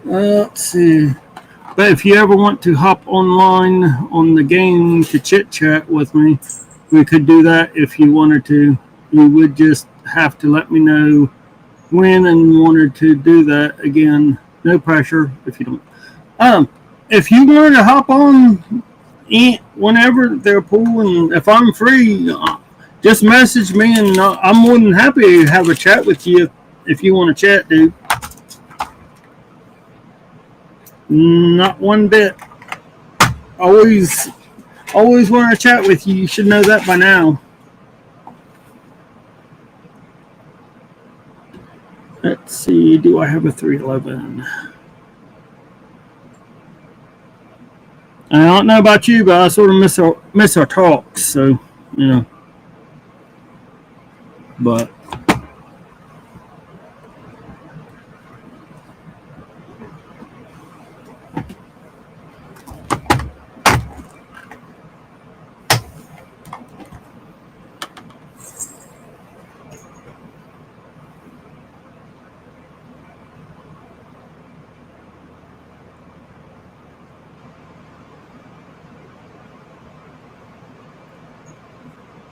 Let's see. But if you ever want to hop online on the game to chit chat with me, we could do that if you wanted to. You would just have to let me know when and wanted to do that again. No pressure if you don't. If you want to hop on whenever they're pulling, if I'm free, just message me and I'm more than happy to have a chat with you if you want to chat, dude. Not one bit. Always want to chat with you. You should know that by now. Let's see. Do I have a 311? I don't know about you, but I sort of miss our talks. So, you know. But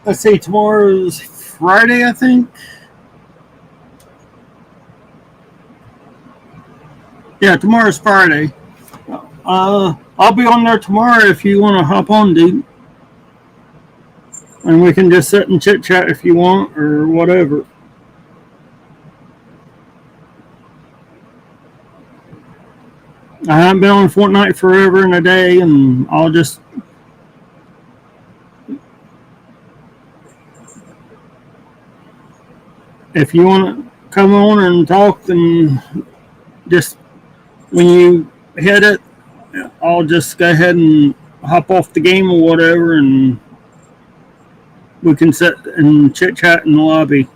let's see, tomorrow's Friday, I think. Yeah, tomorrow's Friday. I'll be on there tomorrow if you want to hop on, dude. And we can just sit and chit chat if you want or whatever. I haven't been on Fortnite forever and a day, and I'll just. If you want to come on and talk, then just when you hit it, I'll just go ahead and hop off the game or whatever, and we can sit and chit chat in the lobby.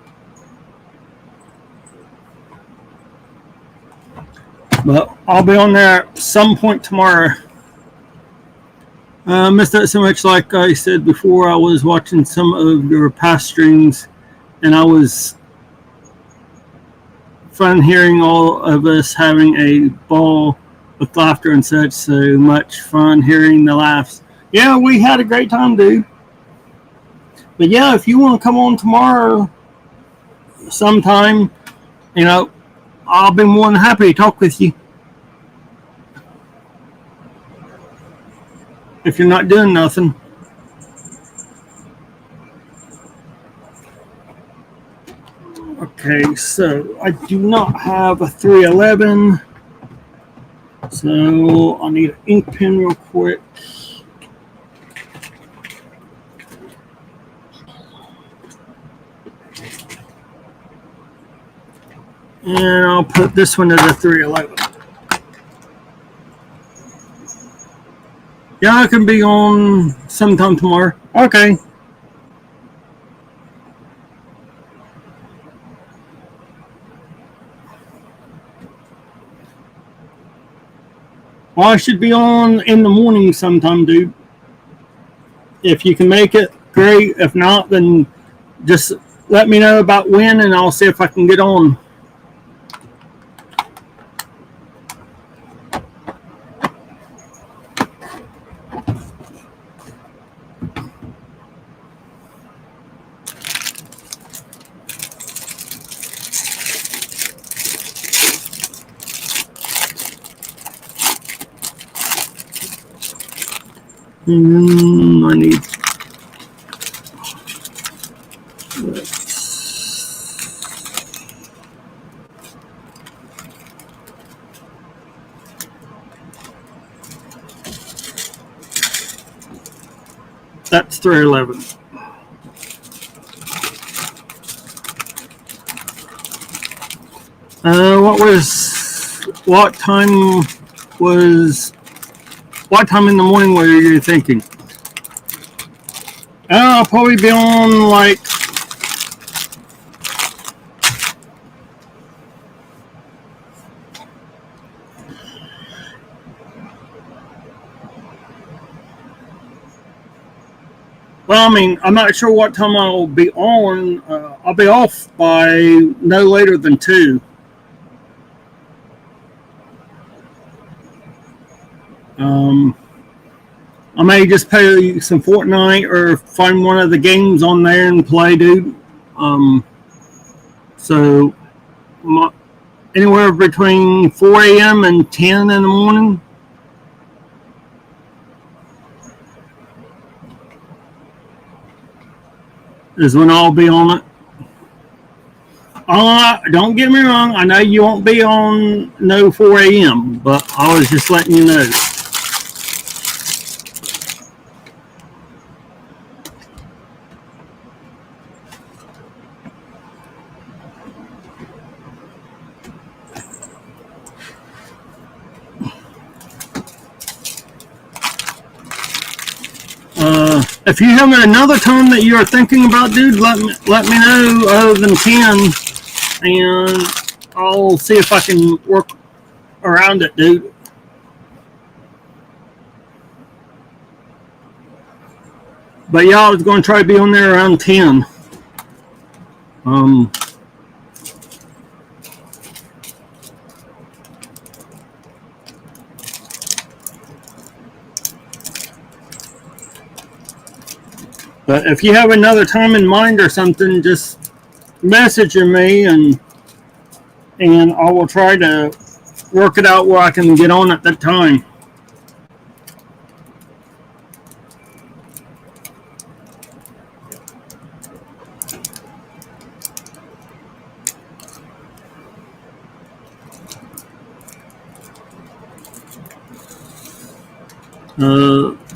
But I'll be on there at some point tomorrow. I missed that so much. Like I said before, I was watching some of your past streams, and I was fun hearing all of us having a ball with laughter and such. So much fun hearing the laughs. Yeah, we had a great time, dude. But yeah, if you want to come on tomorrow sometime, you know, I'll be more than happy to talk with you. If you're not doing nothing. Okay, so I do not have a 311. So I'll need an ink pen real quick. And I'll put this one as a 311. Yeah, I can be on sometime tomorrow. Okay. Well, I should be on in the morning sometime, dude. If you can make it, great. If not, then just let me know about when, and I'll see if I can get on. I need. That's 311. What time in the morning were you thinking? I'll probably be on like well, I mean, I'm not sure what time I'll be on. I'll be off by no later than 2. I may just play some Fortnite or find one of the games on there and play, dude. So anywhere between 4 a.m. and 10 in the morning. Is when I'll be on it. Don't get me wrong. I know you won't be on no 4 a.m., but I was just letting you know. If you have another time that you are thinking about, dude, let me know other than 10, and I'll see if I can work around it, dude. But yeah, I was going to try to be on there around 10. But if you have another time in mind or something, just message me, and I will try to work it out where I can get on at that time.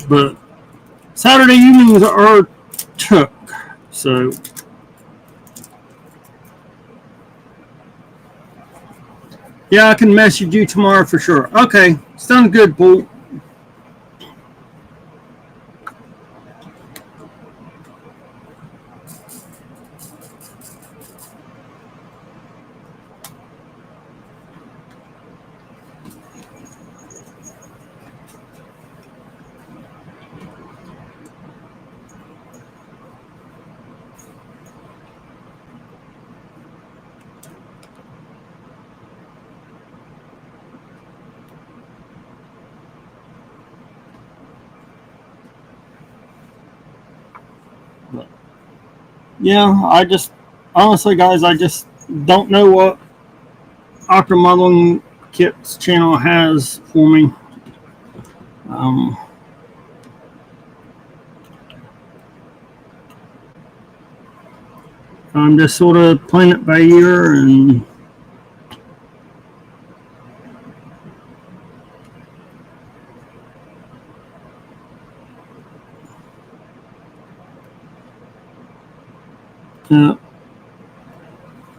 But Saturday evenings are took, so yeah, I can message you tomorrow for sure. Okay, sounds good, Paul. Yeah, I just honestly, guys, I just don't know what Octa Modeling Kit's channel has for me. I'm just sort of playing it by ear, and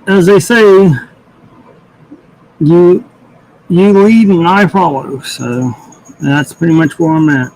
as they say, you lead and I follow. So that's pretty much where I'm at.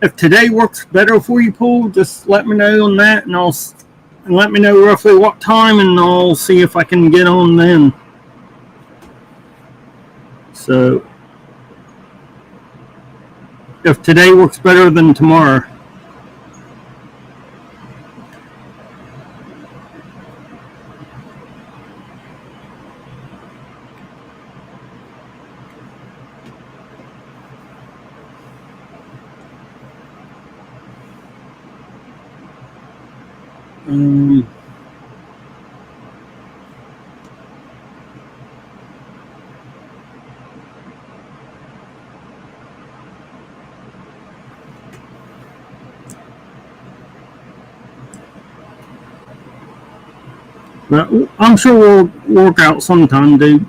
If today works better for you, Paul, just let me know on that, and let me know roughly what time, and I'll see if I can get on then. So, if today works better than tomorrow. But I'm sure we'll work out sometime, dude.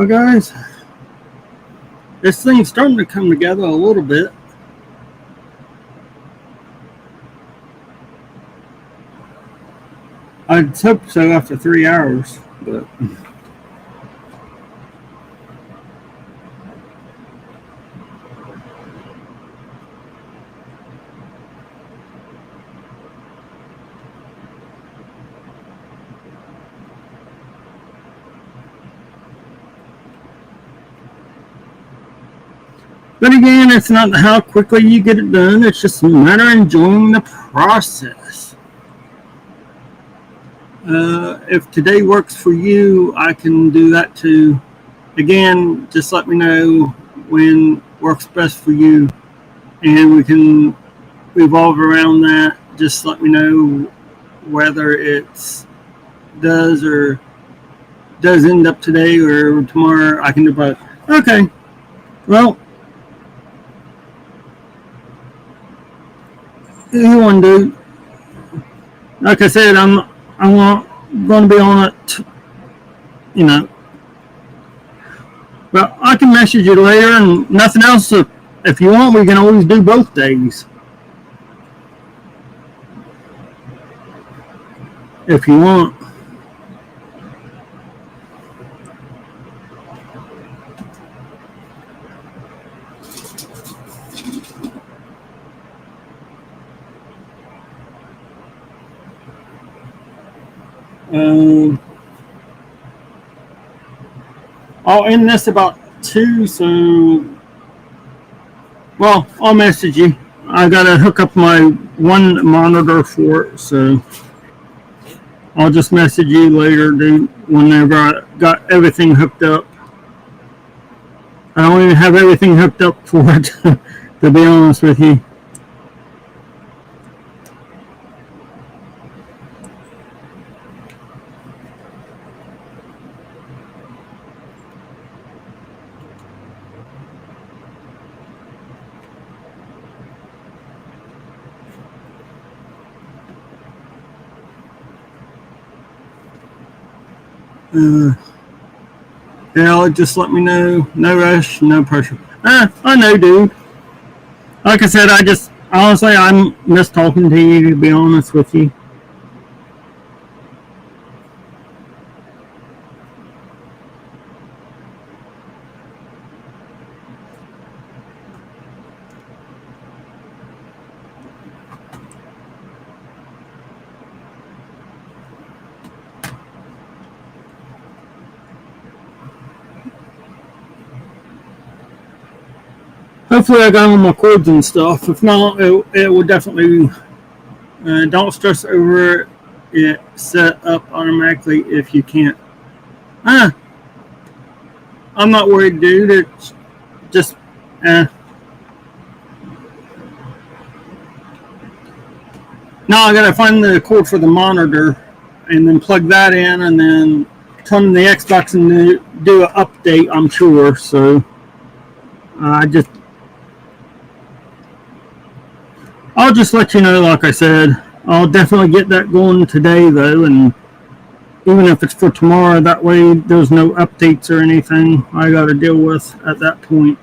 Well, guys, this thing's starting to come together a little bit. I'd hope so after 3 hours, but again, it's not how quickly you get it done. It's just a matter of enjoying the process. If today works for you, I can do that too. Again, just let me know when works best for you, and we can revolve around that. Just let me know whether it's does end up today or tomorrow. I can do both. Okay. Well, you want to do? Like I said, I'm going to be on it. You know. Well, I can message you later, and nothing else. If you want, we can always do both days. If you want. I'll end this about 2, so well, I'll message you. I gotta hook up my one monitor for it, so I'll just message you later, dude, whenever I got everything hooked up. I don't even have everything hooked up for it, to be honest with you. Yeah, just let me know. No rush, no pressure. I know, dude. Like I said, honestly, I miss talking to you, to be honest with you. Hopefully I got all my cords and stuff. If not, it will definitely, don't stress over it. Set up automatically if you can't. I'm not worried, dude. It's just, now I gotta find the cord for the monitor and then plug that in and then turn the Xbox and do an update, I'm sure. So I'll just let you know, like I said. I'll definitely get that going today, though, and even if it's for tomorrow, that way there's no updates or anything I got to deal with at that point.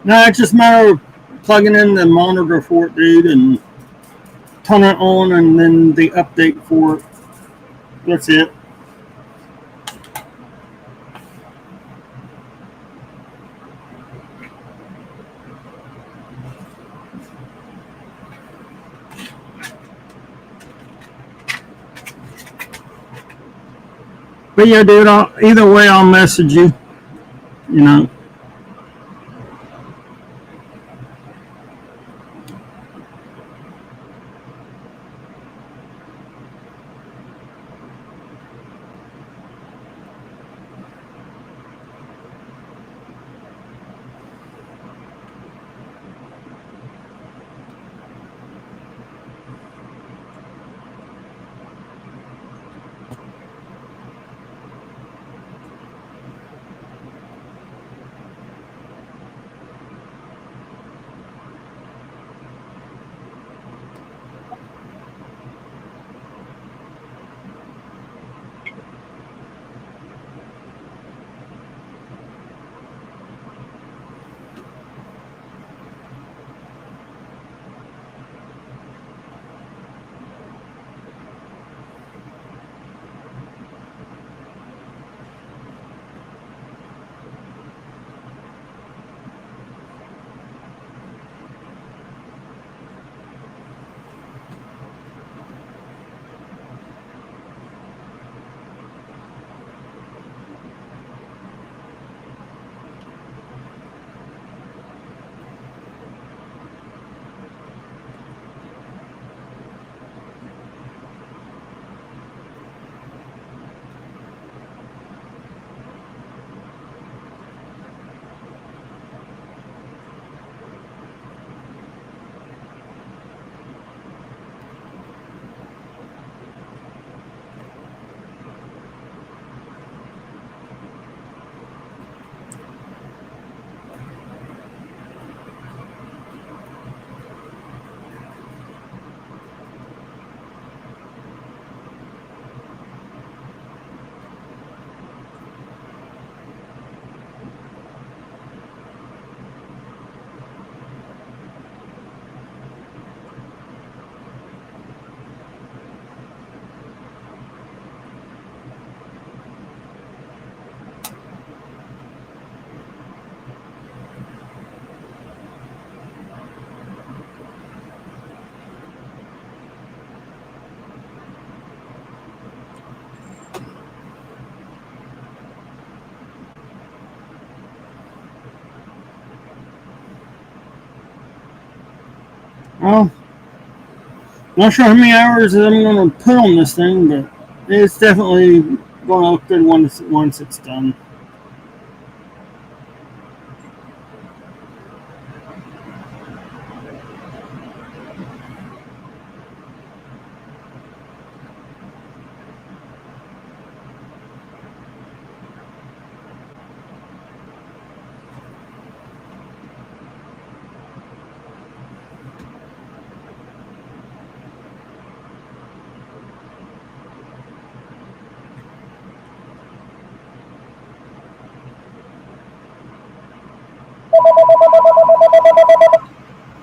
No, it's just a matter of plugging in the monitor for it, dude, and turn it on, and then the update for it. That's it. But yeah, dude, either way, I'll message you. You know. Well, not sure how many hours I'm going to put on this thing, but it's definitely going to look good once it's done.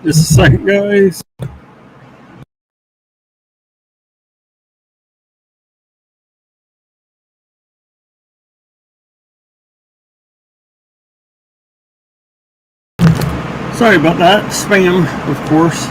Just a second, guys. Sorry about that. Spam, of course.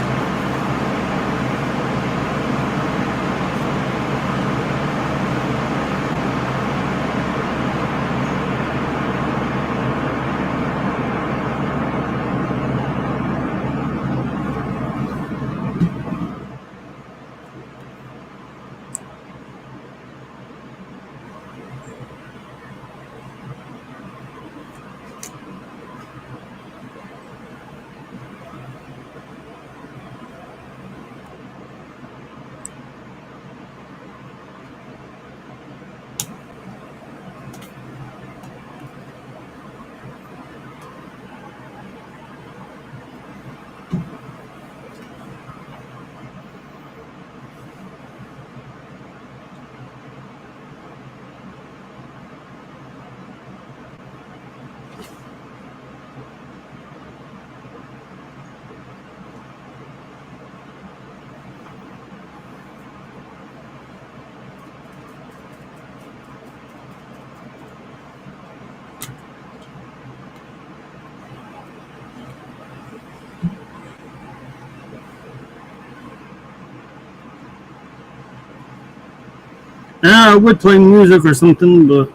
I would play music or something, but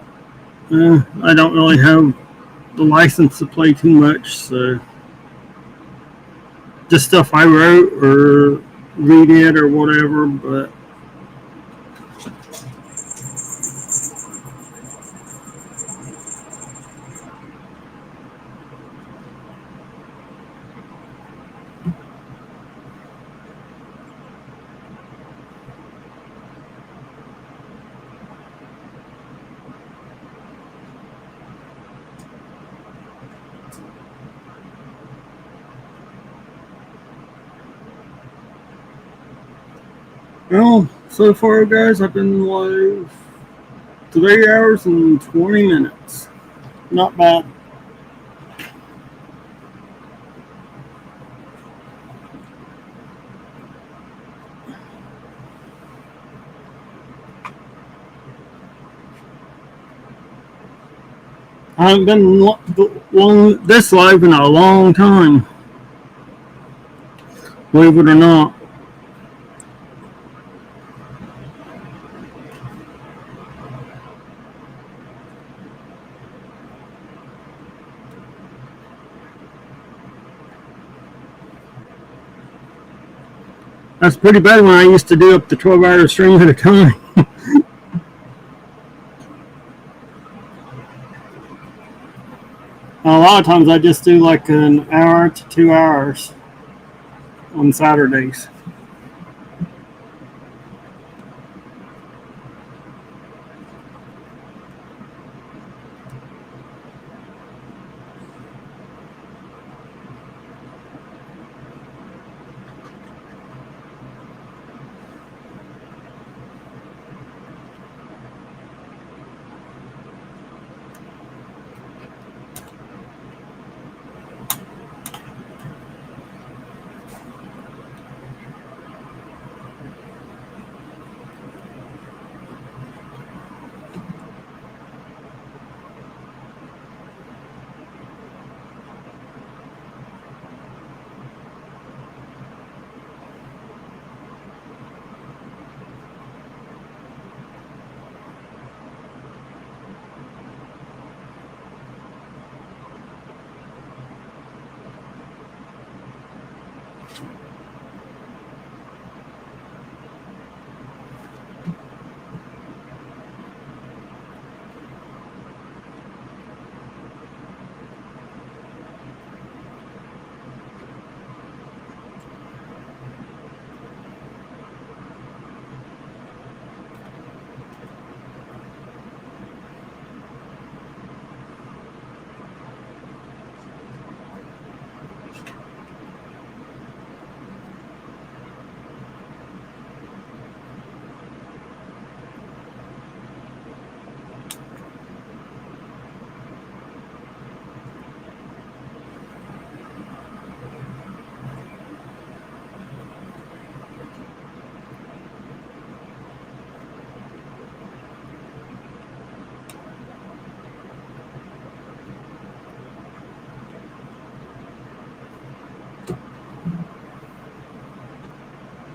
I don't really have the license to play too much, so just stuff I wrote or read it or whatever. But well, so far, guys, I've been live 3 hours and 20 minutes. Not bad. I haven't been this live in a long time, believe it or not. That's pretty bad when I used to do up to 12-hour stream at a time. A lot of times I just do like an hour to 2 hours on Saturdays.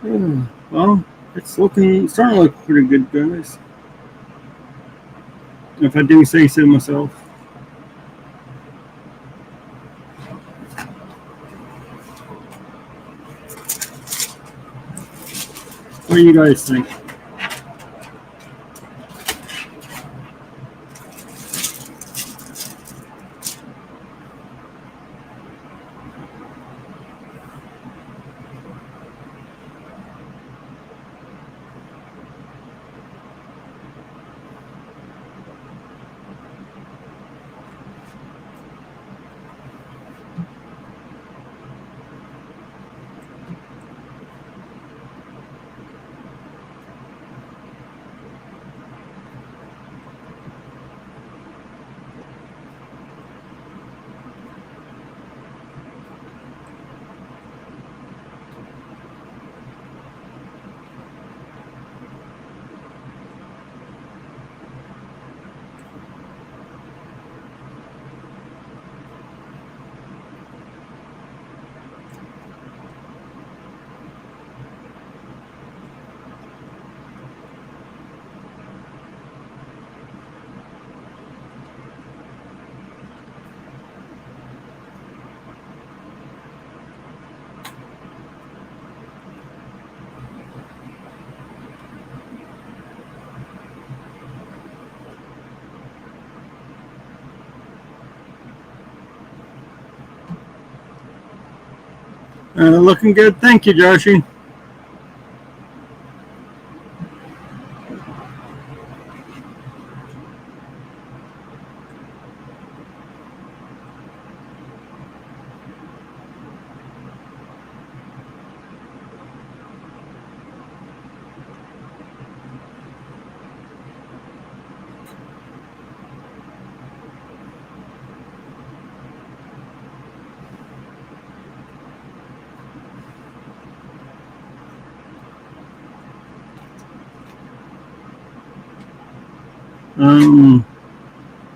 Well, it's starting to look pretty good, guys. If I do say so myself. What do you guys think? Looking good. Thank you, Joshy.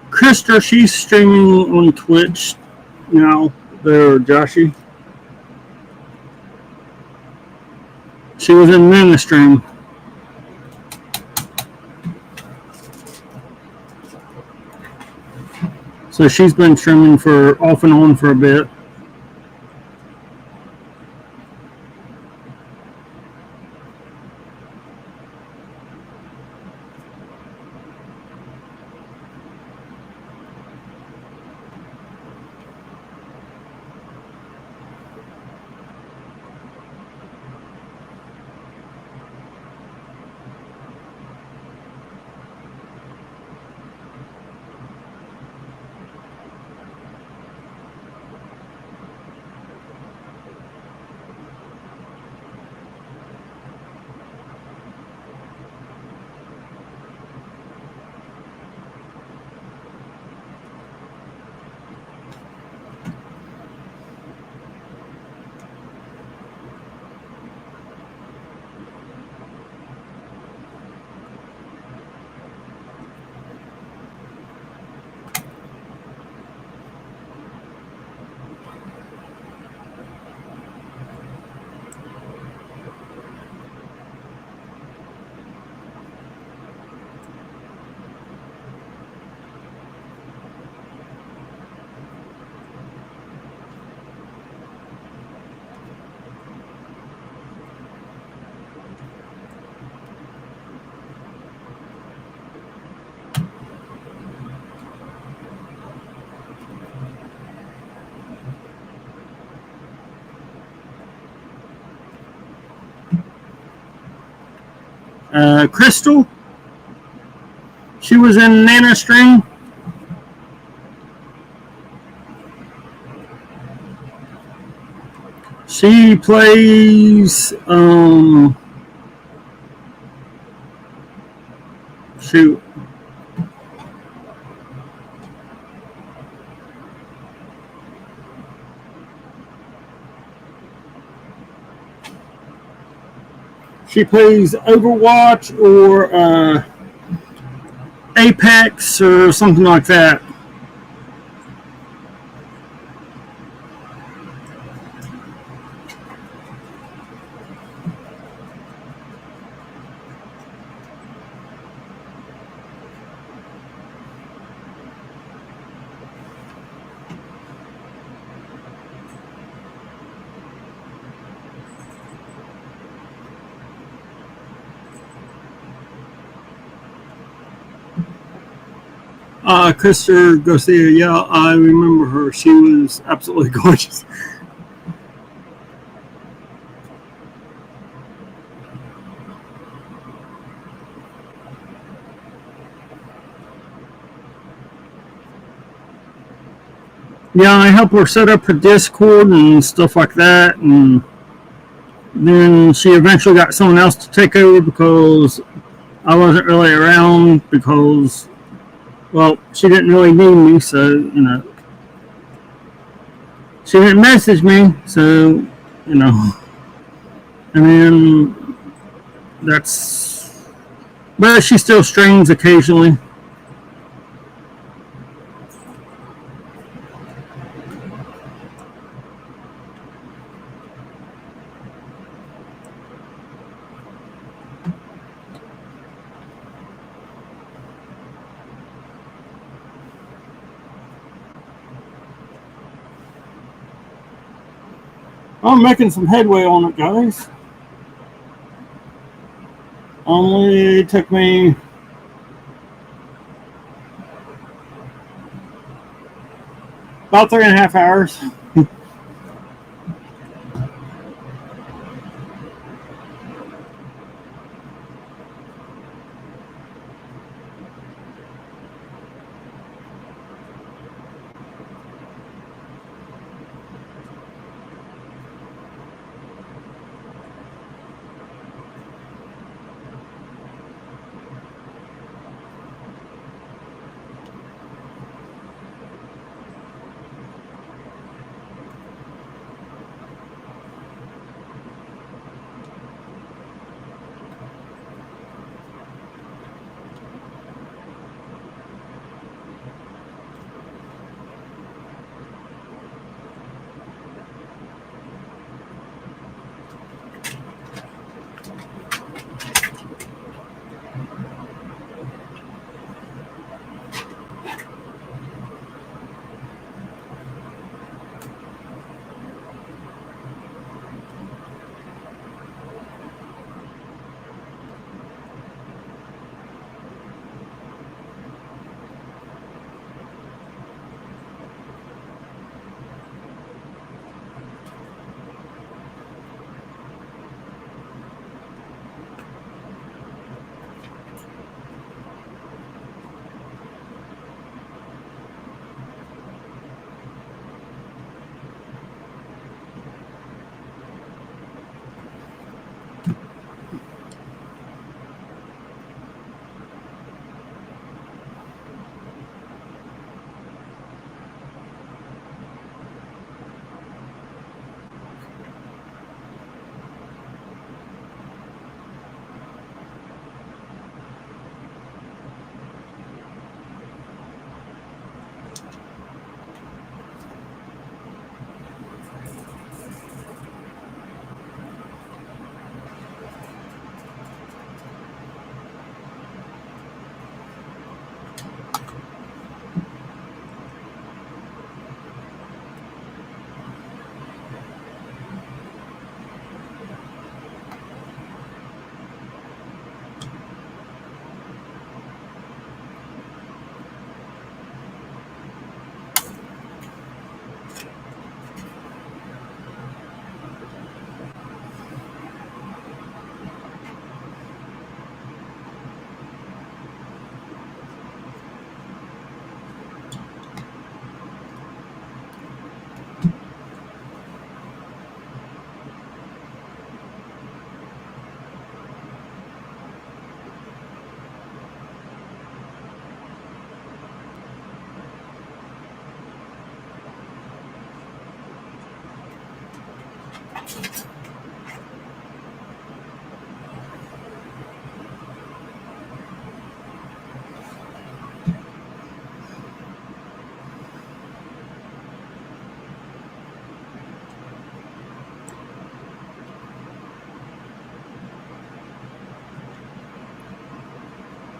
Krista, she's streaming on Twitch now. There, Joshy. She was in Ministream. So she's been streaming for off and on for a bit. Crystal, she was in Nana Stream. She plays shoot. She plays Overwatch or Apex or something like that. Krista Garcia, yeah, I remember her. She was absolutely gorgeous. Yeah, I helped her set up her Discord and stuff like that, and then she eventually got someone else to take over because I wasn't really around because, well, she didn't really need me, so, she didn't message me, so, and then that's, but she still streams occasionally. I'm making some headway on it, guys. Only took me about 3.5 hours.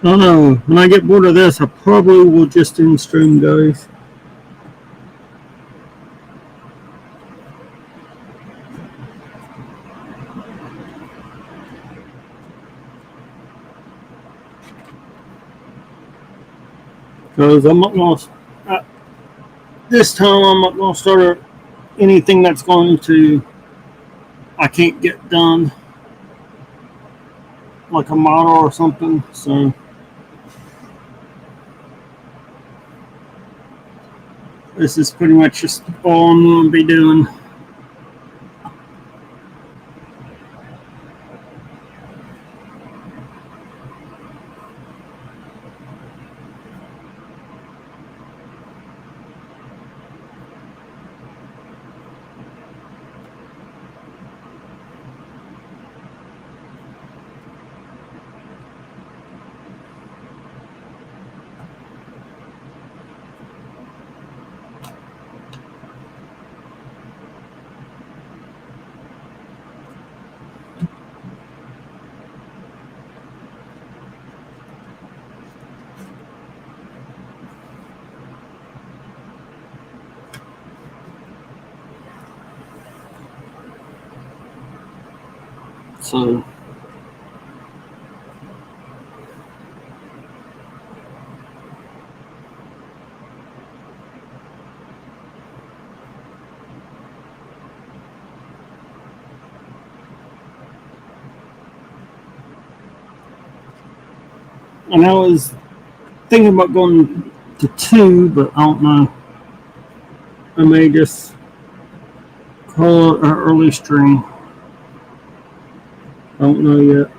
I don't know. When I get bored of this, I probably will just end stream, guys. because I'm not going to. This time, I'm not going to start anything that's going to I can't get done, like a model or something. So this is pretty much just all I'm going to be doing. So and I was thinking about going to 2, but I don't know. I may just call it an early stream. I don't know yet.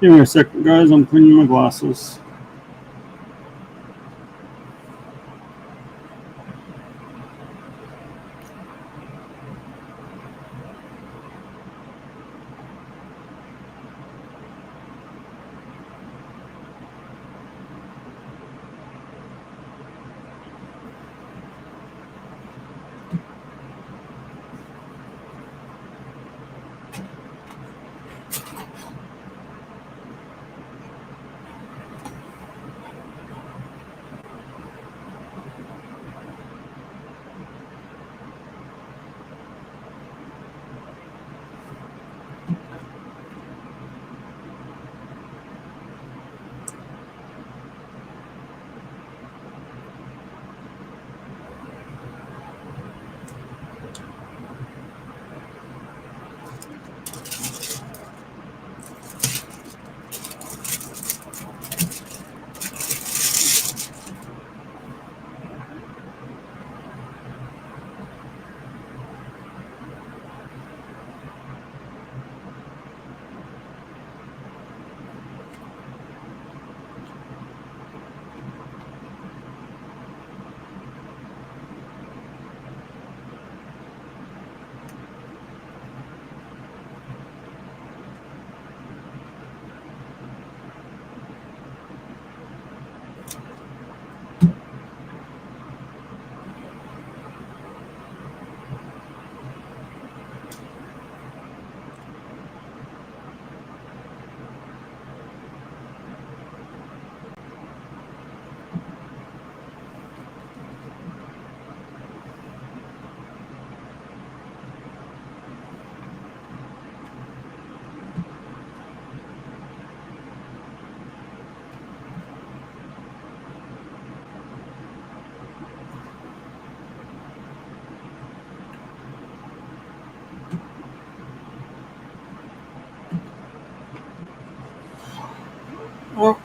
Give me a second, guys. I'm cleaning my glasses.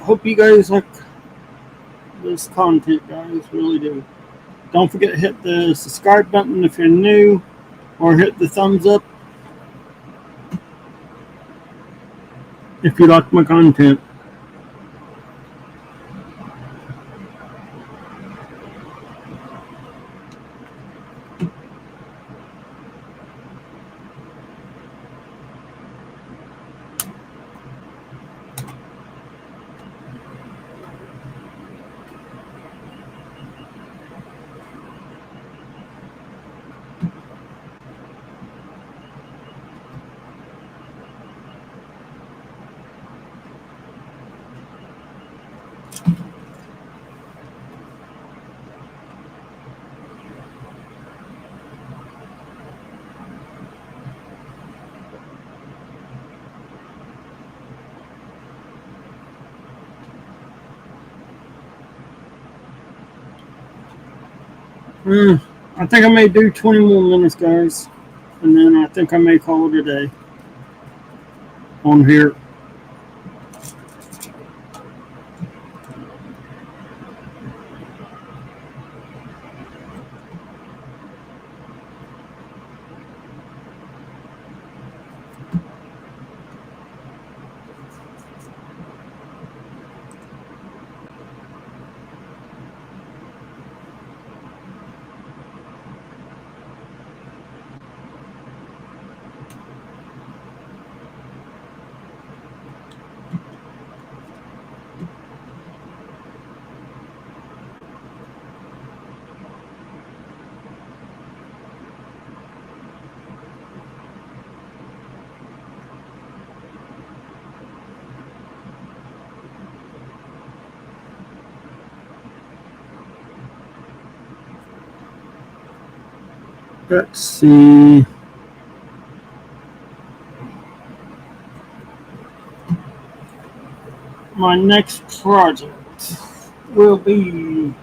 hope you guys like this content, guys. Really do. Don't forget to hit the subscribe button if you're new, or hit the thumbs up if you like my content. I think I may do 20 more minutes, guys, and then I think I may call it a day on here. Let's see. My next project will be,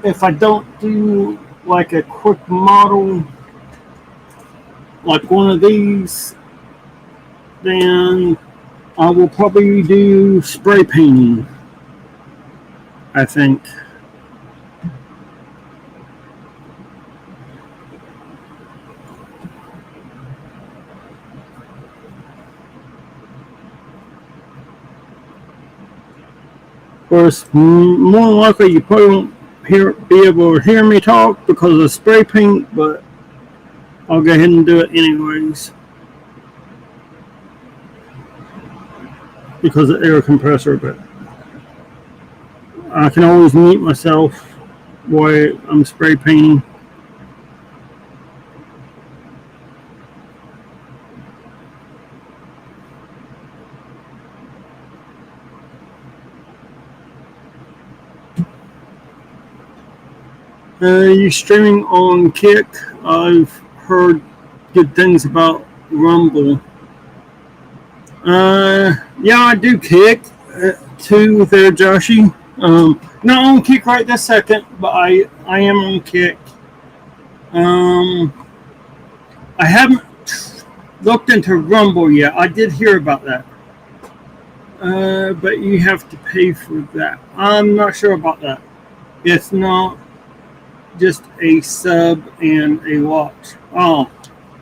if I don't do like a quick model like one of these, then I will probably do spray painting, I think. Of course, more than likely you probably won't be able to hear me talk because of spray paint, but I'll go ahead and do it anyways because of the air compressor. But I can always mute myself while I'm spray painting. You streaming on Kick? I've heard good things about Rumble. Yeah, I do Kick too there, Joshy. Not on Kick right this second, but I am on Kick. I haven't looked into Rumble yet. I did hear about that. But you have to pay for that. I'm not sure about that. It's not just a sub and a watch. Oh,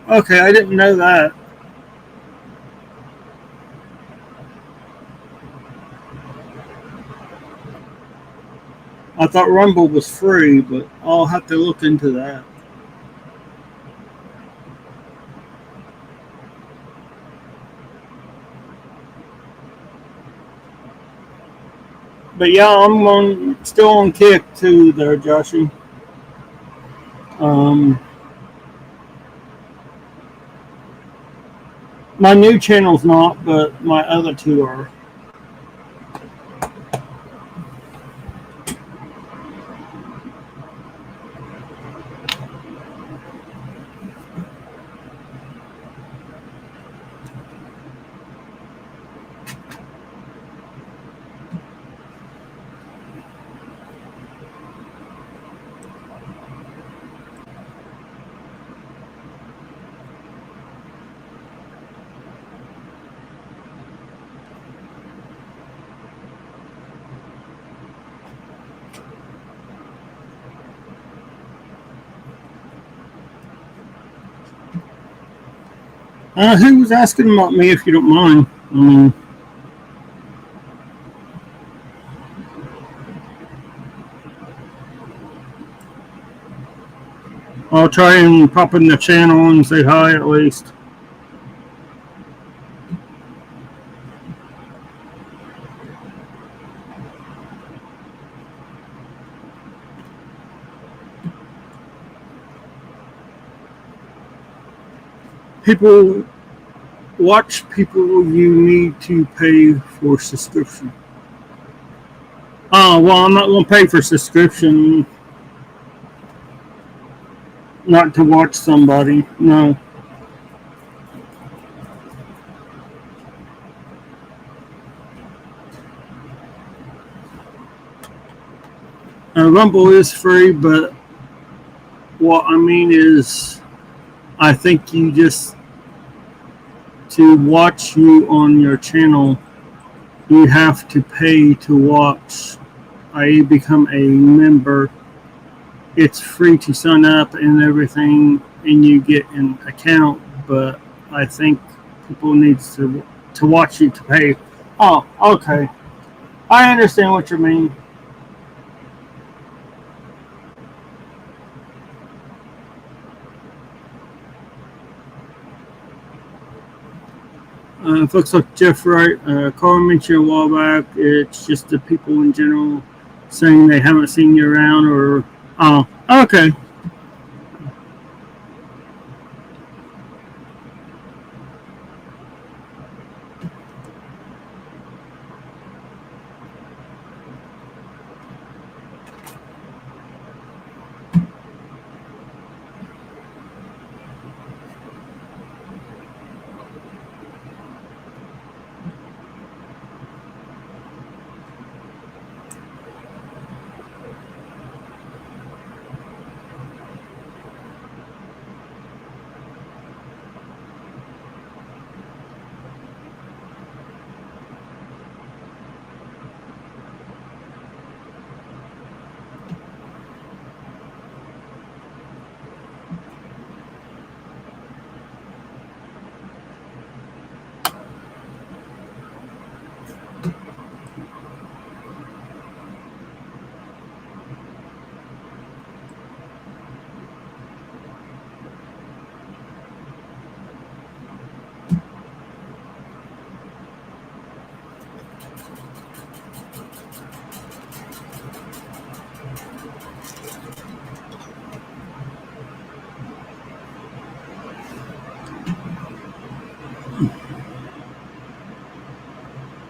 okay. I didn't know that. I thought Rumble was free, but I'll have to look into that. But yeah, I'm still on Kick too there, Joshy. My new channel's not, but my other two are. Who was asking about me, if you don't mind? I mean, I'll try and pop in the channel and say hi at least. People watch people you need to pay for subscription. Oh, well, I'm not going to pay for subscription not to watch somebody. No. Rumble is free, but what I mean is, I think you just, to watch you on your channel, you have to pay to watch, i.e. become a member. It's free to sign up and everything, and you get an account, but I think people need to watch you to pay. Oh, okay. I understand what you mean. It looks like Jeff Wright, Carl mentioned a while back, it's just the people in general saying they haven't seen you around, or, oh, okay.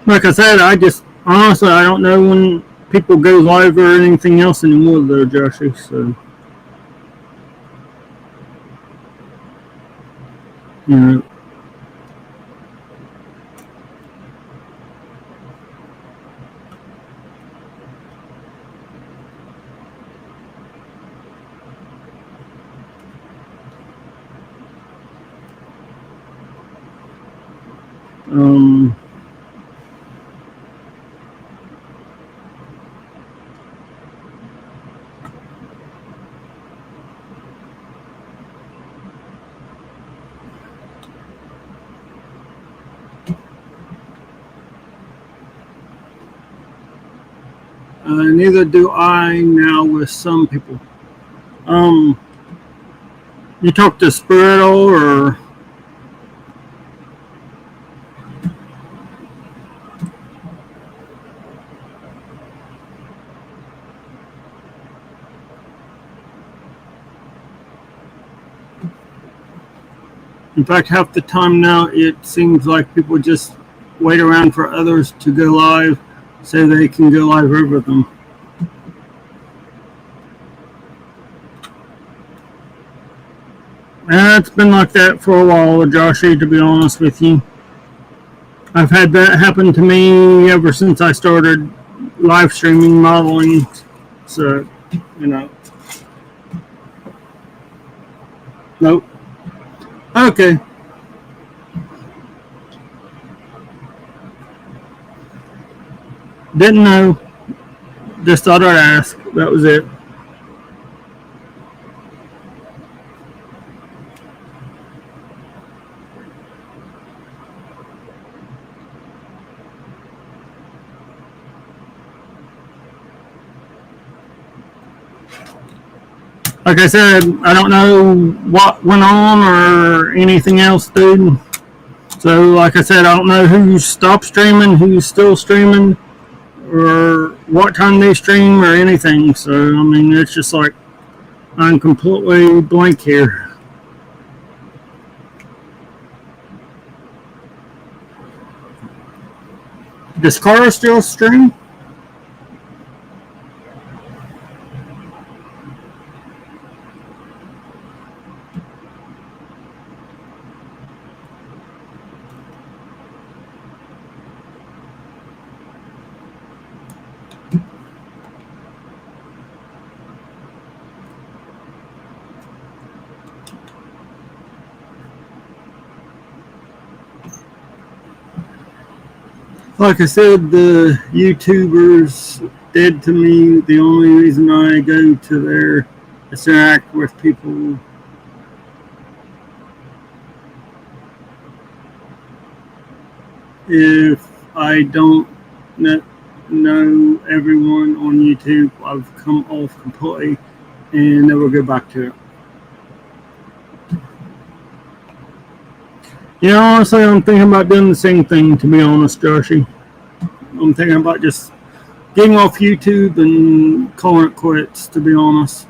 Like I said, I just, honestly, I don't know when people go live or anything else anymore, though, Joshy, so, you know. Um, neither do I now with some people. You talk to Spirital, or in fact, half the time now it seems like people just wait around for others to go live so they can go live over them. And it's been like that for a while, Joshy, to be honest with you. I've had that happen to me ever since I started live streaming modeling. So, you know. Nope. Okay. Didn't know. Just thought I'd ask. That was it. Like I said, I don't know what went on or anything else, dude. So, like I said, I don't know who stopped streaming, who's still streaming, or what time they stream, or anything. So, I mean, it's just like I'm completely blank here. Does Cara still stream? Like I said, the YouTubers dead to me. The only reason I go to there is to interact with people. If I don't know everyone on YouTube, I've come off completely and never go back to it. You know, honestly, I'm thinking about doing the same thing, to be honest, Joshy. I'm thinking about just getting off YouTube and calling it quits, to be honest.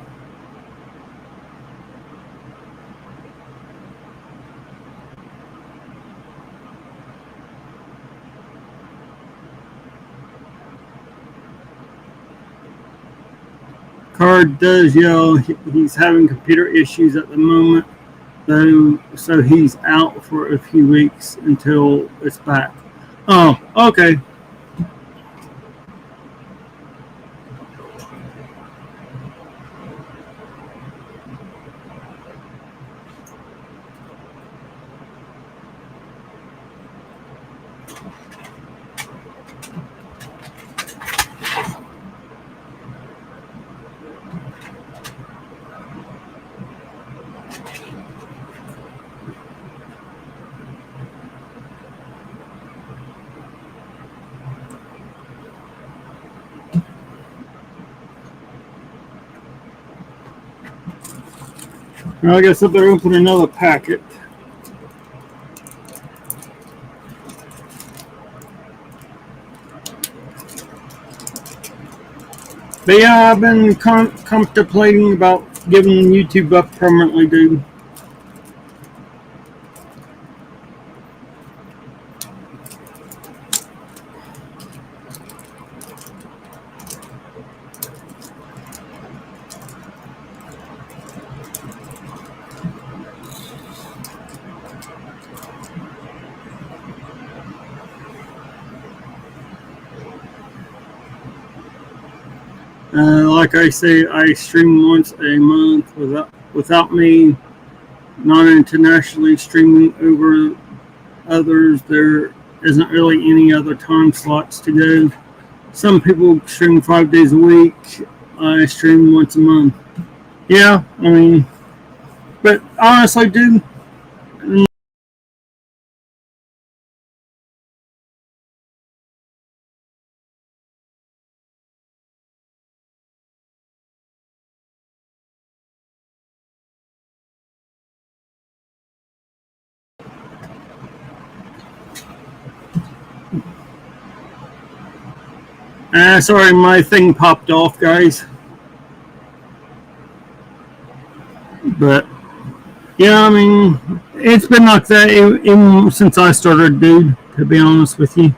Card does yell he's having computer issues at the moment, though, so he's out for a few weeks until it's back. Oh, okay. Well, I guess I better open another packet. But yeah, I've been contemplating about giving YouTube up permanently, dude. Like I say, I stream once a month without me not internationally streaming over others. There isn't really any other time slots to go. Some people stream 5 days a week. I stream once a month. Yeah, I mean, but honestly, dude, sorry, my thing popped off, guys. But yeah, I mean, it's been like that even since I started, dude. To be honest with you.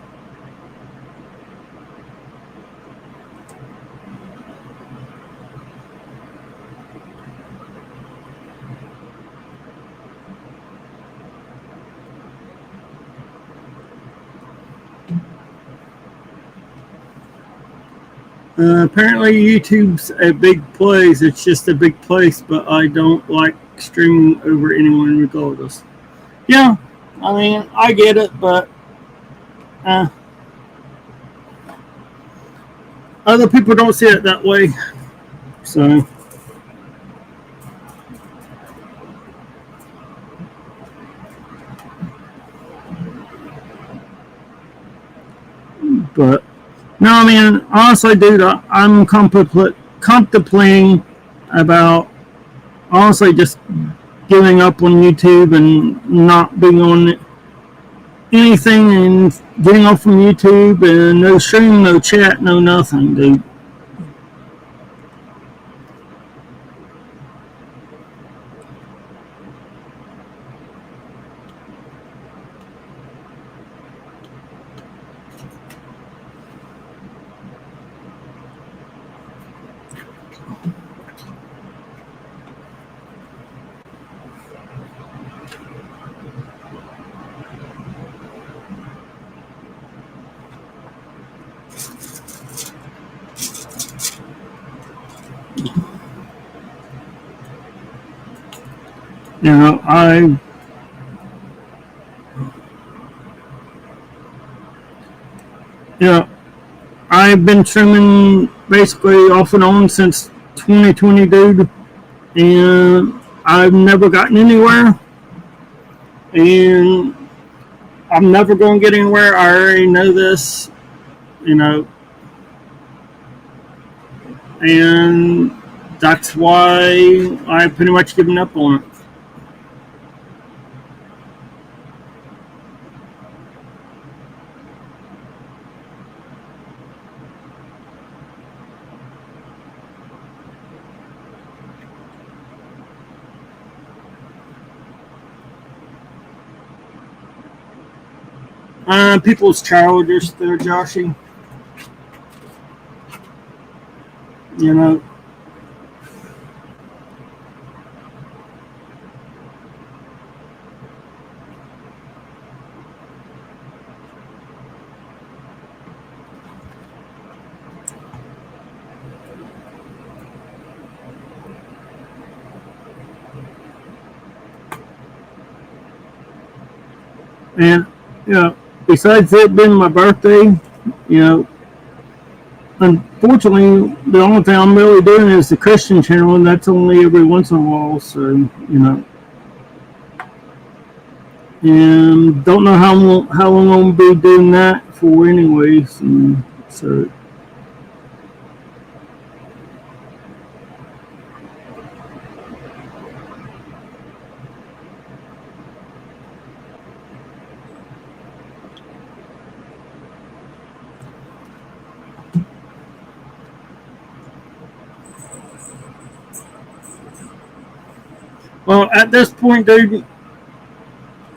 Apparently YouTube's a big place. It's just a big place, but I don't like streaming over anyone regardless. Yeah, I mean, I get it, but other people don't see it that way. So, but no, I mean, honestly, dude, I'm contemplating about honestly just giving up on YouTube and not being on anything and getting off from YouTube and no stream, no chat, no nothing, dude. You know, you know, I've been streaming basically off and on since 2020, dude, and I've never gotten anywhere, and I'm never going to get anywhere. I already know this, you know, and that's why I've pretty much given up on it. People's childish there, Joshy. You know. And, you know, besides it being my birthday, you know, unfortunately, the only thing I'm really doing is the Christian channel, and that's only every once in a while. So, you know, and don't know how long I'm gonna be doing that for, anyways. And so, well, at this point, dude,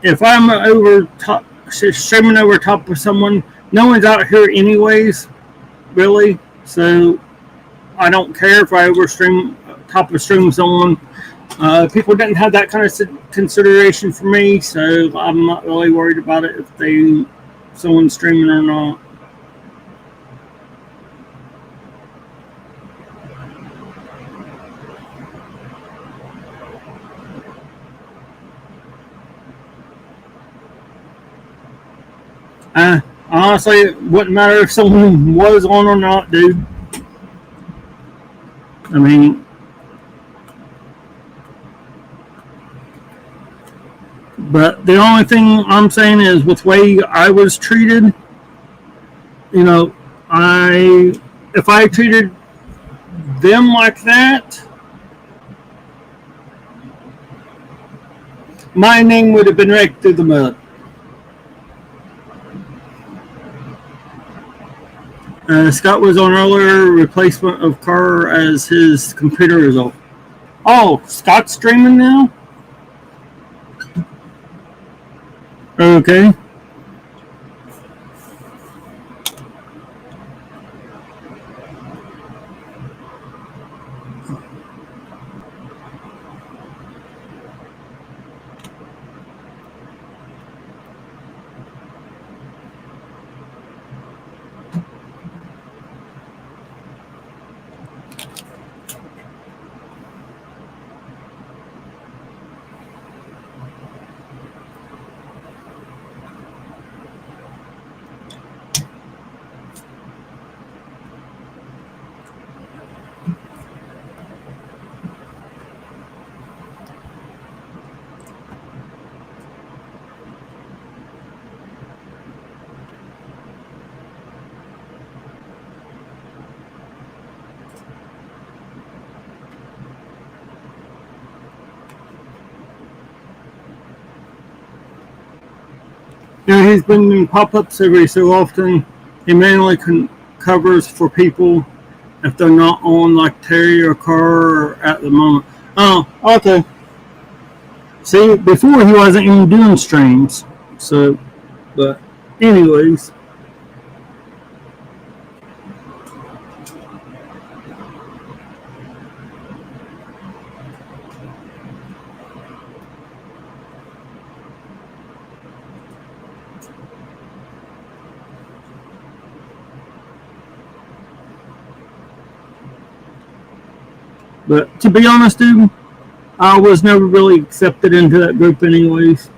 if I'm streaming over top of someone, no one's out here anyways, really. So I don't care if I top of stream someone. People didn't have that kind of consideration for me, so I'm not really worried about it if someone's streaming or not. Honestly, it wouldn't matter if someone was on or not, dude. I mean, but the only thing I'm saying is with the way I was treated, you know, if I treated them like that, my name would have been raked through the mud. Scott was on earlier. Replacement of Carr as his computer result. Oh, Scott's streaming now? Okay. He's been in pop-ups every so often. He mainly covers for people if they're not on like Terry or Carr at the moment. Oh, okay. See, before he wasn't even doing streams. So, but anyways. But to be honest, dude, I was never really accepted into that group anyways.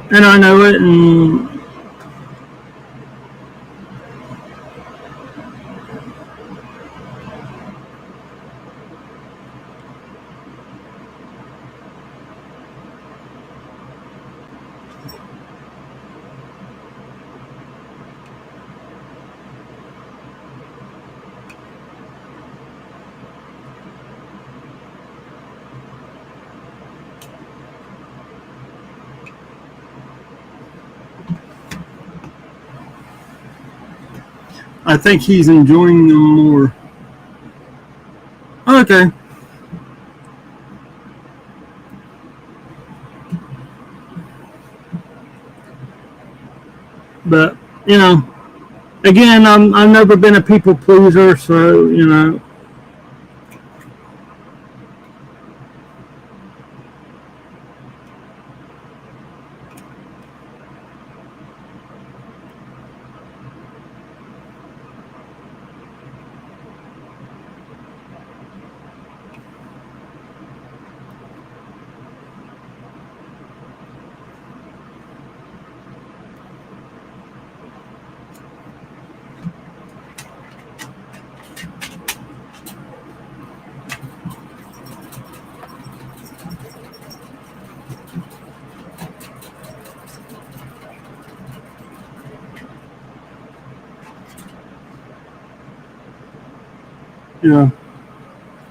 And I know it, and I think he's enjoying them more. Okay. But, again, I've never been a people pleaser, so, yeah.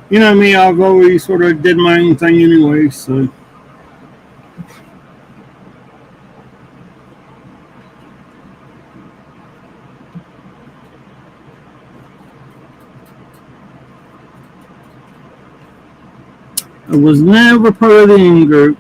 You know me, I've always sort of did my own thing anyway, so. I was never part of the in group.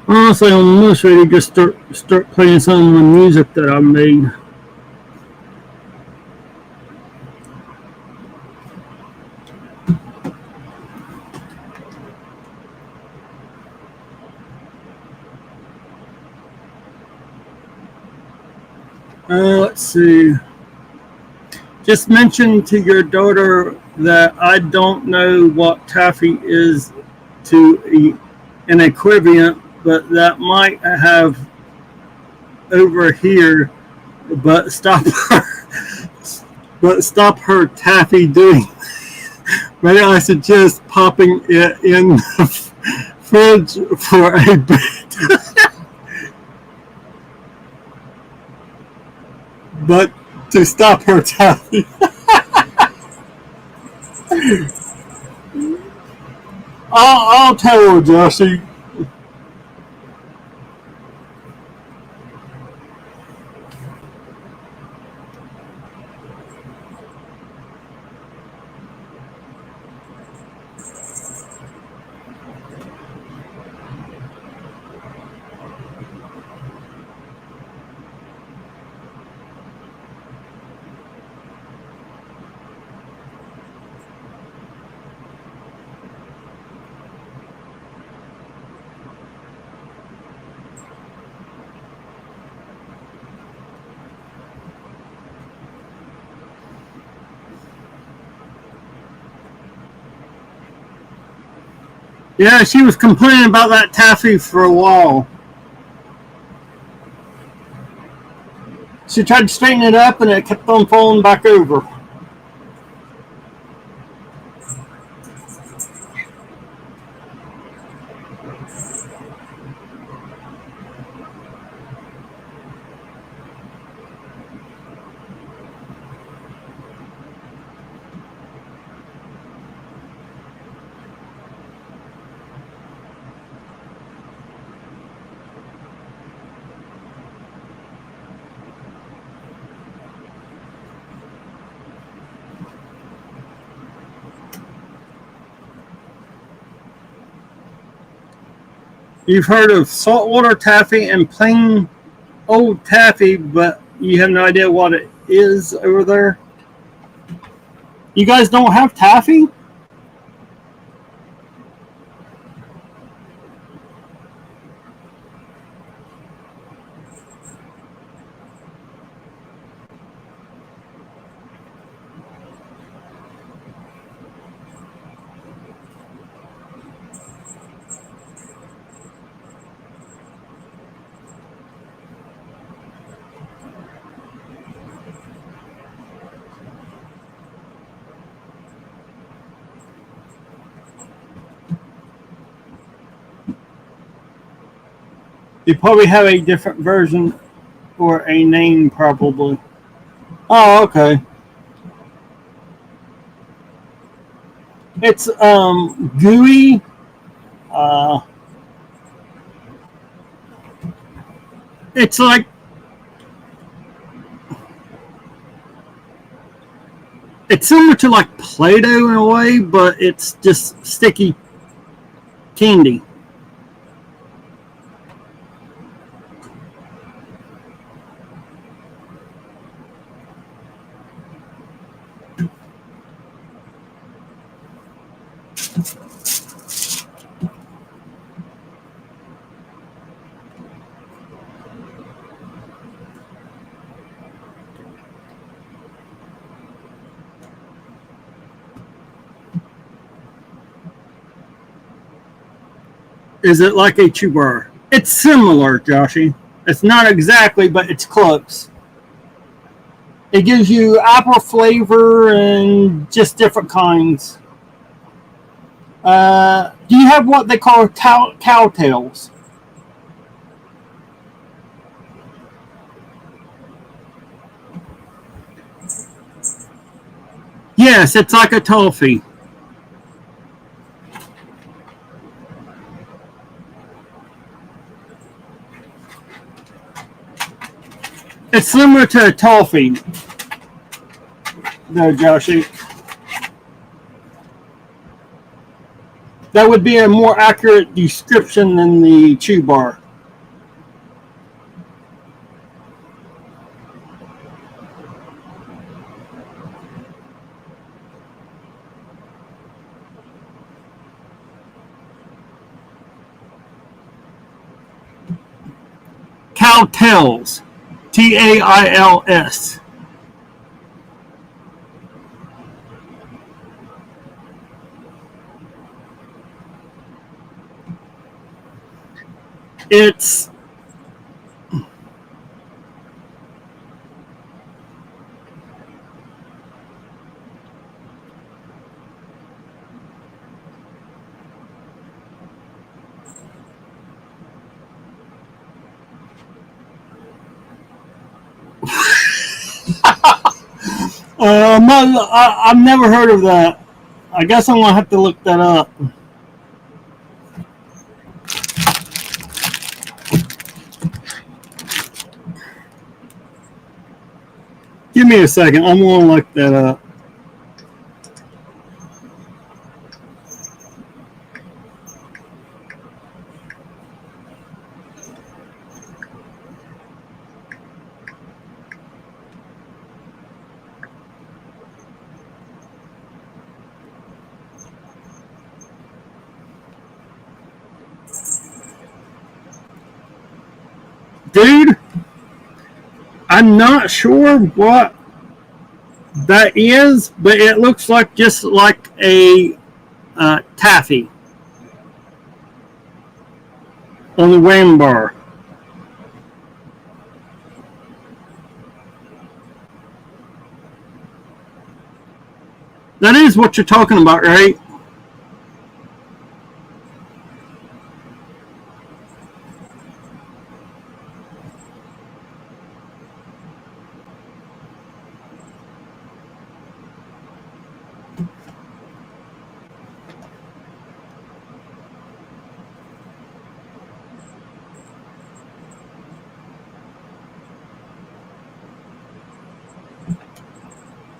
Honestly, I'm almost ready to just start playing some of the music that I made. Let's see. Just mention to your daughter that I don't know what taffy is to an equivalent, but that might have over here. But stop her taffy doing. Maybe I suggest popping it in the fridge for a bit. But to stop her taffy. I'll tell her, Joshy. Yeah, she was complaining about that taffy for a while. She tried to straighten it up and it kept on falling back over. You've heard of saltwater taffy and plain old taffy, but you have no idea what it is over there? You guys don't have taffy? You probably have a different version or a name, probably. Oh, okay. It's gooey. Uh, it's like it's similar to like Play-Doh in a way, but it's just sticky candy. Is it like a chew bar? It's similar, Joshy. It's not exactly, but it's close. It gives you apple flavor and just different kinds. Do you have what they call cowtails? Yes, it's like a toffee. It's similar to a toffee, though, Joshy. That would be a more accurate description than the chew bar. Cowtails. Tails. It's I've never heard of that. I guess I'm gonna have to look that up. Give me a second. I'm gonna look that up. Dude, I'm not sure what that is, but it looks like just like a taffy. on the wham bar. That is what you're talking about, right?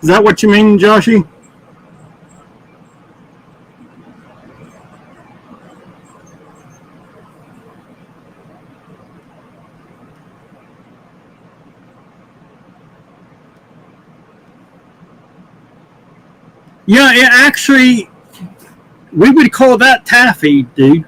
Is that what you mean, Joshy? Yeah, it actually, we would call that taffy, dude.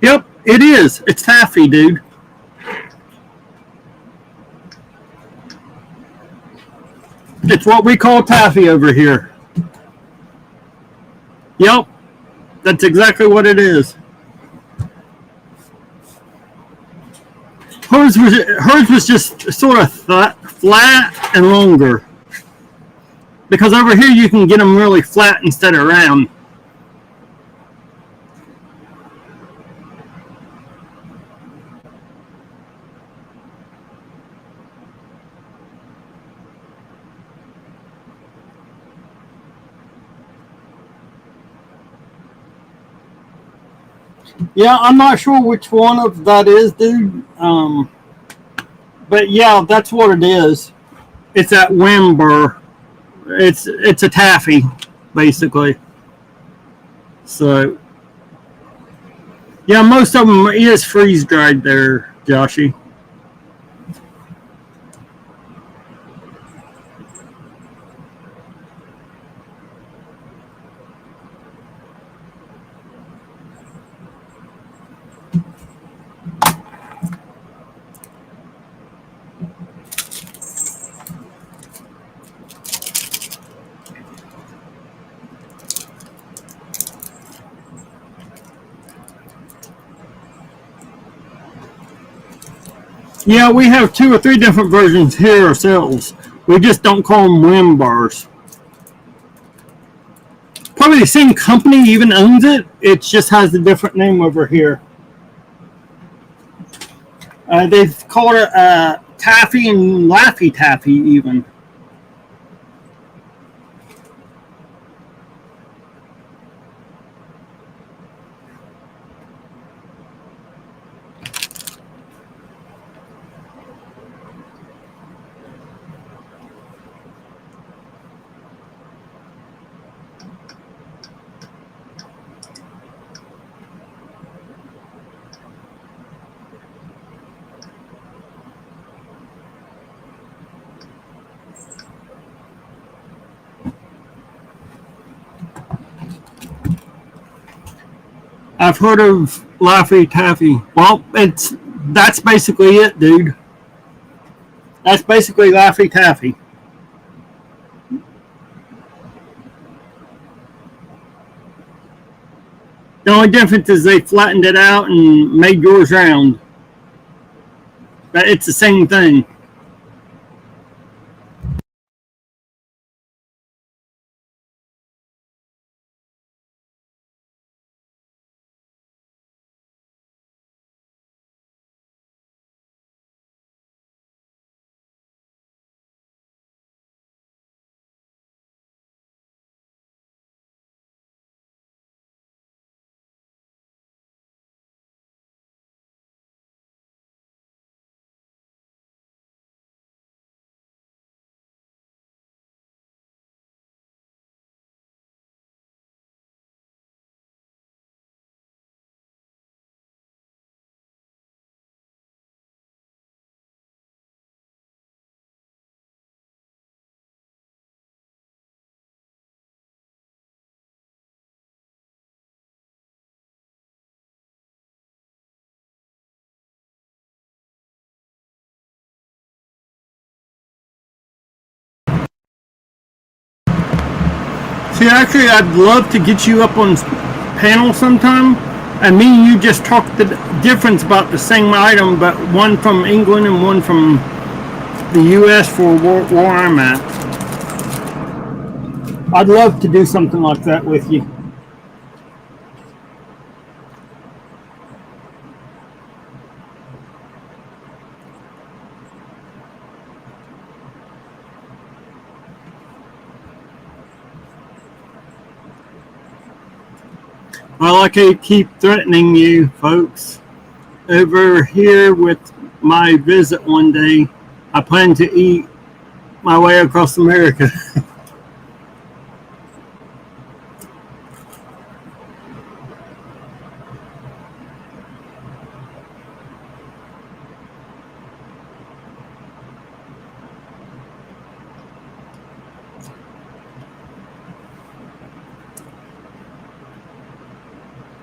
Yep, it is. It's taffy, dude. It's what we call taffy over here. Yep, that's exactly what it is. Hers was just sort of flat and longer. Because over here you can get them really flat instead of round. Yeah, I'm not sure which one of that is, dude. But yeah, that's what it is. It's that Wimber. It's a taffy, basically. So yeah, most of them is freeze dried there, Joshy. Yeah, we have 2 or 3 different versions here ourselves. We just don't call them Wim bars. Probably the same company even owns it. It just has a different name over here. They've called it Taffy and Laffy Taffy even. I've heard of Laffy Taffy. Well, that's basically it, dude. That's basically Laffy Taffy. The only difference is they flattened it out and made yours round. But it's the same thing. See, actually, I'd love to get you up on panel sometime, and me and you just talk the difference about the same item, but one from England and one from the U.S. for where I'm at. I'd love to do something like that with you. Well, like I keep threatening you folks, over here with my visit one day, I plan to eat my way across America.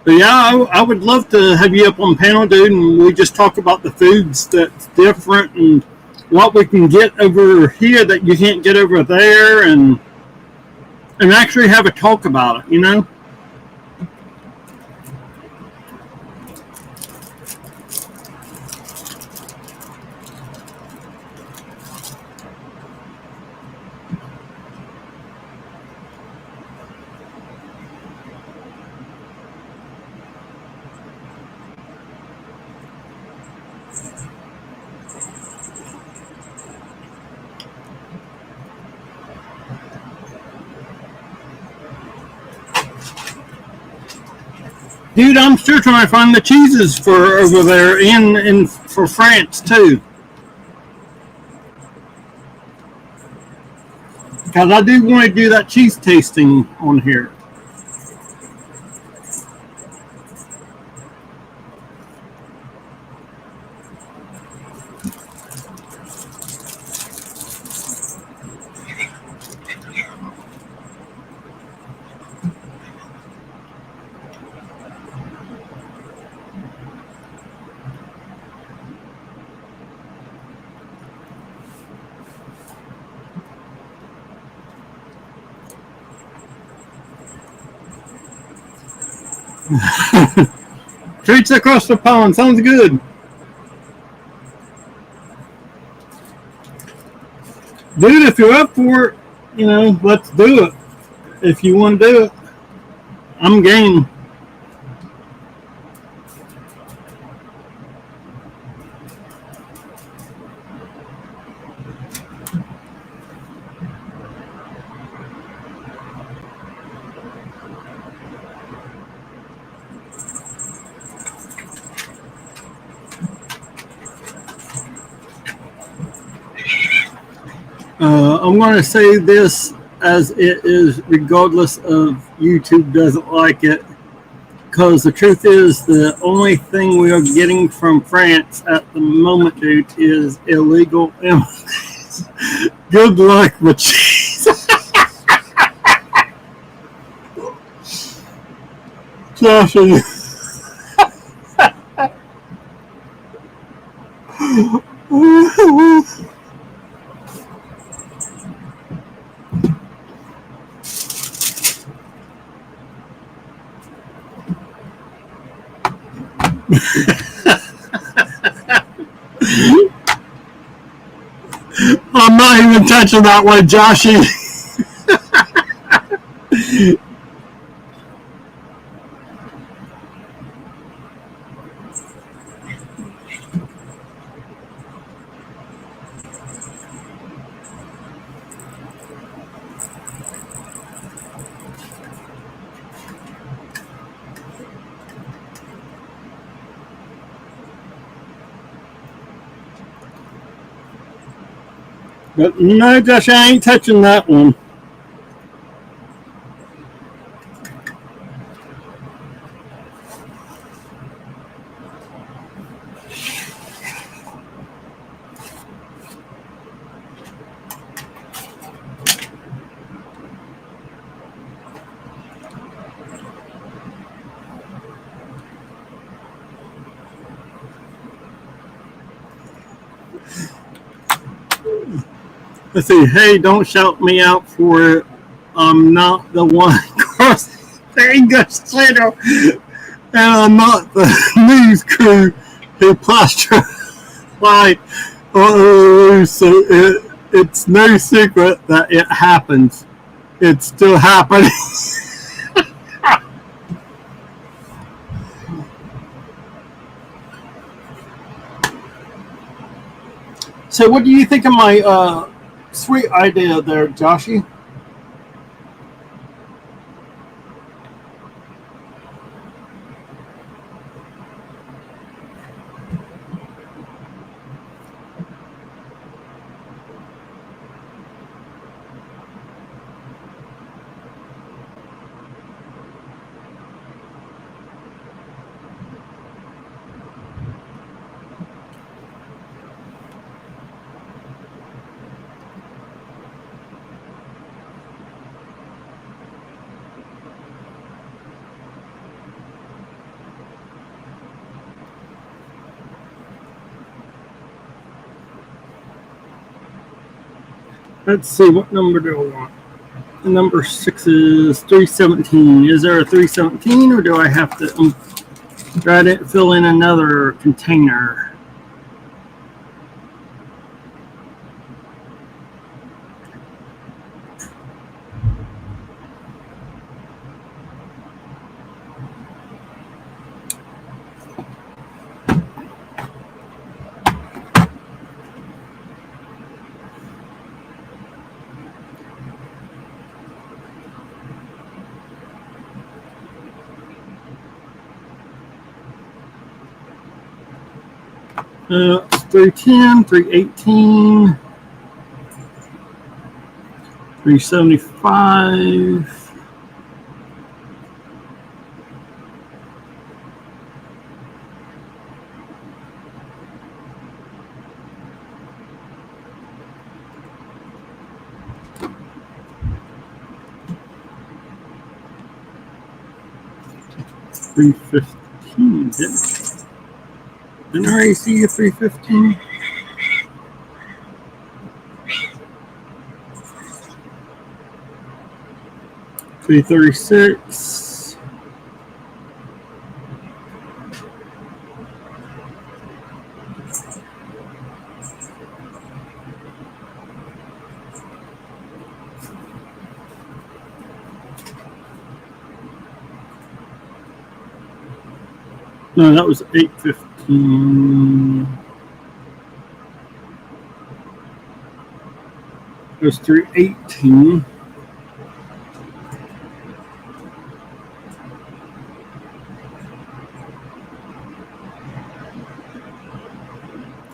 But yeah, I would love to have you up on panel, dude, and we just talk about the foods that's different and what we can get over here that you can't get over there, and actually have a talk about it, you know? Dude, I'm still trying to find the cheeses for over there and for France too. Because I do want to do that cheese tasting on here. Treats across the pond. Sounds good. Dude, if you're up for it, you know, let's do it. If you want to do it, I'm game. I'm going to say this as it is, regardless of YouTube doesn't like it, because the truth is the only thing we are getting from France at the moment, dude, is illegal immigrants. Good luck with cheese. Josh, I'm not even touching that one, Joshy. But no, Josh, I ain't touching that one. Let's see. Hey, don't shout me out for I'm not the one across the English Channel, and I'm not the news crew who plaster light on. So it's no secret that it happens. It's still happening. So, what do you think of my sweet idea there, Joshy? Let's see, what number do I want? Number 6 is 317. Is there a 317, or do I have to try to fill in another container? It's 310, 318, 375. $315, didn't I already see you $315? $336. No, that was $815. It was $318.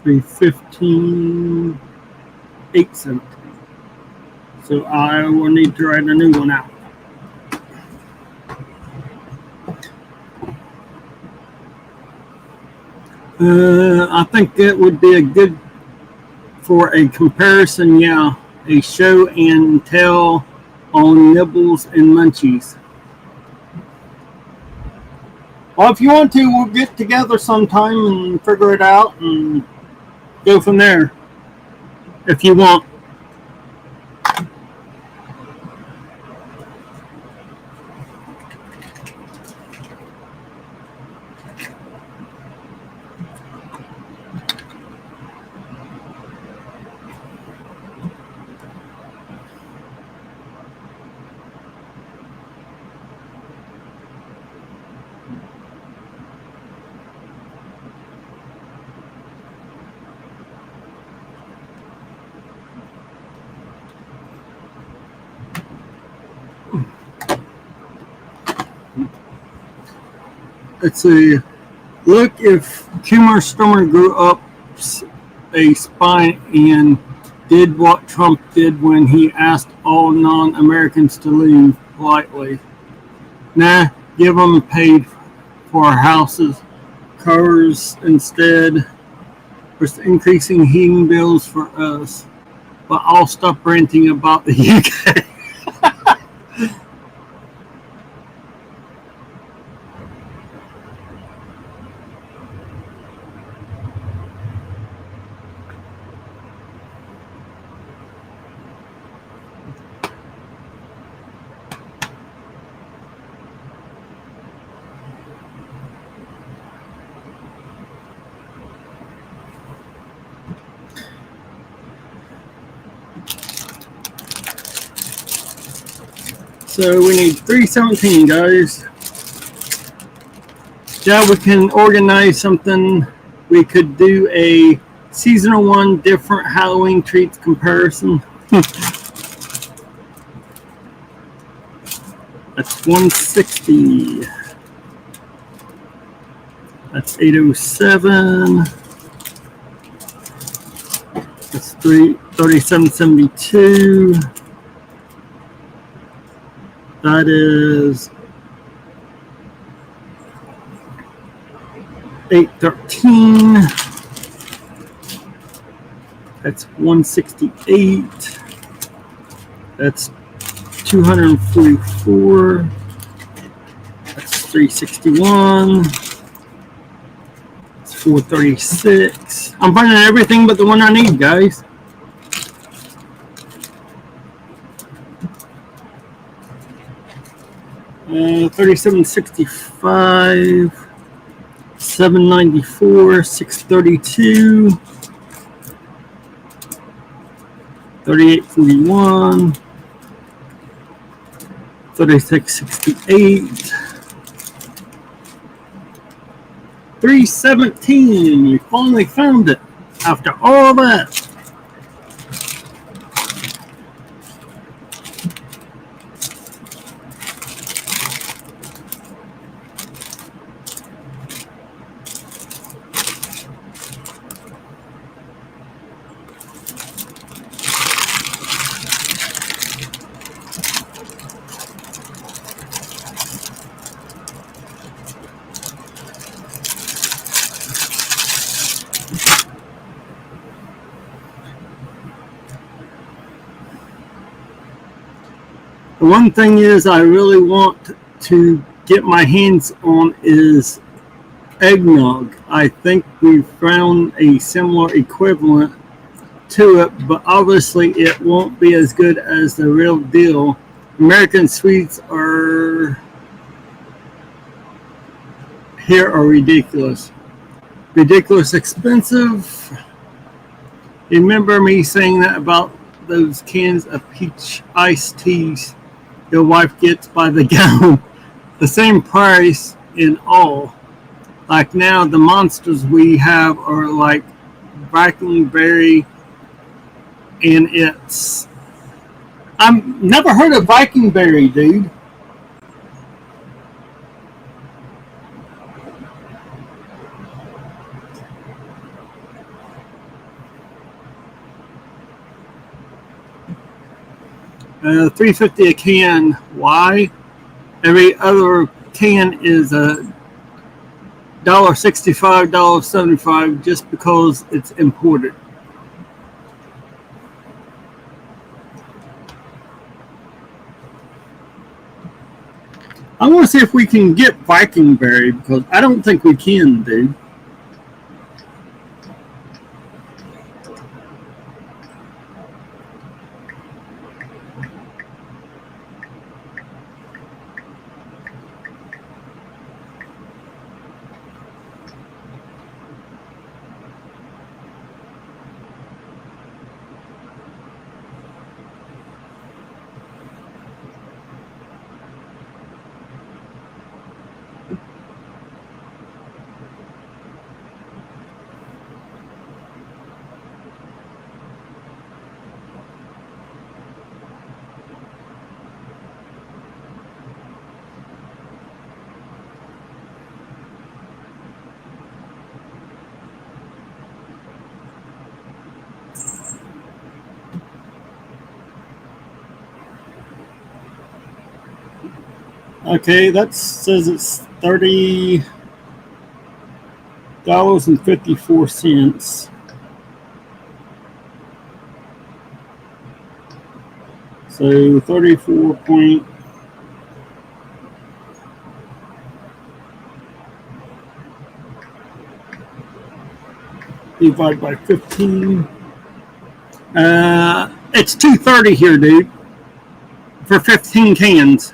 $315, $817. So I will need to write a new one out. I think it would be a good for a comparison, yeah, a show and tell on nibbles and munchies. Well, if you want to, we'll get together sometime and figure it out and go from there, if you want. Let's see. Look if Kumar Stummer grew up a spy and did what Trump did when he asked all non-Americans to leave politely. Nah, give them paid for houses, cars instead. We're increasing heating bills for us. But I'll stop ranting about the UK. So we need 317, guys. Yeah, we can organize something. We could do a seasonal one, different Halloween treats comparison. That's 160. That's 807. That's 3772. That is 813. That's 168. That's 244. That's 361. That's 436. I'm finding everything but the one I need, guys. Uh, 3765. 794, 632, 3841, 3668, 317. We finally found it after all that. The one thing is I really want to get my hands on is eggnog. I think we found a similar equivalent to it, but obviously it won't be as good as the real deal. American sweets are here are ridiculous. Ridiculous expensive. Remember me saying that about those cans of peach iced teas your wife gets by the gallon, the same price in all. Like now, the monsters we have are like Viking Berry, and it's I've never heard of Viking Berry, dude. 350 a can. Why? Every other can is a $1.65, $1.75 just because it's imported. I want to see if we can get Viking Berry because I don't think we can, dude. Okay, that says it's $30.54. So 34 point divided by 15. It's $2.30 here, dude, for 15 cans.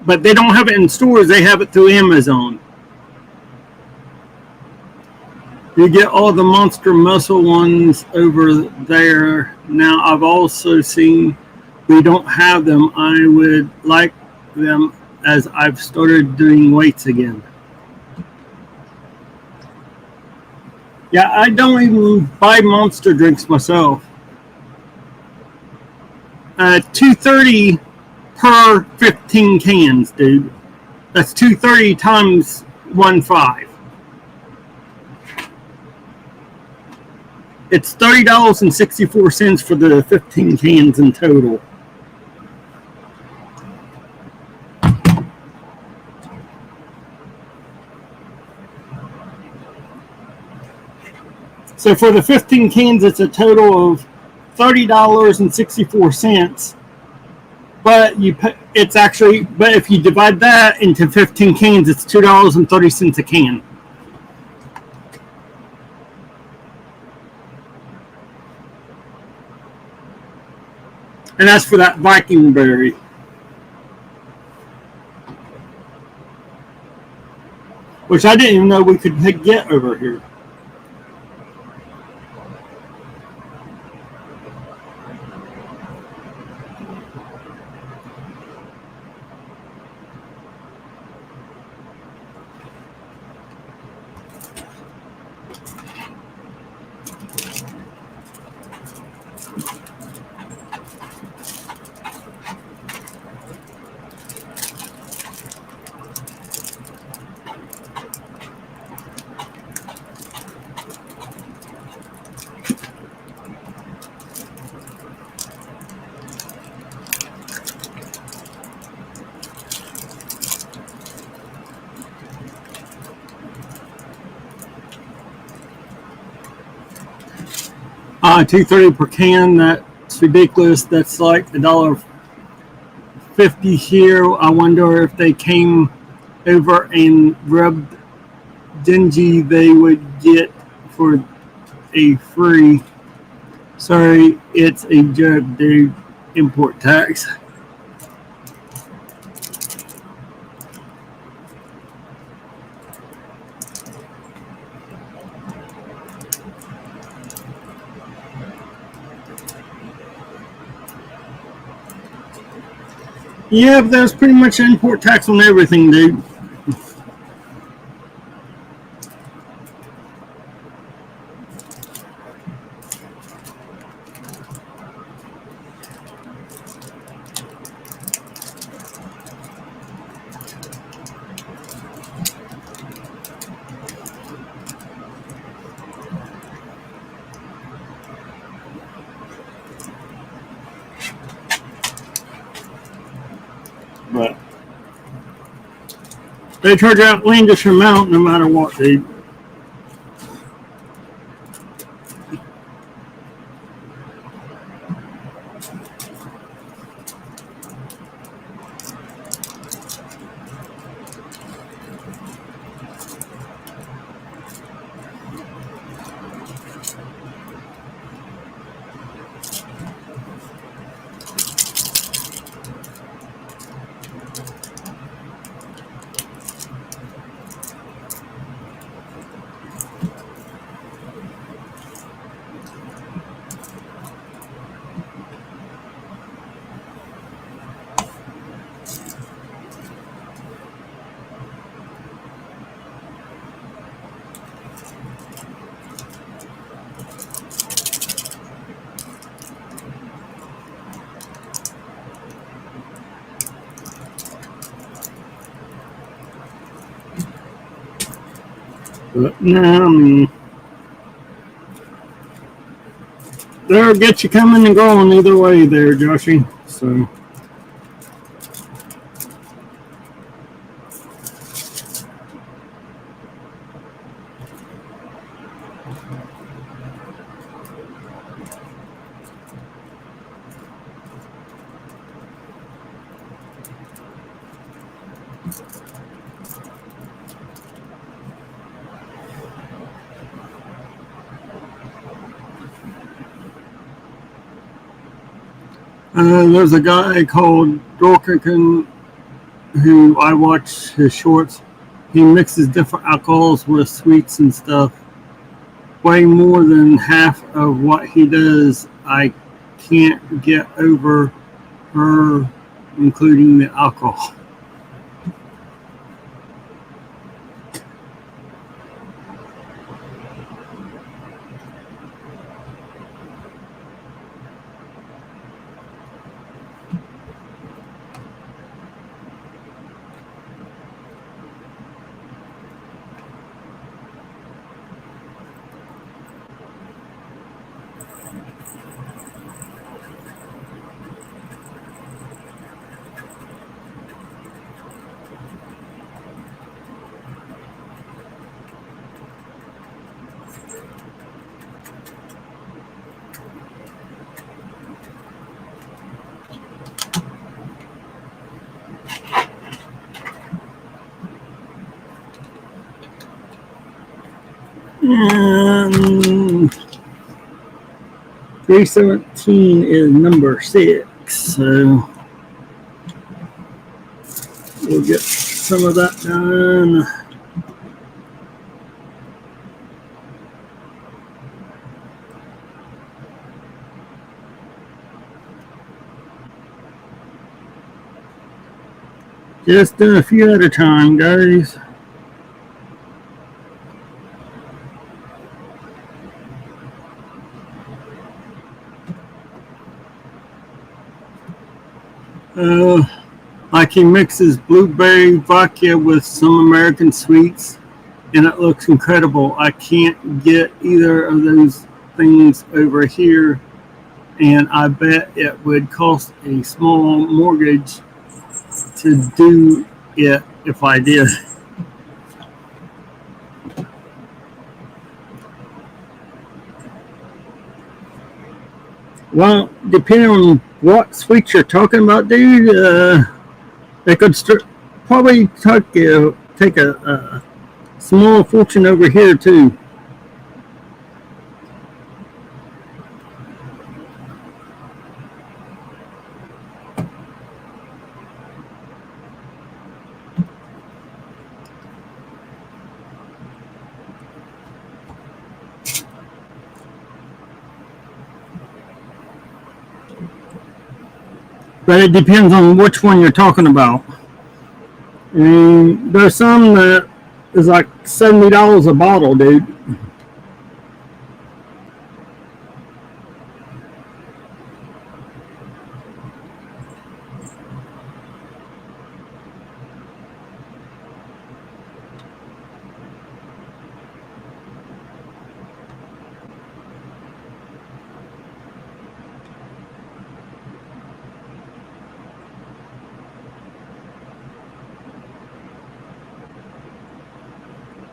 But they don't have it in stores. They have it through Amazon. You get all the Monster Muscle ones over there. Now, I've also seen we don't have them. I would like them as I've started doing weights again. Yeah, I don't even buy Monster drinks myself. $2.30 per 15 cans, dude. That's $2.30 times 1.5. It's $30.64 for the 15 cans in total. So for the 15 cans, it's a total of $30.64. But but if you divide that into 15 cans, it's $2.30 a can. And that's for that Viking berry. Which I didn't even know we could get over here. $2.30 per can. That's ridiculous. That's like $1.50 here. I wonder if they came over and rubbed Dingy, they would get for a free. Sorry, it's a joke, dude. Import tax. Yeah, but there's pretty much import tax on everything, dude. But they charge an outlandish amount no matter what, dude. But no, they'll get you coming and going either way there, Joshy. So. There's a guy called Dorkican who I watch his shorts. He mixes different alcohols with sweets and stuff. way more than half of what he does. I can't get over her, including the alcohol. And 317 is number 6, so we'll get some of that done. Just doing a few at a time, guys. Like he mixes blueberry vodka with some American sweets, and it looks incredible. I can't get either of those things over here, and I bet it would cost a small mortgage to do it if I did. Well, depending on what sweets you're talking about, dude, they could probably take a small fortune over here too. But it depends on which one you're talking about. I mean, there's some that is like $70 a bottle, dude.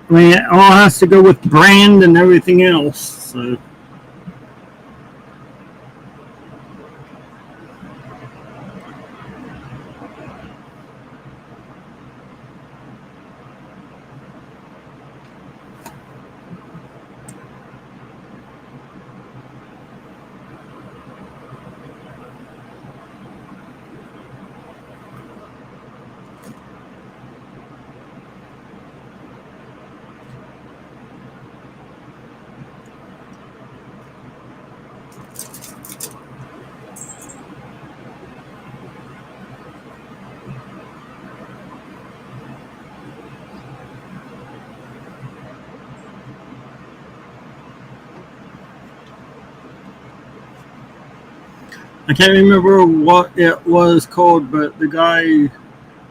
I mean, it all has to go with brand and everything else. So. I can't remember what it was called, but the guy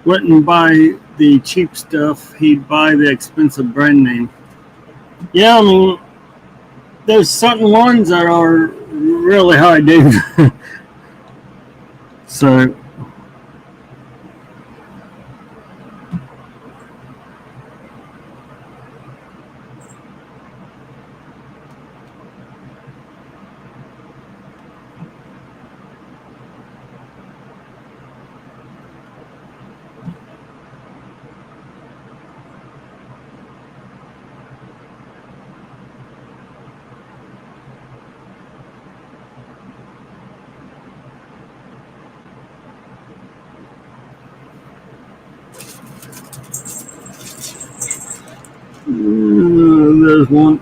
wouldn't buy the cheap stuff. He'd buy the expensive brand name. Yeah, I mean, there's certain ones that are really high, dude. So. There's one.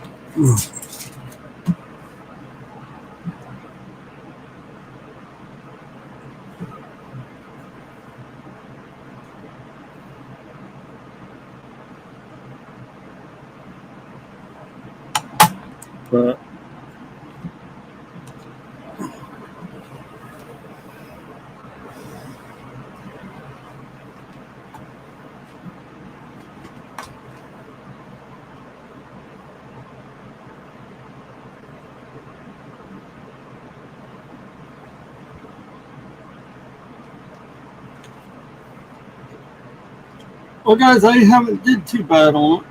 Well, guys, I haven't did too bad on it.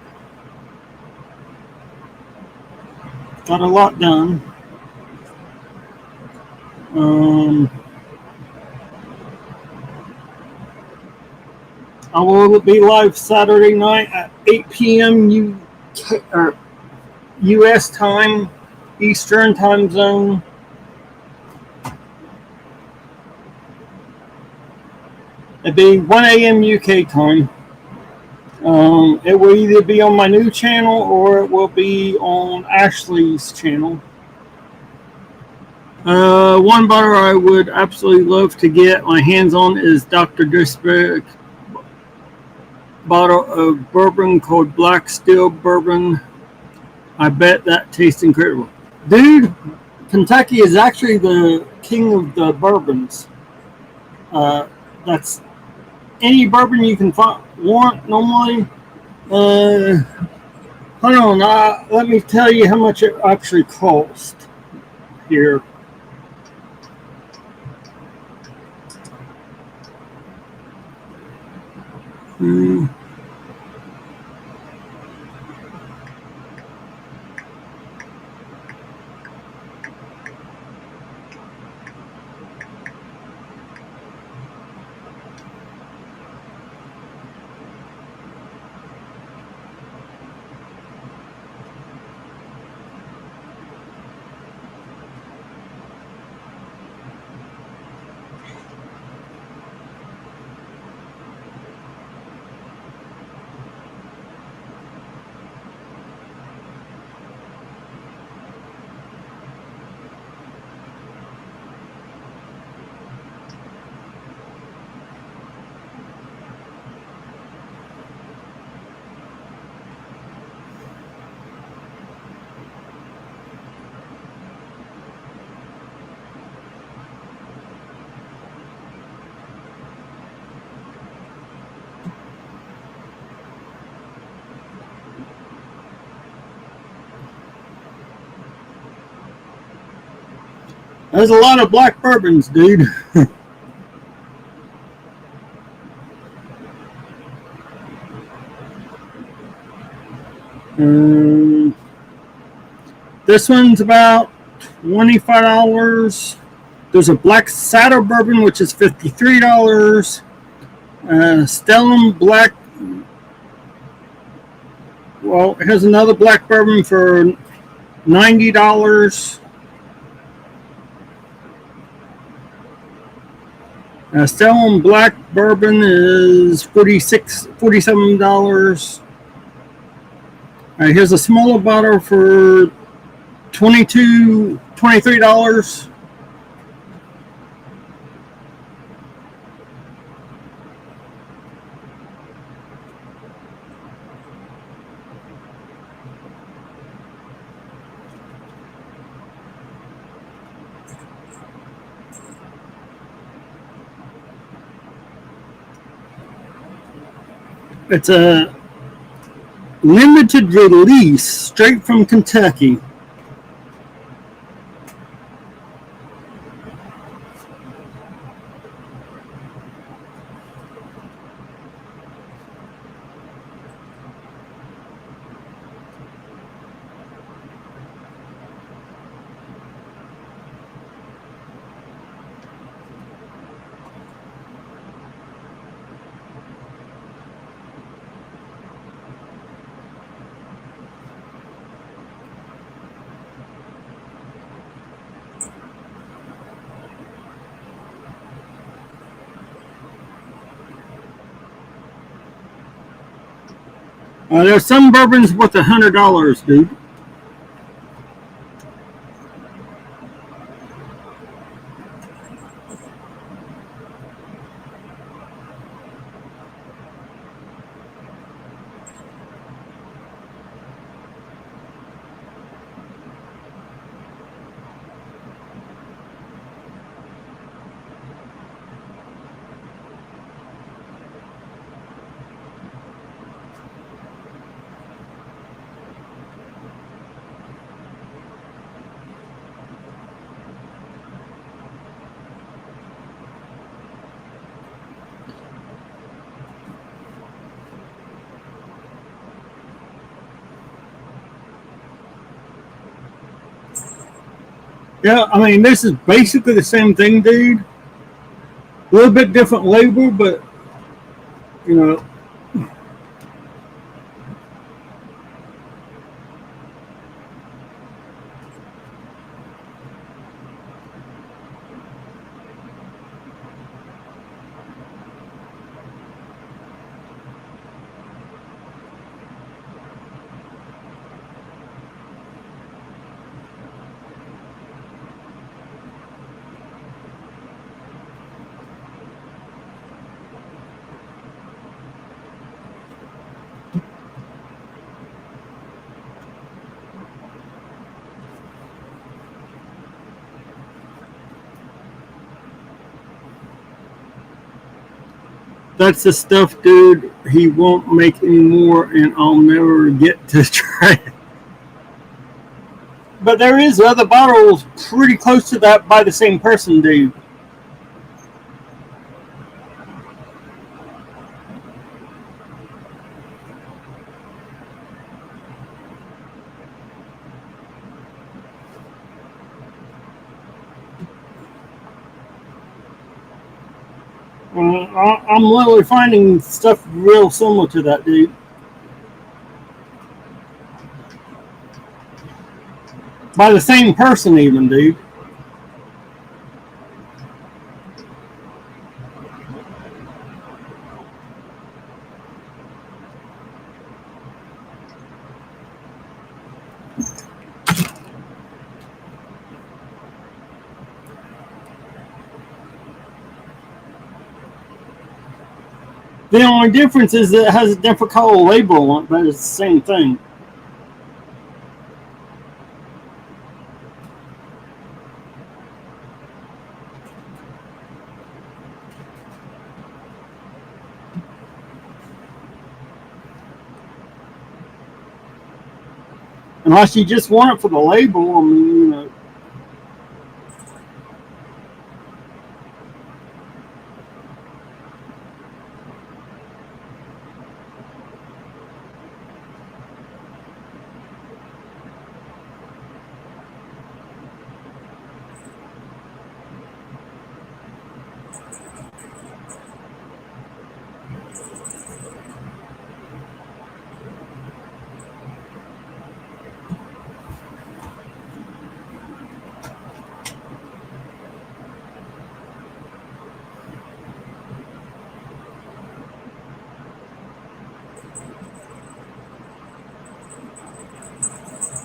Got a lot done. I will be live Saturday night at 8 p.m. U.S. time, Eastern time zone. It'd be 1 a.m. UK time. It will either be on my new channel or it will be on Ashley's channel. One bottle I would absolutely love to get my hands on is Dr. Disrespect bottle of bourbon called Black Steel Bourbon. I bet that tastes incredible. Dude, Kentucky is actually the king of the bourbons. That's any bourbon you can want normally. Hold on, let me tell you how much it actually cost here. There's a lot of black bourbons, dude. This one's about $25. There's a black saddle bourbon, which is $53. Stellum Black. Well, here's another black bourbon for $90. Stellum Black Bourbon is $47. Here's a smaller bottle for $23. It's a limited release straight from Kentucky. There's some bourbons worth $100, dude. Yeah, I mean, this is basically the same thing, dude. A little bit different label, but you know, that's the stuff, dude. He won't make any more, and I'll never get to try it. But there is other bottles pretty close to that by the same person, dude. I'm literally finding stuff real similar to that, dude. By the same person, even, dude. The only difference is that it has a different color label on it, but it's the same thing. Unless you just want it for the label, I mean, you know.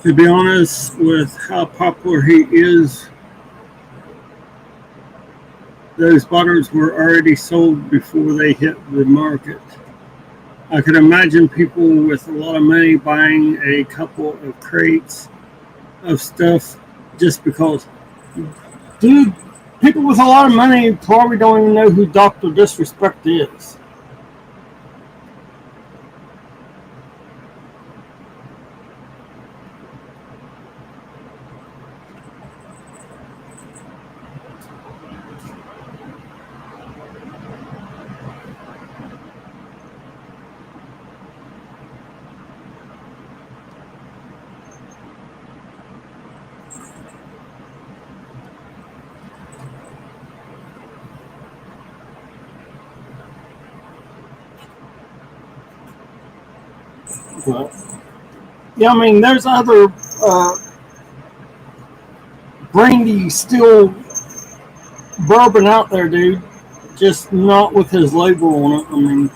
To be honest, with how popular he is, those bottles were already sold before they hit the market. I could imagine people with a lot of money buying a couple of crates of stuff just because. Dude, people with a lot of money probably don't even know who Dr. Disrespect is. But, yeah, I mean, there's other brandy still bourbon out there, dude. Just not with his label on it. I mean,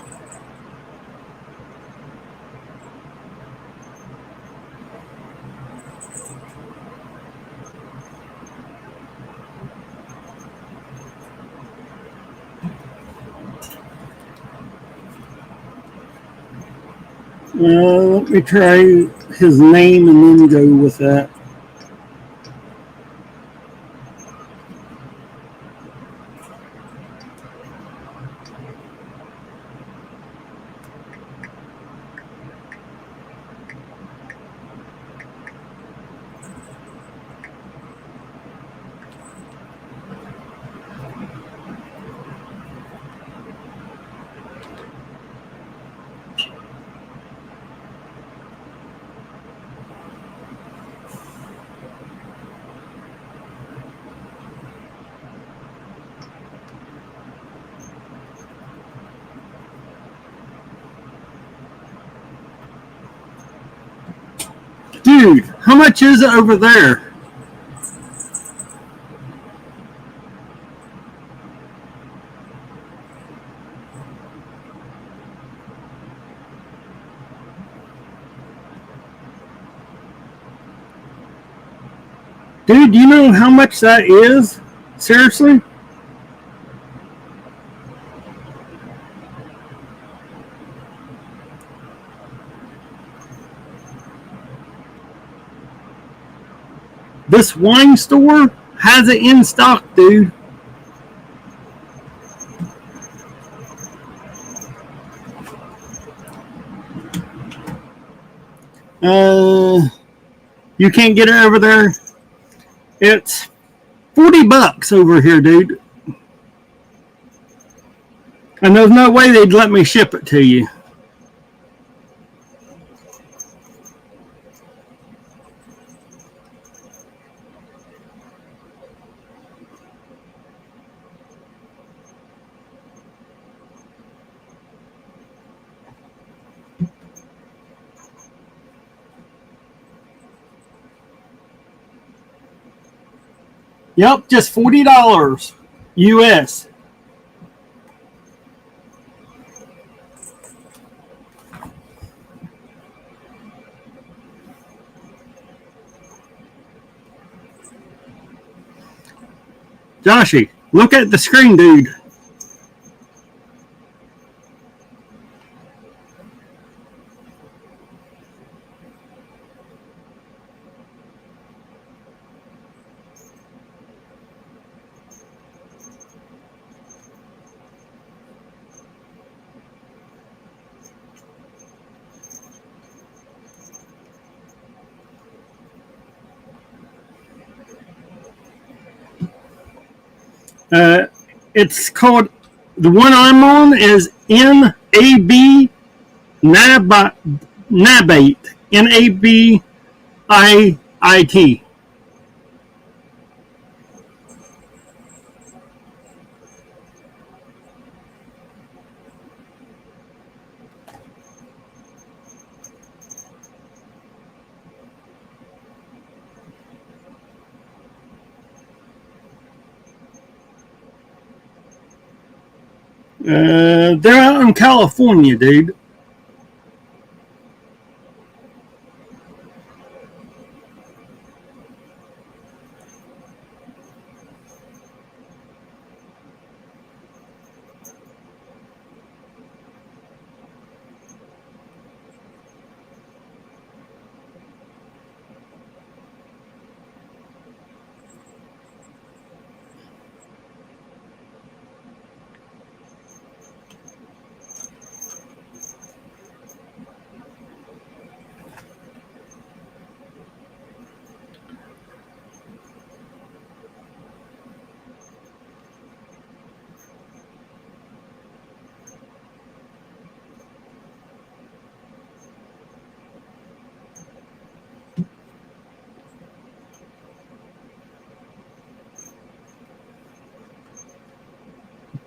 let me try his name and then go with that. Dude, how much is it over there? Dude, do you know how much that is? Seriously? This wine store has it in stock, dude. You can't get it over there. It's $40 over here, dude. And there's no way they'd let me ship it to you. Yep, just $40 US. Joshy, look at the screen, dude. It's called, the one I'm on is NAB Nabate. NABIIT. They're out in California, dude.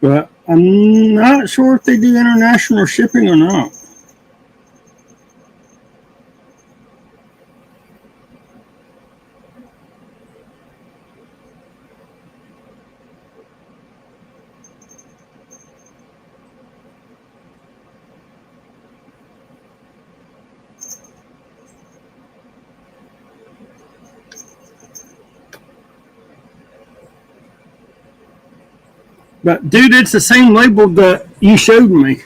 But I'm not sure if they do international shipping or not. But dude, it's the same label that you showed me.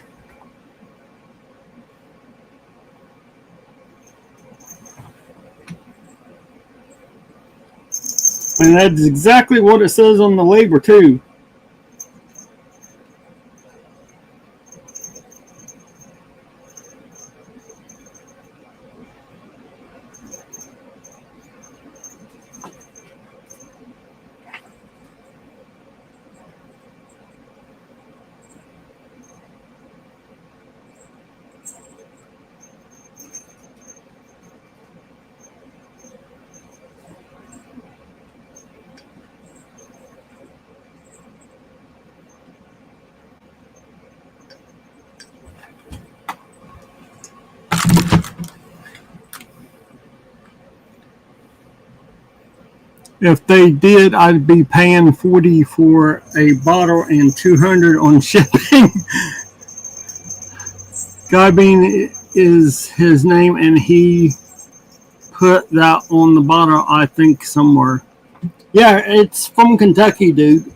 And that's exactly what it says on the label too. If they did, I'd be paying $40 for a bottle and $200 on shipping. Guybean is his name, and he put that on the bottle, I think, somewhere. Yeah, it's from Kentucky, dude.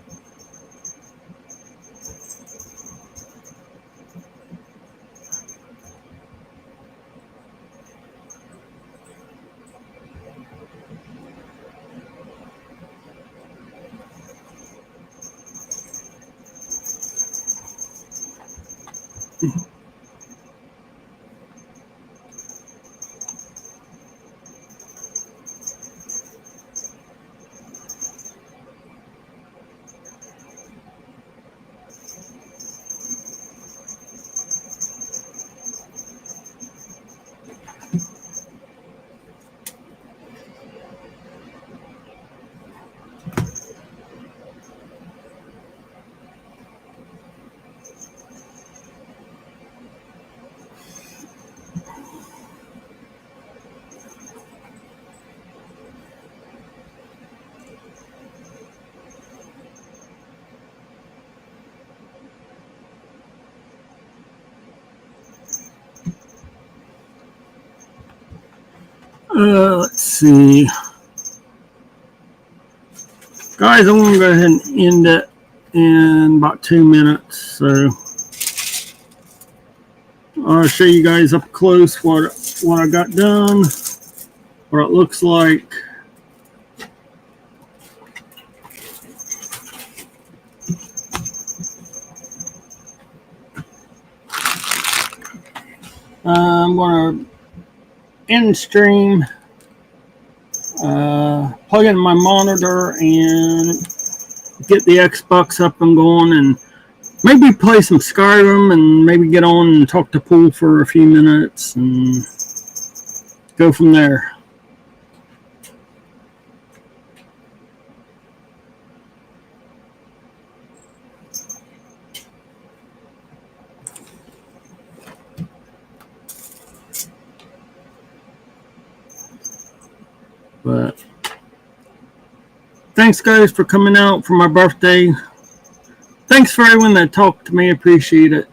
Let's see. Guys, I'm going to go ahead and end it in about 2 minutes. So I'll show you guys up close what I got done, what it looks like. I'm going to end stream, plug in my monitor, and get the Xbox up and going, and maybe play some Skyrim, and maybe get on and talk to Pool for a few minutes, and go from there. But thanks, guys, for coming out for my birthday. Thanks for everyone that talked to me. Appreciate it.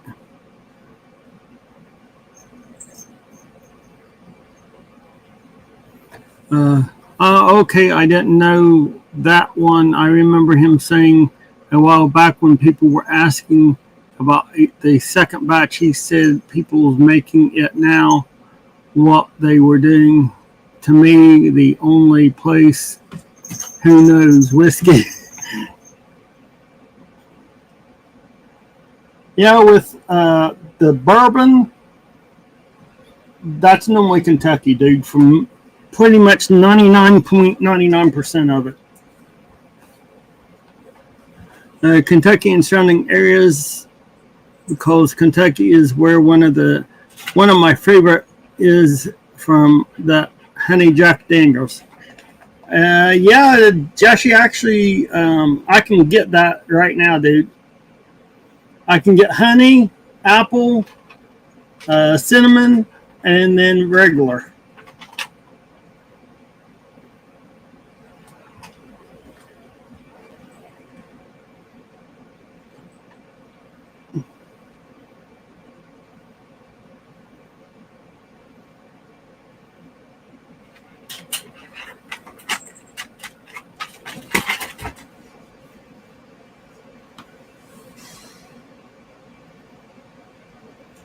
Okay, I didn't know that one. I remember him saying a while back when people were asking about the second batch, he said people making it now what they were doing. To me, the only place, who knows, whiskey. Yeah, with the bourbon, that's normally Kentucky, dude, from pretty much 99.99% of it. Kentucky and surrounding areas, because Kentucky is where one of my favorite is from the Honey Jack Daniels. Yeah, Jesse, actually, I can get that right now, dude. I can get honey, apple, cinnamon, and then regular.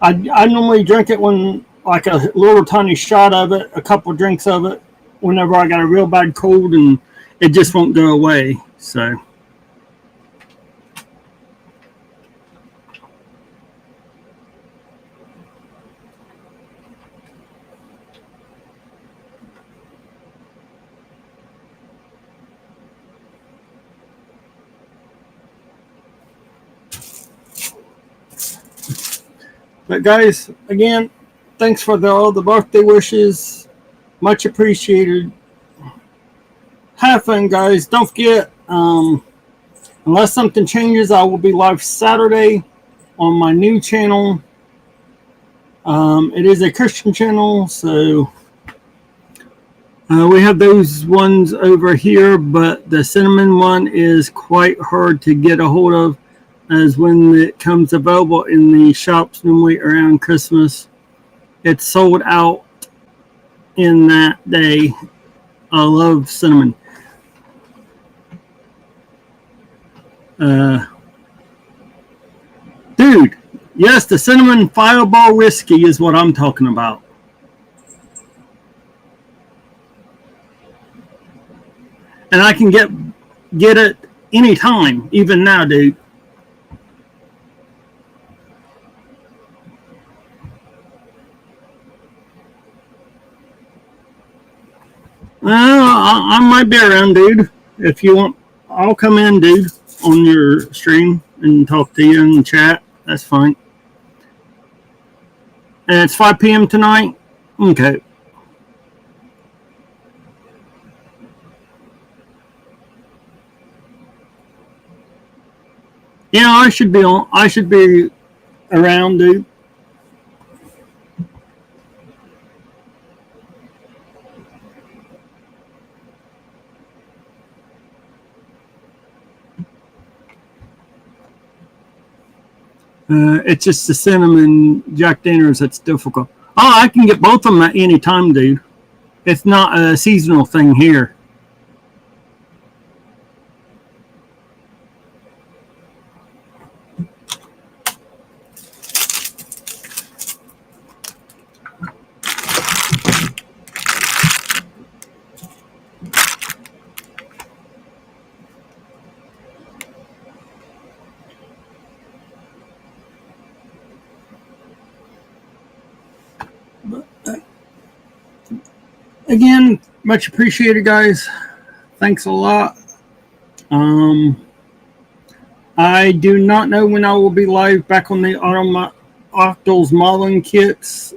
I normally drink it when, like, a little tiny shot of it, a couple drinks of it, whenever I got a real bad cold and it just won't go away. So. But guys, again, thanks for all the birthday wishes. Much appreciated. Have fun, guys. Don't forget, unless something changes, I will be live Saturday on my new channel. It is a Christian channel, so We have those ones over here, but the cinnamon one is quite hard to get a hold of, as when it comes available in the shops normally around Christmas, it's sold out in that day. I love cinnamon. Dude, yes, the cinnamon fireball whiskey is what I'm talking about. And I can get it anytime, even now, dude. I might be around, dude. If you want, I'll come in, dude, on your stream and talk to you in chat. That's fine. And it's 5 p.m. tonight? Okay. Yeah, I should be on. I should be around, dude. It's just the cinnamon Jack Daniels that's difficult. Oh, I can get both of them at any time, dude. It's not a seasonal thing here. Again, much appreciated, guys. Thanks a lot. I do not know when I will be live back on the Octals modeling kits.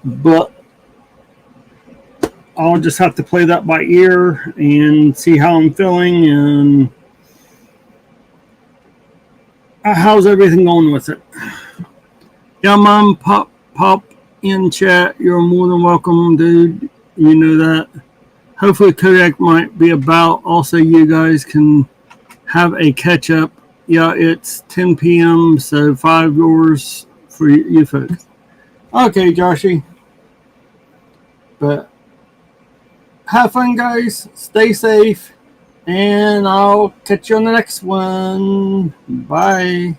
But I'll just have to play that by ear and see how I'm feeling and how's everything going with it. Yeah, Mom, pop in chat. You're more than welcome, dude. You know that. Hopefully Kodak might be about. Also, you guys can have a catch up. Yeah, it's 10 p.m., so 5 yours for you folks. Okay, Joshy. But have fun, guys. Stay safe. And I'll catch you on the next one. Bye.